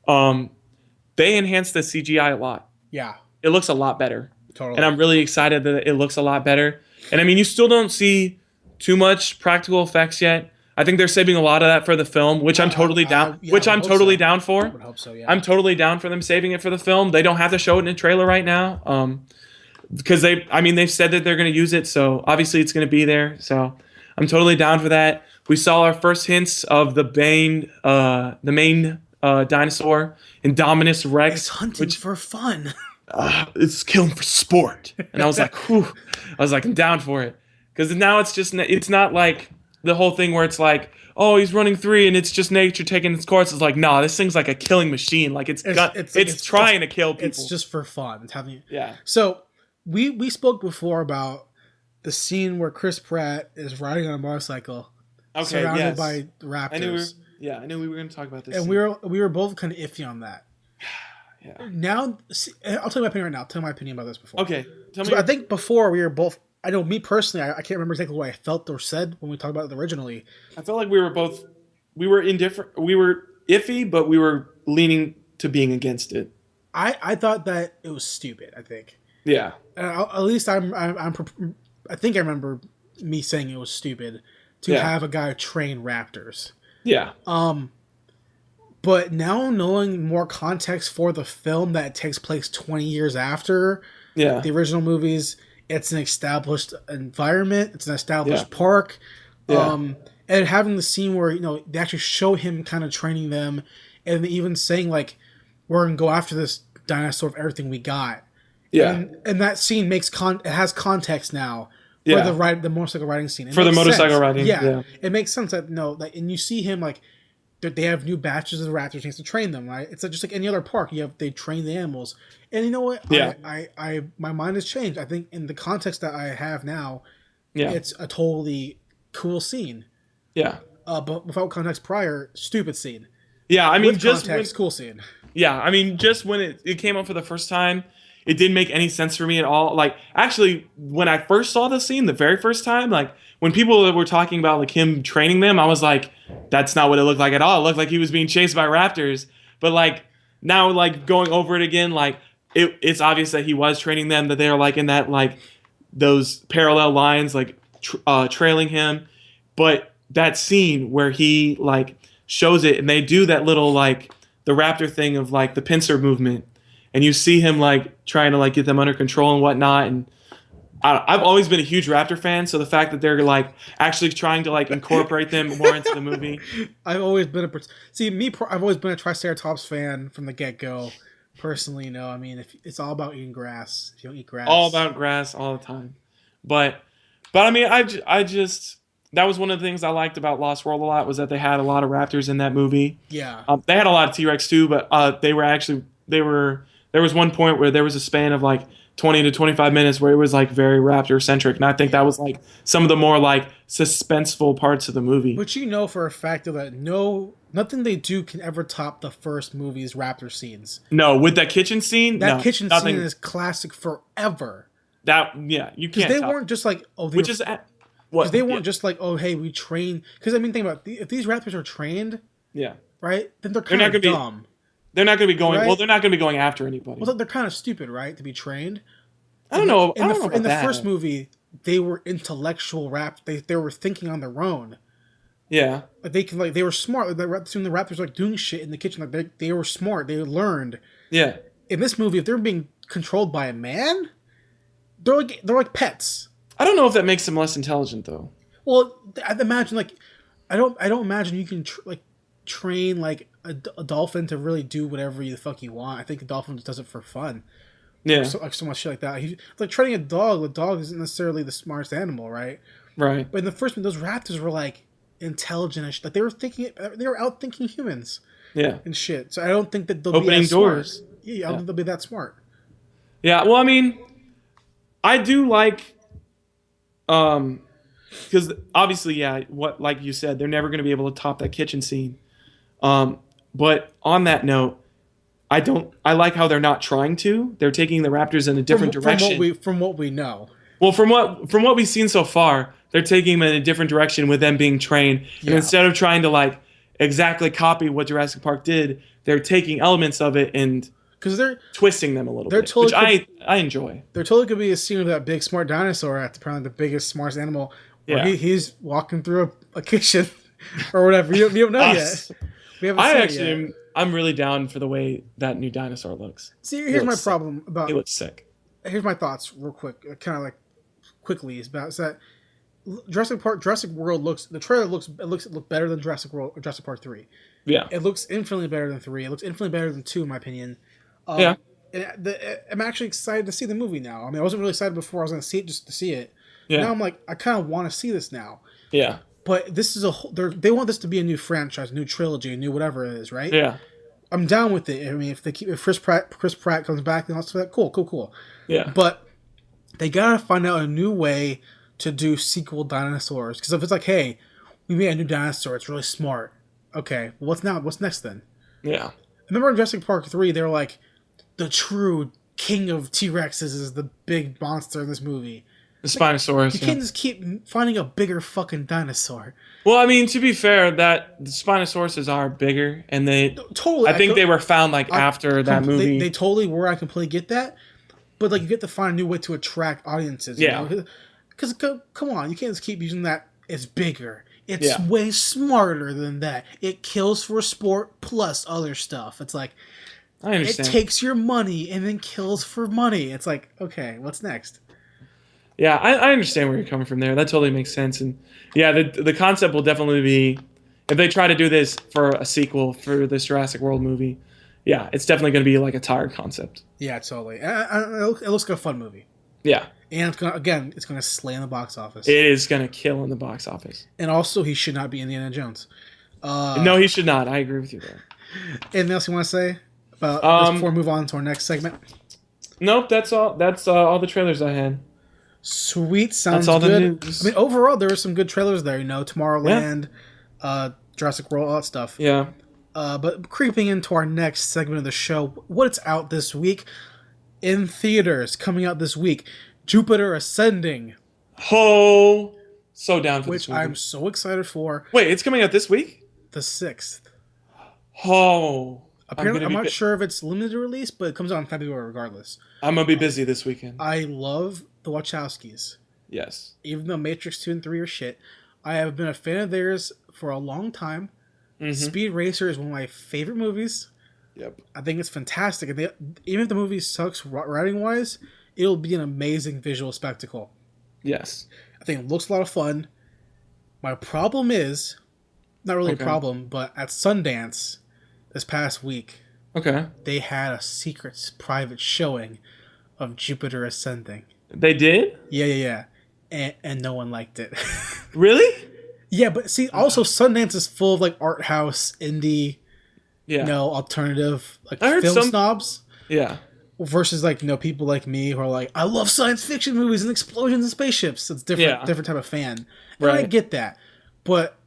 Speaker 4: They enhanced the CGI a lot. Yeah. It looks a lot better. Totally. And I'm really excited that it looks a lot better. And I mean, you still don't see too much practical effects yet. I think they're saving a lot of that for the film, which I'm totally down. Down for. I would hope so. Yeah. I'm totally down for them saving it for the film. They don't have to show it in a trailer right now, because they've said that they're going to use it, so obviously it's going to be there. So I'm totally down for that. We saw our first hints of the main dinosaur, Indominus Rex.
Speaker 3: It's hunting for fun.
Speaker 4: It's killing for sport, and I was like, whew. I was like, I'm down for it, because now it's not like the whole thing where it's like, oh, he's running 3 and it's just nature taking its course. It's like, nah, this thing's like a killing machine. Like it's trying to kill people.
Speaker 3: It's just for fun. It's having So we spoke before about the scene where Chris Pratt is riding on a motorcycle, surrounded by raptors.
Speaker 4: I knew we were going to talk about this.
Speaker 3: And we were both kind of iffy on that. Yeah. Now, I'll tell you my opinion right now. Tell me my opinion about this before. Okay. Tell me. I think before we were both. I know me personally, I can't remember exactly what I felt or said when we talked about it originally.
Speaker 4: I felt like we were indifferent. We were iffy, but we were leaning to being against it.
Speaker 3: I thought that it was stupid. I think.
Speaker 4: Yeah.
Speaker 3: At least I think I remember me saying it was stupid to have a guy train raptors. Yeah. But now knowing more context for the film that takes place 20 years after the original movies. It's an established environment. It's an established park. And having the scene where, they actually show him kind of training them and even saying like, "We're gonna go after this dinosaur with everything we got."
Speaker 4: Yeah,
Speaker 3: and that scene makes it has context now for
Speaker 4: yeah.
Speaker 3: the motorcycle riding scene.
Speaker 4: For the motorcycle riding,
Speaker 3: yeah, it makes sense that and you see him like they have new batches of the raptors, he has to train them, right? It's just like any other park. They train the animals, and you know what?
Speaker 4: Yeah,
Speaker 3: I my mind has changed. I think in the context that I have now,
Speaker 4: yeah,
Speaker 3: it's a totally cool scene.
Speaker 4: Yeah,
Speaker 3: but without context prior, stupid scene.
Speaker 4: Yeah, I mean,
Speaker 3: with
Speaker 4: just
Speaker 3: context, cool scene.
Speaker 4: Yeah, I mean, just when it came up for the first time, it didn't make any sense for me at all. Like, actually, when I first saw the scene, the very first time, like, when people were talking about, like, him training them, I was like, that's not what it looked like at all. It looked like he was being chased by raptors. But, like, now, like, going over it again, like, it's obvious that he was training them, that they're, like, in that, like, those parallel lines, like, trailing him. But that scene where he, like, shows it, and they do that little, like, the raptor thing of, like, the pincer movement, and you see him, like, trying to, like, get them under control and whatnot, and I've always been a huge raptor fan, so the fact that they're, like, actually trying to, like, incorporate them more into the movie.
Speaker 3: I've always been I've always been a Triceratops fan from the get-go. Personally, I mean, if it's all about eating grass. If you don't eat grass,
Speaker 4: all about grass all the time. But I mean, I just that was one of the things I liked about Lost World a lot, was that they had a lot of raptors in that movie.
Speaker 3: Yeah,
Speaker 4: they had a lot of T-Rex too, but there was one point where there was a span of like 20 to 25 minutes where it was like very raptor centric, and I think that was like some of the more like suspenseful parts of the movie.
Speaker 3: But for a fact that nothing they do can ever top the first movie's raptor scenes.
Speaker 4: No, with that kitchen scene,
Speaker 3: kitchen scene is classic forever.
Speaker 4: You can't.
Speaker 3: Because they weren't just like they weren't just like, oh hey, we train. Because I mean, think about if these raptors are trained, right, then they're kind of dumb.
Speaker 4: They're not going to be going.
Speaker 3: Right?
Speaker 4: Well, they're not going to be going after anybody.
Speaker 3: Well, they're kind of stupid, right, to be trained.
Speaker 4: I don't know.
Speaker 3: In the first movie, they were intellectual raptors. They were thinking on their own.
Speaker 4: Yeah,
Speaker 3: they were smart. Soon the raptors were like doing shit in the kitchen. Like they were smart. They learned.
Speaker 4: Yeah.
Speaker 3: In this movie, if they're being controlled by a man, they're like pets.
Speaker 4: I don't know if that makes them less intelligent, though.
Speaker 3: Well, I'd imagine I don't imagine you can train like a dolphin to really do whatever the fuck you want. I think a dolphin just does it for fun.
Speaker 4: Yeah.
Speaker 3: So much shit like that. Like training a dog. The dog isn't necessarily the smartest animal, right?
Speaker 4: Right.
Speaker 3: But in the first one, those raptors were like intelligent and shit. Like they were out thinking humans.
Speaker 4: Yeah.
Speaker 3: And shit. So I don't think that they'll
Speaker 4: opening
Speaker 3: be
Speaker 4: doors.
Speaker 3: Smart. Yeah, I don't think they'll be that smart.
Speaker 4: Yeah. Well, I mean, I do like, because obviously, like you said, they're never going to be able to top that kitchen scene. But on that note, I like how they're not trying to. They're taking the raptors in a different direction.
Speaker 3: From what we know.
Speaker 4: Well, from what we've seen so far, they're taking them in a different direction with them being trained. Yeah. And instead of trying to like exactly copy what Jurassic Park did, they're taking elements of it and
Speaker 3: they're
Speaker 4: twisting them a little bit, which I enjoy.
Speaker 3: There totally could be a scene of that big smart dinosaur at apparently the biggest, smartest animal. Where he's walking through a kitchen or whatever. We don't know yet. We haven't seen it yet.
Speaker 4: I'm really down for the way that new dinosaur looks.
Speaker 3: See, here's my problem about.
Speaker 4: It looks sick.
Speaker 3: Here's my thoughts, real quick, kind of like quickly. Is that Jurassic World looks. The trailer looks better than Jurassic World or Jurassic Park 3.
Speaker 4: Yeah,
Speaker 3: it looks infinitely better than 3. It looks infinitely better than 2, in my opinion.
Speaker 4: And
Speaker 3: I'm actually excited to see the movie now. I mean, I wasn't really excited before. I was going to see it just to see it.
Speaker 4: Yeah.
Speaker 3: Now I'm like, I kind of want to see this now.
Speaker 4: Yeah.
Speaker 3: But this is they want this to be a new franchise, a new trilogy, a new whatever it is, right?
Speaker 4: Yeah. I'm
Speaker 3: down with it. I mean, if Chris Pratt comes back and all that, cool.
Speaker 4: Yeah.
Speaker 3: But they gotta find out a new way to do sequel dinosaurs. Because if it's like, hey, we made a new dinosaur, it's really smart. Okay, well, what's next then?
Speaker 4: Yeah.
Speaker 3: I remember in Jurassic Park 3, they were like, the true king of T-Rexes is the big monster in this movie.
Speaker 4: The Spinosaurus.
Speaker 3: You can't just keep finding a bigger fucking dinosaur.
Speaker 4: Well, I mean, to be fair, that the Spinosauruses are bigger, and they totally. I think they were found after that movie.
Speaker 3: They totally were. I completely get that, but like you get to find a new way to attract audiences.
Speaker 4: Yeah.
Speaker 3: Because come on, you can't just keep using that. It's bigger. It's way smarter than that. It kills for sport plus other stuff. It's like
Speaker 4: I understand.
Speaker 3: It takes your money and then kills for money. It's like, okay, what's next?
Speaker 4: Yeah, I understand where you're coming from there. That totally makes sense. And yeah, the concept will definitely be if they try to do this for a sequel for this Jurassic World movie, yeah, it's definitely going to be like a tired concept.
Speaker 3: Yeah, totally. It looks like a fun movie.
Speaker 4: Yeah.
Speaker 3: And it's going to slay in the box office.
Speaker 4: It is going to kill in the box office.
Speaker 3: And also, he should not be Indiana Jones.
Speaker 4: No, he should not. I agree with you there.
Speaker 3: Anything else you want to say about before we move on to our next segment?
Speaker 4: Nope, that's all. That's all the trailers I had.
Speaker 3: Sweet, sounds good. I mean, overall, there were some good trailers there. Tomorrowland, Jurassic World, all that stuff.
Speaker 4: Yeah.
Speaker 3: But creeping into our next segment of the show, what's out this week in theaters? Coming out this week, Jupiter Ascending.
Speaker 4: Oh, so down for this movie.
Speaker 3: Which I'm so excited for.
Speaker 4: Wait, it's coming out this week?
Speaker 3: The 6th.
Speaker 4: Oh.
Speaker 3: Apparently, I'm not sure if it's limited release, but it comes out in February regardless.
Speaker 4: I'm going to be busy this weekend.
Speaker 3: I love the Wachowskis.
Speaker 4: Yes.
Speaker 3: Even though Matrix 2 and 3 are shit, I have been a fan of theirs for a long time. Mm-hmm. Speed Racer is one of my favorite movies.
Speaker 4: Yep.
Speaker 3: I think it's fantastic. And even if the movie sucks writing-wise, it'll be an amazing visual spectacle.
Speaker 4: Yes.
Speaker 3: I think it looks a lot of fun. My problem is, not really a problem, but at Sundance this past week, they had a secret private showing of Jupiter Ascending.
Speaker 4: They did?
Speaker 3: Yeah. And no one liked it.
Speaker 4: Really?
Speaker 3: Yeah, but see, also Sundance is full of like art house, indie, alternative, like film snobs.
Speaker 4: Yeah.
Speaker 3: Versus like people like me who are like, I love science fiction movies and explosions and spaceships. It's different type of fan. And I get that, but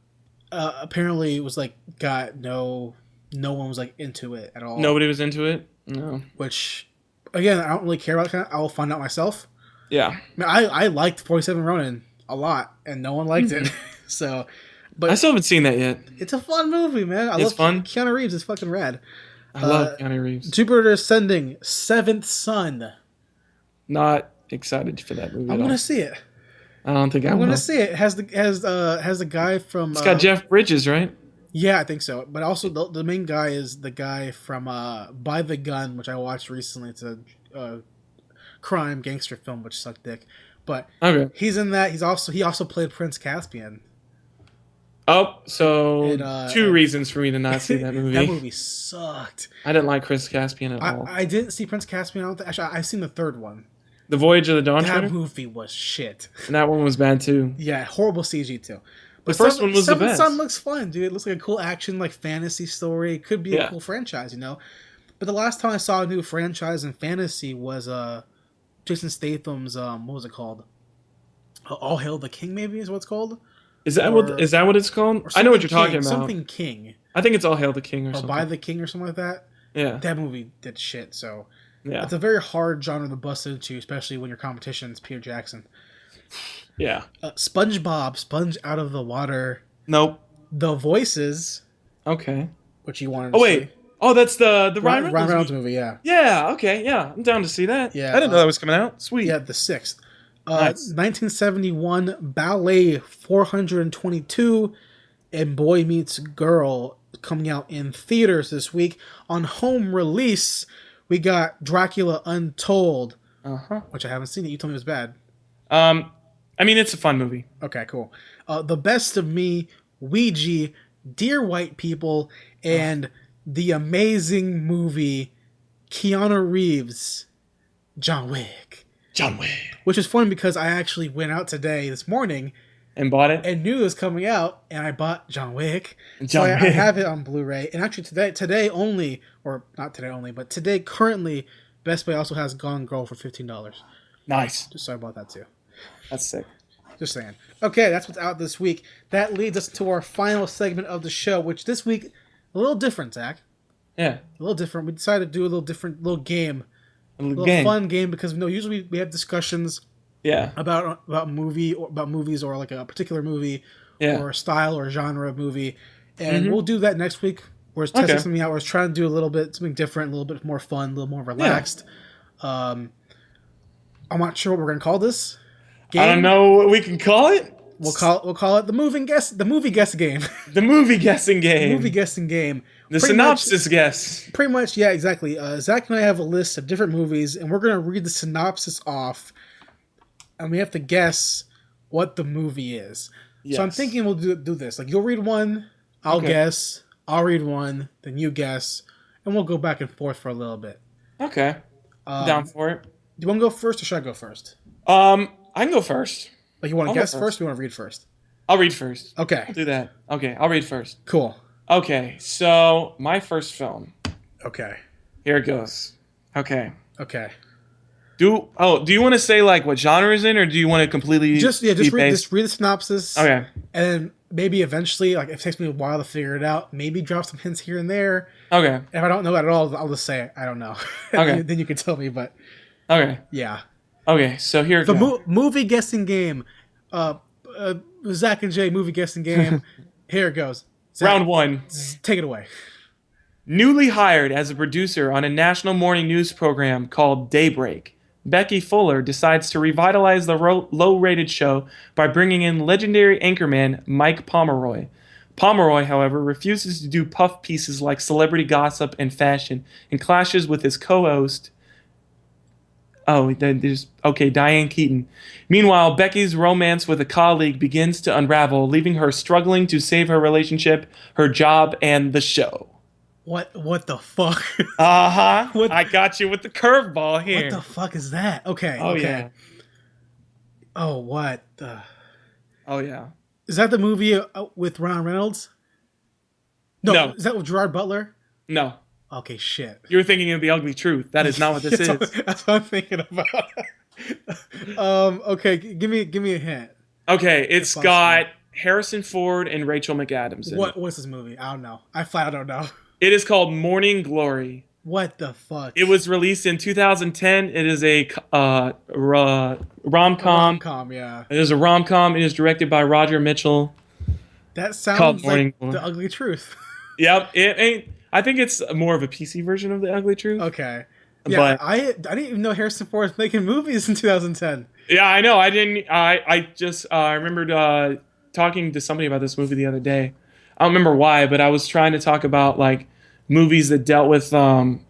Speaker 3: apparently it was like no one was like into it at all.
Speaker 4: Nobody was into it. No.
Speaker 3: Which, again, I don't really care about. I will find out myself.
Speaker 4: Yeah.
Speaker 3: I mean, I liked 47 Ronin a lot, and no one liked it. So, but
Speaker 4: I still haven't seen that yet.
Speaker 3: It's a fun movie, man. I love fun. Keanu Reeves is fucking rad.
Speaker 4: I love Keanu Reeves.
Speaker 3: Jupiter Ascending, Seventh Son.
Speaker 4: Not excited for that movie.
Speaker 3: I'm gonna see it.
Speaker 4: I don't think I'm
Speaker 3: gonna see it. It has the guy from.
Speaker 4: It's got Jeff Bridges, right?
Speaker 3: Yeah, I think so. But also the main guy is the guy from By the Gun, which I watched recently. It's a crime gangster film which sucked dick. But he's in that. He also played Prince Caspian.
Speaker 4: Oh, so 2 reasons for me to not see that movie.
Speaker 3: That movie sucked.
Speaker 4: I didn't like Prince Caspian at all.
Speaker 3: I didn't see Prince Caspian. Actually, I've seen the third one.
Speaker 4: The Voyage of the Dawn Treader?
Speaker 3: That movie was shit.
Speaker 4: And that one was bad too.
Speaker 3: Yeah, horrible CG too. But
Speaker 4: the first one was the best.
Speaker 3: Son looks fun, dude. It looks like a cool action, like fantasy story. It could be a cool franchise, But the last time I saw a new franchise in fantasy was Jason Statham's what was it called? All Hail the King, maybe is what it's called. Is that
Speaker 4: what it's called? I know what you're talking about.
Speaker 3: Something King.
Speaker 4: I think it's All Hail the King or something.
Speaker 3: By the King or something like that.
Speaker 4: Yeah.
Speaker 3: That movie did shit. So
Speaker 4: it's
Speaker 3: a very hard genre to bust into, especially when your competition is Peter Jackson.
Speaker 4: Yeah.
Speaker 3: SpongeBob, Sponge Out of the Water.
Speaker 4: Nope.
Speaker 3: The Voices.
Speaker 4: Okay.
Speaker 3: Which you wanted to see.
Speaker 4: Oh, that's the Ryan
Speaker 3: Reynolds movie, yeah.
Speaker 4: Yeah, okay, yeah. I'm down to see that.
Speaker 3: Yeah.
Speaker 4: I didn't know that was coming out. Sweet.
Speaker 3: Yeah, the 6th.
Speaker 4: Nice.
Speaker 3: 1971, Ballet 422, and Boy Meets Girl coming out in theaters this week. On home release, we got Dracula Untold, which I haven't seen it. You told me it was bad.
Speaker 4: I mean, it's a fun movie.
Speaker 3: Okay, cool. The Best of Me, Ouija, Dear White People, and the amazing movie Keanu Reeves, John Wick. Which is funny because I actually went out this morning,
Speaker 4: and bought it,
Speaker 3: and knew it was coming out, and I bought John Wick. I have it on Blu-ray, and actually today only, or not today only, but today currently, Best Buy also has Gone Girl for $15.
Speaker 4: Nice.
Speaker 3: Just so I bought that too.
Speaker 4: That's sick.
Speaker 3: Just saying. Okay, that's what's out this week. That leads us to our final segment of the show, which this week a little different, Zach.
Speaker 4: Yeah,
Speaker 3: a little different. We decided to do a little different game. A little fun game because usually we have discussions about movies or like a particular movie or a style or a genre of movie, and we'll do that next week. We're testing something out. We're trying to do a little bit something different, a little bit more fun, a little more relaxed. I'm not sure what we're gonna call this game.
Speaker 4: I don't know what we can call it.
Speaker 3: We'll call it the movie guess game.
Speaker 4: The movie guessing game.
Speaker 3: Movie guessing game.
Speaker 4: The synopsis guess.
Speaker 3: Pretty much, yeah, exactly. Zach and I have a list of different movies, and we're going to read the synopsis off, and we have to guess what the movie is. Yes. So I'm thinking we'll do this. Like, you'll read one, I'll guess. I'll read one, then you guess, and we'll go back and forth for a little bit.
Speaker 4: Okay. Down for it.
Speaker 3: Do you want to go first, or should I go first?
Speaker 4: I can go first.
Speaker 3: Like, you want to guess first, or you want to read first?
Speaker 4: I'll read first.
Speaker 3: Okay.
Speaker 4: I'll do that. Okay, I'll read first.
Speaker 3: Cool.
Speaker 4: Okay, so my first film.
Speaker 3: Okay.
Speaker 4: Here it goes. Okay.
Speaker 3: Okay.
Speaker 4: Do you want to say like what genre is in, or do you want to completely
Speaker 3: just read the synopsis?
Speaker 4: Okay.
Speaker 3: And then maybe eventually, like, if it takes me a while to figure it out, maybe drop some hints here and there.
Speaker 4: Okay.
Speaker 3: If I don't know that at all, I'll just say I don't know.
Speaker 4: Okay.
Speaker 3: Then you can tell me, but
Speaker 4: okay.
Speaker 3: Yeah.
Speaker 4: Okay, so here it goes.
Speaker 3: Movie guessing game. Zach and Jay movie guessing game. Here it goes. Zach,
Speaker 4: Round 1.
Speaker 3: Take it away.
Speaker 4: Newly hired as a producer on a national morning news program called Daybreak, Becky Fuller decides to revitalize the low-rated show by bringing in legendary anchorman Mike Pomeroy. Pomeroy, however, refuses to do puff pieces like celebrity gossip and fashion and clashes with his co-host. Diane Keaton. Meanwhile, Becky's romance with a colleague begins to unravel, leaving her struggling to save her relationship, her job, and the show.
Speaker 3: What the fuck?
Speaker 4: Uh-huh. I got you with the curveball here.
Speaker 3: What the fuck is that? Okay.
Speaker 4: Oh,
Speaker 3: okay.
Speaker 4: yeah.
Speaker 3: Oh, what the...
Speaker 4: Oh, yeah.
Speaker 3: Is that the movie with Ryan Reynolds? No. Is that with Gerard Butler?
Speaker 4: No.
Speaker 3: Okay, shit.
Speaker 4: You were thinking of The Ugly Truth. That is not what this is.
Speaker 3: That's what I'm thinking about. Okay, give me a hint.
Speaker 4: Okay, it's got Harrison Ford and Rachel McAdams in it.
Speaker 3: What's this movie? I don't know. I flat out don't know.
Speaker 4: It is called Morning Glory.
Speaker 3: What the fuck?
Speaker 4: It was released in 2010. It is a rom-com.
Speaker 3: Rom-com, yeah.
Speaker 4: It is a rom-com. It is directed by Roger Mitchell.
Speaker 3: That sounds like The Ugly Truth.
Speaker 4: Yep. I think it's more of a PC version of The Ugly Truth.
Speaker 3: Okay. Yeah, but I didn't even know Harrison Ford was making movies in 2010.
Speaker 4: Yeah, I know. I didn't. I just remembered talking to somebody about this movie the other day. I don't remember why, but I was trying to talk about like movies that dealt with TV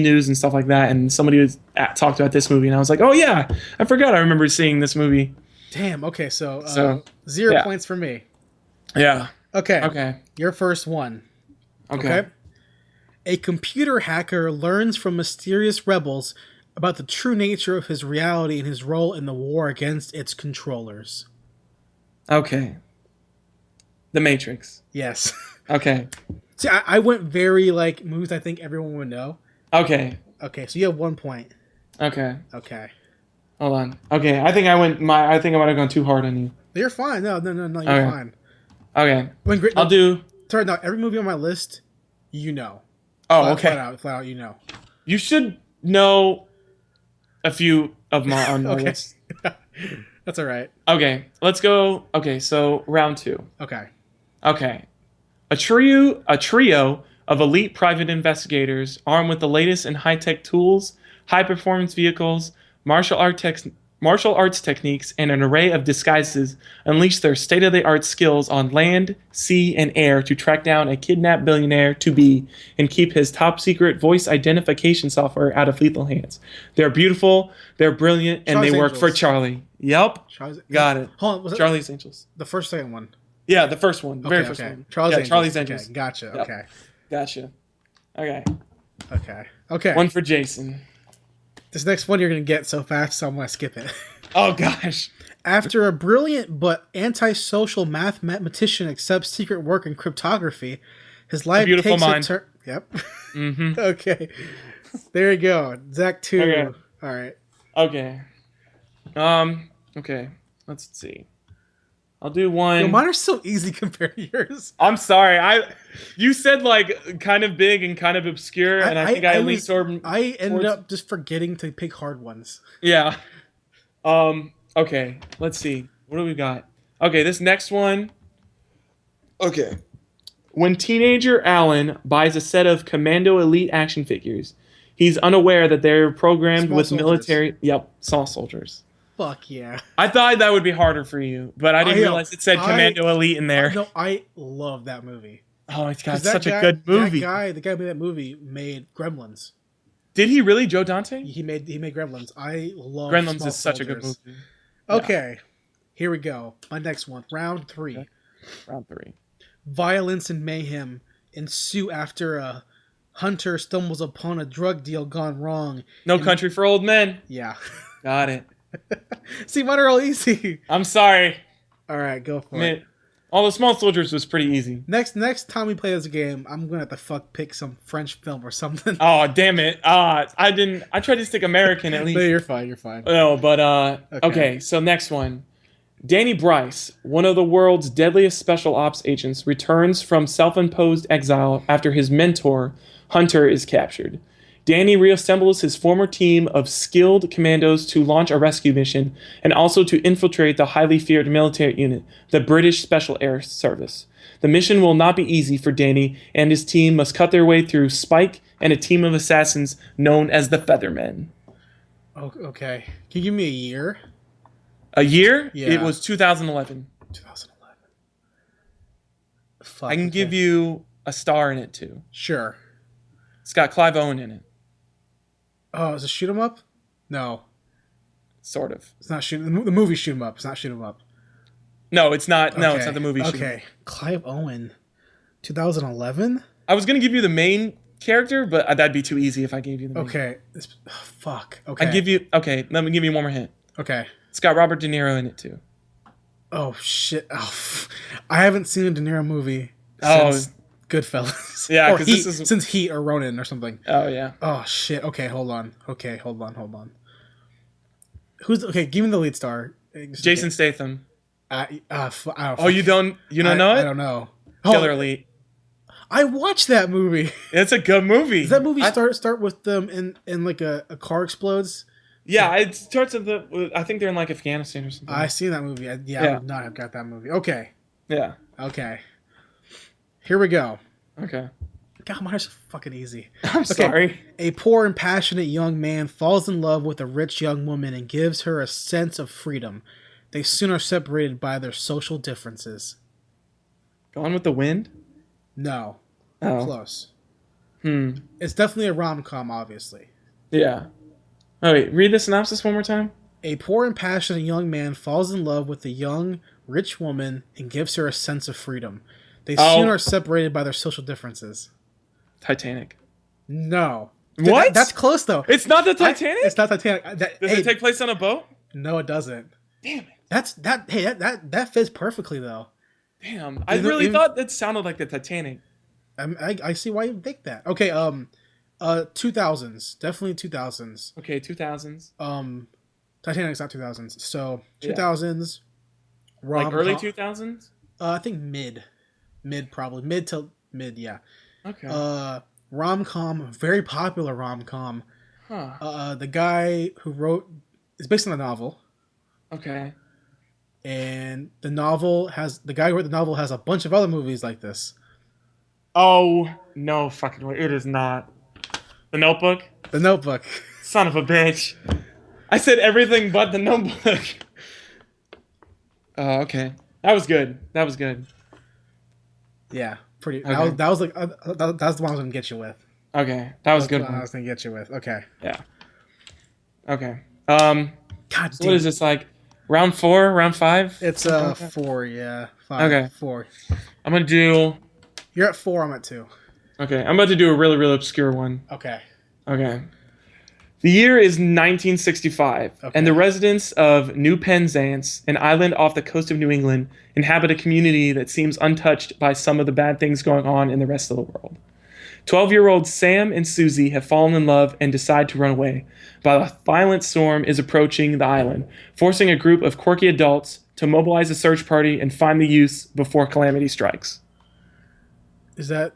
Speaker 4: news and stuff like that, and somebody was talked about this movie, and I was like, oh yeah, I forgot. I remember seeing this movie.
Speaker 3: Damn. Okay, so 0 points for me.
Speaker 4: Yeah.
Speaker 3: Okay. Your first one. Okay. A computer hacker learns from mysterious rebels about the true nature of his reality and his role in the war against its controllers.
Speaker 4: Okay. The Matrix.
Speaker 3: Yes.
Speaker 4: Okay.
Speaker 3: See, I went very like movies I think everyone would know.
Speaker 4: Okay.
Speaker 3: Okay, so you have 1 point.
Speaker 4: Okay.
Speaker 3: Okay.
Speaker 4: Hold on. Okay, I think I might have gone too hard on you.
Speaker 3: You're fine. No, you're fine.
Speaker 4: Okay.
Speaker 3: I'll do. Sorry, no. Every movie on my list, you know.
Speaker 4: Oh, okay.
Speaker 3: Flat out, you know.
Speaker 4: You should know a few of my on my list.
Speaker 3: That's all right.
Speaker 4: Okay, let's go. Okay, so round 2.
Speaker 3: Okay.
Speaker 4: A trio of elite private investigators armed with the latest in high-tech tools, high-performance vehicles, martial arts techniques, and an array of disguises unleash their state-of-the-art skills on land, sea, and air to track down a kidnapped billionaire-to-be and keep his top-secret voice identification software out of lethal hands. They're beautiful, they're brilliant, and they work for Charlie. Yep. Got it.
Speaker 3: Hold on. Was
Speaker 4: Charlie's Angels.
Speaker 3: The first, second one.
Speaker 4: Yeah, the first one. The very first one. Charlie's Angels.
Speaker 3: Okay, gotcha.
Speaker 4: Yep.
Speaker 3: Okay.
Speaker 4: Gotcha.
Speaker 3: Okay.
Speaker 4: One for Jason.
Speaker 3: This next one you're going to get so fast, so I'm going to skip it.
Speaker 4: Oh, gosh.
Speaker 3: After a brilliant but antisocial mathematician accepts secret work in cryptography, his life takes a turn. Yep.
Speaker 4: Mm-hmm.
Speaker 3: Okay. There you go. Zach 2.
Speaker 4: Okay.
Speaker 3: All right.
Speaker 4: Okay. Okay. Let's see. I'll do one.
Speaker 3: Yo, mine are so easy compared to yours.
Speaker 4: I'm sorry. You said like kind of big and kind of obscure, and I think I leaned toward.
Speaker 3: I ended up just forgetting to pick hard ones.
Speaker 4: Yeah. Okay. Let's see. What do we got? Okay, this next one. Okay. When teenager Alan buys a set of Commando Elite action figures, he's unaware that they're programmed with military. Yep, small soldiers.
Speaker 3: Fuck yeah.
Speaker 4: I thought that would be harder for you, but I didn't realize it said Commando Elite in there.
Speaker 3: No, I love that movie.
Speaker 4: Oh, it's got such a good movie.
Speaker 3: The guy who made that movie made Gremlins.
Speaker 4: Did he really, Joe Dante?
Speaker 3: He made Gremlins. I love
Speaker 4: Gremlins.
Speaker 3: Small
Speaker 4: Is such
Speaker 3: Soldiers.
Speaker 4: a good movie.
Speaker 3: Okay, here we go. My next one, round 3.
Speaker 4: Okay. Round 3.
Speaker 3: Violence and mayhem ensue after a hunter stumbles upon a drug deal gone wrong.
Speaker 4: No Country for Old Men.
Speaker 3: Yeah.
Speaker 4: Got it.
Speaker 3: See, mine are all easy.
Speaker 4: I'm sorry.
Speaker 3: All right, go for it.
Speaker 4: All the Small Soldiers was pretty easy.
Speaker 3: Next time we play this game, I'm gonna have to pick some French film or something.
Speaker 4: Oh, damn it. I tried to stick American at least.
Speaker 3: No, you're fine.
Speaker 4: No, but okay, so next one. Danny Bryce, one of the world's deadliest special ops agents, returns from self-imposed exile after his mentor, Hunter, is captured. Danny reassembles his former team of skilled commandos to launch a rescue mission and also to infiltrate the highly feared military unit, the British Special Air Service. The mission will not be easy for Danny, and his team must cut their way through Spike and a team of assassins known as the Feathermen.
Speaker 3: Oh, okay. Can you give me a year?
Speaker 4: A year?
Speaker 3: Yeah.
Speaker 4: It was 2011.
Speaker 3: 2011.
Speaker 4: I can give you a star in it, too.
Speaker 3: Sure.
Speaker 4: It's got Clive Owen in it.
Speaker 3: Oh, is it Shoot 'em Up? No.
Speaker 4: Sort of.
Speaker 3: It's not Shoot. The movie Shoot 'em Up. It's not Shoot 'em Up.
Speaker 4: No, it's not. No, it's not the movie.
Speaker 3: Okay. Clive Owen. 2011?
Speaker 4: I was going to give you the main character, but that'd be too easy if I gave you the main.
Speaker 3: Okay. Fuck. Okay.
Speaker 4: Let me give you one more hint.
Speaker 3: Okay.
Speaker 4: It's got Robert De Niro in it, too.
Speaker 3: Oh, shit. Oh, I haven't seen a De Niro movie since Goodfellas.
Speaker 4: Yeah,
Speaker 3: because since Heat or Ronin or something.
Speaker 4: Oh, yeah.
Speaker 3: Oh, shit. Okay, hold on. Give me the lead star.
Speaker 4: Jason Statham.
Speaker 3: Oh,
Speaker 4: you don't know it?
Speaker 3: I don't know.
Speaker 4: Killer Elite.
Speaker 3: I watched that movie.
Speaker 4: It's a good movie.
Speaker 3: Does that movie start with them in like a car explodes?
Speaker 4: Yeah, it starts at I think they're in like Afghanistan or something.
Speaker 3: I seen that movie. I would not have got that movie. Okay.
Speaker 4: Yeah.
Speaker 3: Okay. Here we go.
Speaker 4: Okay.
Speaker 3: God, mine's fucking easy.
Speaker 4: I'm sorry.
Speaker 3: A poor and passionate young man falls in love with a rich young woman and gives her a sense of freedom. They soon are separated by their social differences.
Speaker 4: Gone with the Wind?
Speaker 3: No.
Speaker 4: Oh.
Speaker 3: Close. It's definitely a rom-com, obviously.
Speaker 4: Yeah. Oh, wait. Read the synopsis one more time.
Speaker 3: A poor and passionate young man falls in love with a young, rich woman and gives her a sense of freedom. They soon are separated by their social differences.
Speaker 4: Titanic.
Speaker 3: No.
Speaker 4: What?
Speaker 3: That's close, though.
Speaker 4: It's not the Titanic?
Speaker 3: It's not Titanic.
Speaker 4: Does it take place on a boat?
Speaker 3: No, it doesn't.
Speaker 4: Damn it.
Speaker 3: That fits perfectly, though.
Speaker 4: Damn. I really thought that sounded like the Titanic.
Speaker 3: I see why you think that. Okay, 2000s. Definitely 2000s.
Speaker 4: Okay, 2000s.
Speaker 3: Titanic's not 2000s. So, 2000s.
Speaker 4: Yeah. Like early 2000s?
Speaker 3: I think mid probably. Mid, yeah.
Speaker 4: Okay.
Speaker 3: Rom-com, very popular rom-com.
Speaker 4: Huh.
Speaker 3: The guy who wrote... It's based on a novel.
Speaker 4: Okay.
Speaker 3: And the guy who wrote the novel has a bunch of other movies like this.
Speaker 4: Oh, no fucking way. It is not. The Notebook?
Speaker 3: The Notebook.
Speaker 4: Son of a bitch. I said everything but The Notebook. Oh, okay. That was good.
Speaker 3: Yeah, pretty.
Speaker 4: Okay.
Speaker 3: That was like that's the one I was gonna get you with.
Speaker 4: Okay, that was good.
Speaker 3: I was gonna get you with. Okay.
Speaker 4: Yeah. Okay.
Speaker 3: God damn.
Speaker 4: So what is this, like round 4, round 5?
Speaker 3: It's 4, yeah. 5.
Speaker 4: Okay.
Speaker 3: 4.
Speaker 4: I'm gonna do.
Speaker 3: You're at 4. I'm at 2.
Speaker 4: Okay, I'm about to do a really, really obscure one.
Speaker 3: Okay.
Speaker 4: The year is 1965, and the residents of New Penzance, an island off the coast of New England, inhabit a community that seems untouched by some of the bad things going on in the rest of the world. 12-year-old Sam and Susie have fallen in love and decide to run away, but a violent storm is approaching the island, forcing a group of quirky adults to mobilize a search party and find the youths before calamity strikes.
Speaker 3: Is that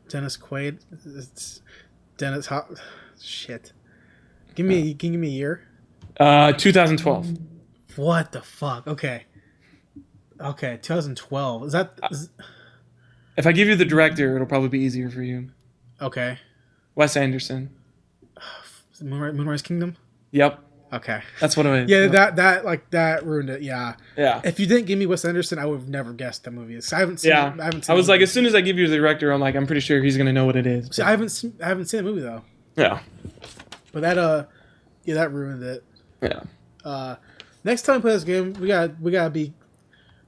Speaker 3: Dennis Quaid? It's Dennis Shit. Can you give me a year?
Speaker 4: 2012.
Speaker 3: What the fuck? Okay, 2012. Is that...
Speaker 4: If I give you the director, it'll probably be easier for you.
Speaker 3: Okay.
Speaker 4: Wes Anderson.
Speaker 3: Moonrise Kingdom?
Speaker 4: Yep.
Speaker 3: Okay.
Speaker 4: That's what it is.
Speaker 3: Yeah, that ruined it. Yeah.
Speaker 4: Yeah.
Speaker 3: If you didn't give me Wes Anderson, I would have never guessed the movie. I haven't seen.
Speaker 4: Yeah. I was like, as soon as I give you the director, I'm like, I'm pretty sure he's gonna know what it is.
Speaker 3: See, I haven't seen the movie though.
Speaker 4: Yeah.
Speaker 3: But that ruined it.
Speaker 4: Yeah.
Speaker 3: Next time we play this game, we gotta be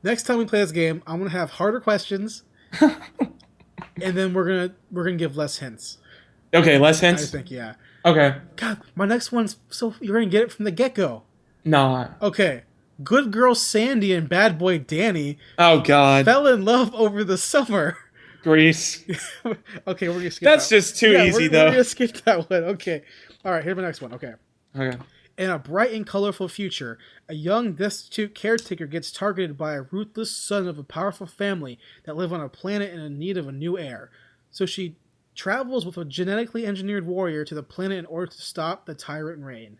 Speaker 3: Next time we play this game, I'm gonna have harder questions, and then we're gonna give less hints.
Speaker 4: Okay, less hints.
Speaker 3: I think yeah.
Speaker 4: Okay.
Speaker 3: God, my next one's so you're gonna get it from the get-go.
Speaker 4: Nah.
Speaker 3: Okay. Good girl Sandy and bad boy Danny.
Speaker 4: Oh God.
Speaker 3: Fell in love over the summer.
Speaker 4: Grease.
Speaker 3: Okay, we're gonna skip.
Speaker 4: That's just too easy, though.
Speaker 3: We're gonna skip that one. Okay. All right. Here's my next one. Okay.
Speaker 4: Okay.
Speaker 3: In a bright and colorful future, a young, destitute caretaker gets targeted by a ruthless son of a powerful family that live on a planet in need of a new heir. So she travels with a genetically engineered warrior to the planet in order to stop the tyrant reign.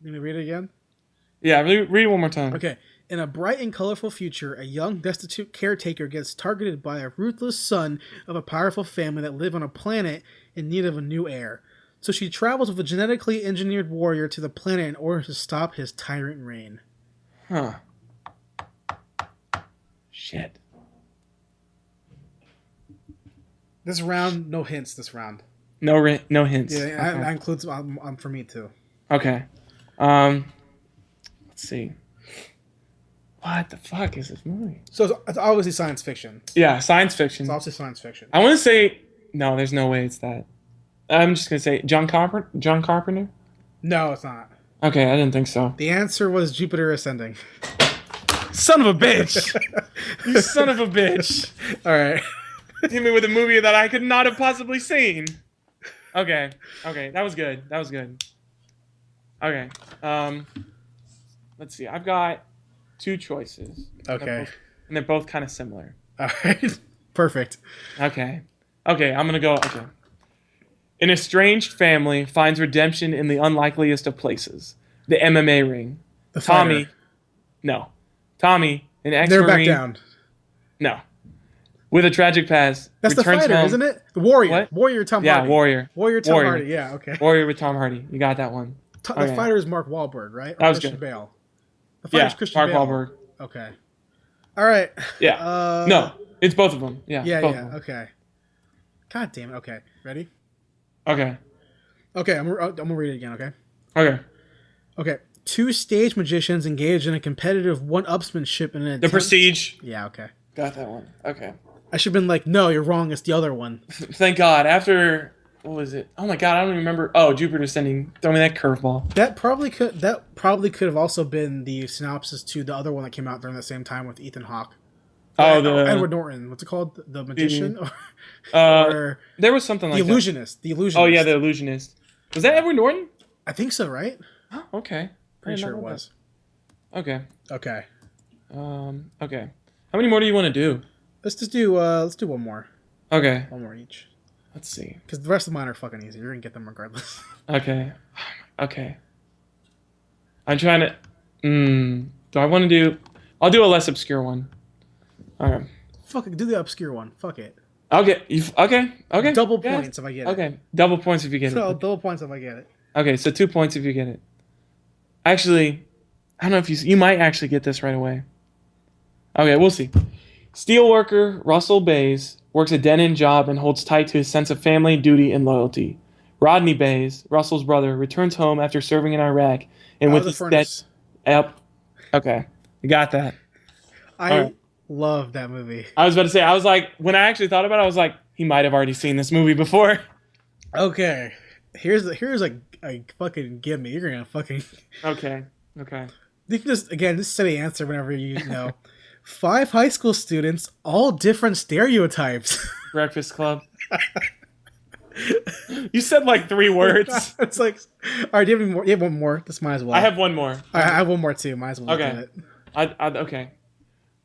Speaker 3: Let me read it again?
Speaker 4: Yeah, read it one more time.
Speaker 3: Okay. In a bright and colorful future, a young, destitute caretaker gets targeted by a ruthless son of a powerful family that live on a planet in need of a new heir. So she travels with a genetically engineered warrior to the planet in order to stop his tyrant reign.
Speaker 4: Huh. Shit.
Speaker 3: This round, no hints this round.
Speaker 4: No hints.
Speaker 3: Yeah,
Speaker 4: okay.
Speaker 3: that includes for me too.
Speaker 4: Okay. Let's see. What the fuck is this movie?
Speaker 3: So it's obviously science fiction.
Speaker 4: Yeah, science fiction.
Speaker 3: It's obviously science fiction.
Speaker 4: I want to say no. There's no way it's that. I'm just gonna say John Carpenter.
Speaker 3: No, it's not.
Speaker 4: Okay, I didn't think so.
Speaker 3: The answer was Jupiter Ascending.
Speaker 4: Son of a bitch! You son of a bitch!
Speaker 3: All right.
Speaker 4: Hit me with a movie that I could not have possibly seen. Okay, that was good. Okay, let's see. I've got 2 choices.
Speaker 3: Okay.
Speaker 4: And they're both kind of similar.
Speaker 3: All right. Perfect.
Speaker 4: Okay, I'm gonna go. Okay. An estranged family finds redemption in the unlikeliest of places. The MMA ring.
Speaker 3: The
Speaker 4: Tommy.
Speaker 3: fighter.
Speaker 4: No. Tommy, an ex-Marine.
Speaker 3: They're back down.
Speaker 4: No. With a tragic past.
Speaker 3: That's the fighter,
Speaker 4: home.
Speaker 3: Isn't it? The warrior.
Speaker 4: What?
Speaker 3: Warrior Tom Hardy.
Speaker 4: Yeah, warrior.
Speaker 3: Warrior Tom Hardy. Yeah, okay.
Speaker 4: Warrior with Tom Hardy. You got that one.
Speaker 3: The fighter is Mark Wahlberg, right? Or
Speaker 4: that was
Speaker 3: Christian
Speaker 4: good.
Speaker 3: Bale. The fighter's Christian
Speaker 4: Mark
Speaker 3: Bale.
Speaker 4: Wahlberg.
Speaker 3: Okay. All right.
Speaker 4: Yeah. No, it's both of them. Yeah.
Speaker 3: Yeah.
Speaker 4: Both of them.
Speaker 3: Okay. God damn it. Okay. Ready?
Speaker 4: Okay.
Speaker 3: Okay. I'm gonna read it again. Okay.
Speaker 4: Okay.
Speaker 3: Okay. 2 stage magicians engage in a competitive one-upsmanship in an
Speaker 4: The Prestige.
Speaker 3: Yeah. Okay.
Speaker 4: Got that one. Okay.
Speaker 3: I should have been like, no, you're wrong. It's the other one.
Speaker 4: Thank God. After what was it? Oh my God, I don't even remember. Oh, Jupiter Ascending. Throw me that curveball.
Speaker 3: That probably could have also been the synopsis to the other one that came out during the same time with Ethan Hawke. Edward Norton. What's it called? The Magician?
Speaker 4: Or there was something like
Speaker 3: The Illusionist.
Speaker 4: That.
Speaker 3: The Illusionist.
Speaker 4: Oh yeah, The Illusionist. Was that Edward Norton?
Speaker 3: I think so, right?
Speaker 4: Oh, okay.
Speaker 3: Pretty sure it was.
Speaker 4: Okay.
Speaker 3: Okay.
Speaker 4: Okay. How many more do you want to do?
Speaker 3: Let's do one more.
Speaker 4: Okay.
Speaker 3: One more each.
Speaker 4: Let's see.
Speaker 3: Because the rest of mine are fucking easy. You're gonna get them regardless.
Speaker 4: Okay. Okay. I'm trying to. Do I want to do? I'll do a less obscure one. Okay.
Speaker 3: Fuck it. Do the obscure one. Fuck it.
Speaker 4: Okay. Okay.
Speaker 3: Double points if I get it.
Speaker 4: Okay. Double points if you get it.
Speaker 3: Double points if I get it.
Speaker 4: Okay. So 2 points if you get it. Actually, I don't know if you might actually get this right away. Okay, we'll see. Steelworker Russell Bays works a dead-end job and holds tight to his sense of family, duty, and loyalty. Rodney Bays, Russell's brother, returns home after serving in Iraq and with his
Speaker 3: furnace.
Speaker 4: Yep. Okay, you got that.
Speaker 3: I love that movie.
Speaker 4: I was about to say, I was like, when I actually thought about it, I was like, he might have already seen this movie before.
Speaker 3: Okay, here's a fucking gimme. You're gonna fucking.
Speaker 4: Okay.
Speaker 3: You can just say the answer whenever you know. 5 high school students, all different stereotypes.
Speaker 4: Breakfast Club. You said like 3 words.
Speaker 3: It's like, all right. Do you have any more? You have one more. This might as well.
Speaker 4: I have one more.
Speaker 3: I have one more too. Might as well.
Speaker 4: Okay.
Speaker 3: Do it.
Speaker 4: Okay.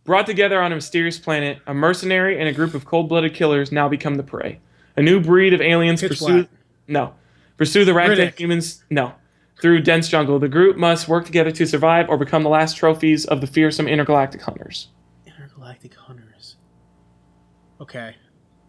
Speaker 4: Brought together on a mysterious planet, a mercenary and a group of cold-blooded killers now become the prey. A new breed of aliens pursue the ragtag humans. No. Through dense jungle, the group must work together to survive or become the last trophies of the fearsome intergalactic hunters.
Speaker 3: Intergalactic hunters. Okay.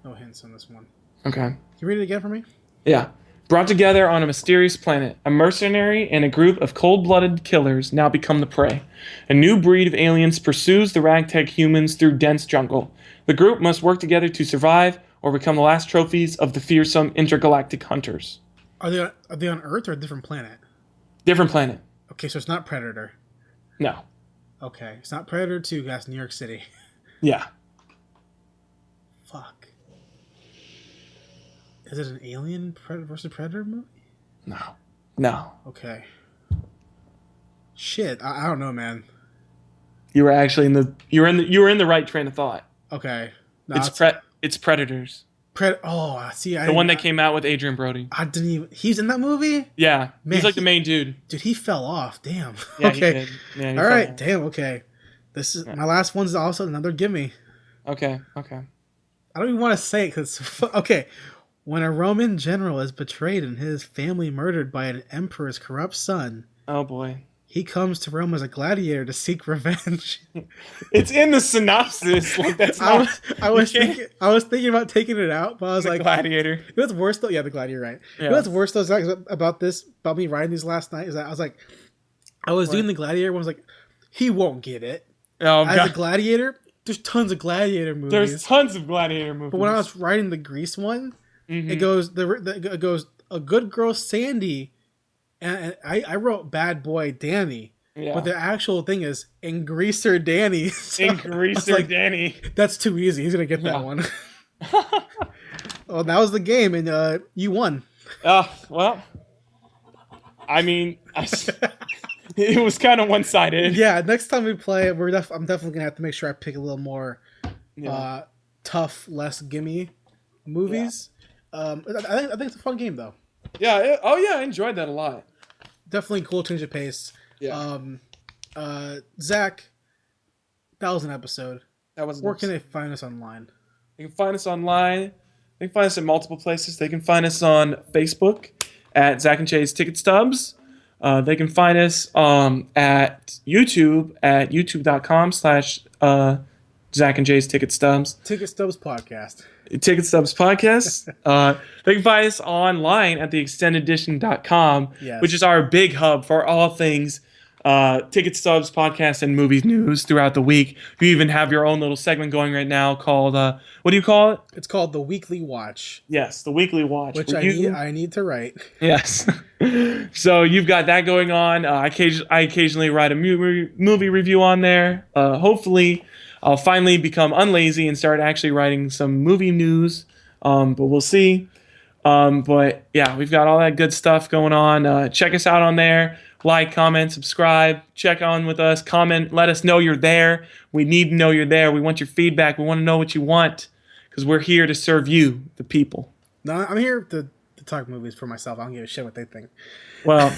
Speaker 3: No hints on this one.
Speaker 4: Okay.
Speaker 3: Can you read it again for me?
Speaker 4: Yeah. Brought together on a mysterious planet, a mercenary and a group of cold-blooded killers now become the prey. A new breed of aliens pursues the ragtag humans through dense jungle. The group must work together to survive or become the last trophies of the fearsome intergalactic hunters.
Speaker 3: Are they on Earth or a different planet?
Speaker 4: Different planet.
Speaker 3: Okay, so it's not Predator.
Speaker 4: No.
Speaker 3: Okay, it's not Predator 2, guys. New York City.
Speaker 4: Yeah.
Speaker 3: Fuck. Is it an Alien versus Predator movie?
Speaker 4: No.
Speaker 3: Okay. Shit, I don't know, man.
Speaker 4: You were actually you were in the right train of thought.
Speaker 3: Okay. No,
Speaker 4: It's Predators.
Speaker 3: Oh, see,
Speaker 4: the one that came out with Adrian Brody.
Speaker 3: I didn't even. He's in that movie.
Speaker 4: Yeah,
Speaker 3: man,
Speaker 4: he's like the main dude.
Speaker 3: Dude, he fell off. Damn.
Speaker 4: Yeah,
Speaker 3: okay.
Speaker 4: He did. Yeah,
Speaker 3: all right. Damn. Okay. This is my last one's also another gimme.
Speaker 4: Okay.
Speaker 3: I don't even want to say it because okay. When a Roman general is betrayed and his family murdered by an emperor's corrupt son.
Speaker 4: Oh boy.
Speaker 3: He comes to Rome as a gladiator to seek revenge.
Speaker 4: It's in the synopsis. Like that's not,
Speaker 3: I was thinking about taking it out, but I was like,
Speaker 4: gladiator.
Speaker 3: You know what's worse though? Yeah, the gladiator, right? Yeah. You know what's worse though Zach, about me writing these last night is that I was doing the gladiator. I was like, he won't get it.
Speaker 4: Oh,
Speaker 3: as a gladiator, there's tons of gladiator movies.
Speaker 4: There's tons of gladiator movies.
Speaker 3: But when I was writing the Grease one, it goes it goes a good girl Sandy. And I wrote Bad Boy Danny, but the actual thing is Ingreaser Danny. So
Speaker 4: Ingreaser Danny.
Speaker 3: That's too easy. He's gonna get that one. Well, that was the game, and you won.
Speaker 4: Well, I mean, it was kind of one-sided.
Speaker 3: Yeah, next time we play, I'm definitely gonna have to make sure I pick a little more tough, less gimme movies. Yeah. I think it's a fun game though.
Speaker 4: Yeah. I enjoyed that a lot.
Speaker 3: Definitely cool change of pace. Yeah. Zach, that was an episode. Where can they find us online?
Speaker 4: They can find us online. They can find us at multiple places. They can find us on Facebook at Zach and Jay's Ticket Stubs. They can find us at YouTube at youtube.com/Zach and Jay's Ticket Stubs.
Speaker 3: Ticket Stubs Podcast.
Speaker 4: Ticket Stubs Podcast. They can find us online at theextendedition.com, which is our big hub for all things Ticket Stubs Podcast and movie news throughout the week. You even have your own little segment going right now called, what do you call it?
Speaker 3: It's called The Weekly Watch.
Speaker 4: Yes, The Weekly Watch.
Speaker 3: Which I need to write.
Speaker 4: Yes. So you've got that going on. I occasionally write a movie review on there. Hopefully I'll finally become unlazy and start actually writing some movie news, but we'll see. But yeah, we've got all that good stuff going on. Check us out on there. Like, comment, subscribe. Check on with us. Comment. Let us know you're there. We need to know you're there. We want your feedback. We want to know what you want because we're here to serve you, the people.
Speaker 3: No, I'm here to talk movies for myself. I don't give a shit what they think.
Speaker 4: Well,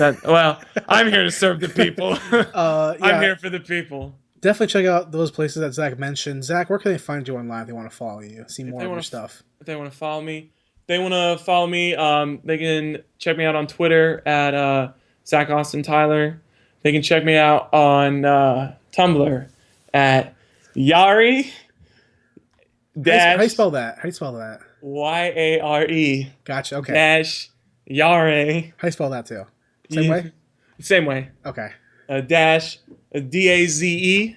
Speaker 4: I'm here to serve the people. I'm here for the people.
Speaker 3: Definitely check out those places that Zach mentioned. Zach, where can they find you online if they want to follow you, see more of your stuff?
Speaker 4: If they want to follow me, they can check me out on Twitter at Zach Austin Tyler. They can check me out on Tumblr at Yari.
Speaker 3: How do you spell that?
Speaker 4: Yare.
Speaker 3: Gotcha. Okay.
Speaker 4: Dash Yare.
Speaker 3: How do you spell that too? Same way?
Speaker 4: Same way.
Speaker 3: Okay.
Speaker 4: Dash DAZE.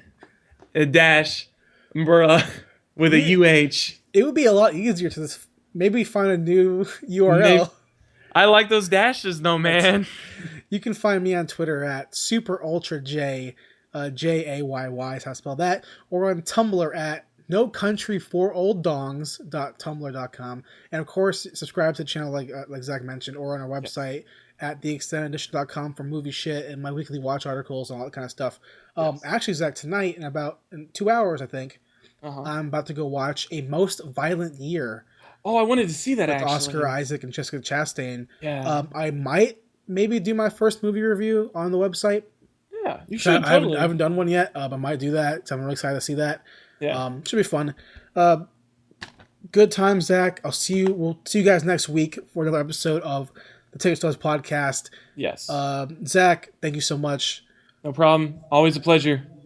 Speaker 4: Dash bruh with a UH.
Speaker 3: It would be a lot easier to maybe find a new URL.
Speaker 4: I like those dashes though, man.
Speaker 3: You can find me on Twitter at SuperUltraJ, JAYY is how I spell that, or on Tumblr at NoCountryForOldDongs.tumblr.com, and of course subscribe to the channel like Zach mentioned, or on our website at theextendedition.com for movie shit and my weekly watch articles and all that kind of stuff. Actually, Zach, tonight in 2 hours, I think, I'm about to go watch A Most Violent Year.
Speaker 4: Oh, I wanted to see that
Speaker 3: with
Speaker 4: actually.
Speaker 3: Oscar Isaac and Jessica Chastain.
Speaker 4: Yeah.
Speaker 3: I might maybe do my first movie review on the website.
Speaker 4: Yeah, you should. Totally.
Speaker 3: I haven't done one yet. I might do that. So I'm really excited to see that.
Speaker 4: Yeah.
Speaker 3: Should be fun. Good time, Zach. We'll see you guys next week for another episode of the Ticket Stubs Podcast.
Speaker 4: Yes.
Speaker 3: Zach, thank you so much.
Speaker 4: No problem. Always a pleasure.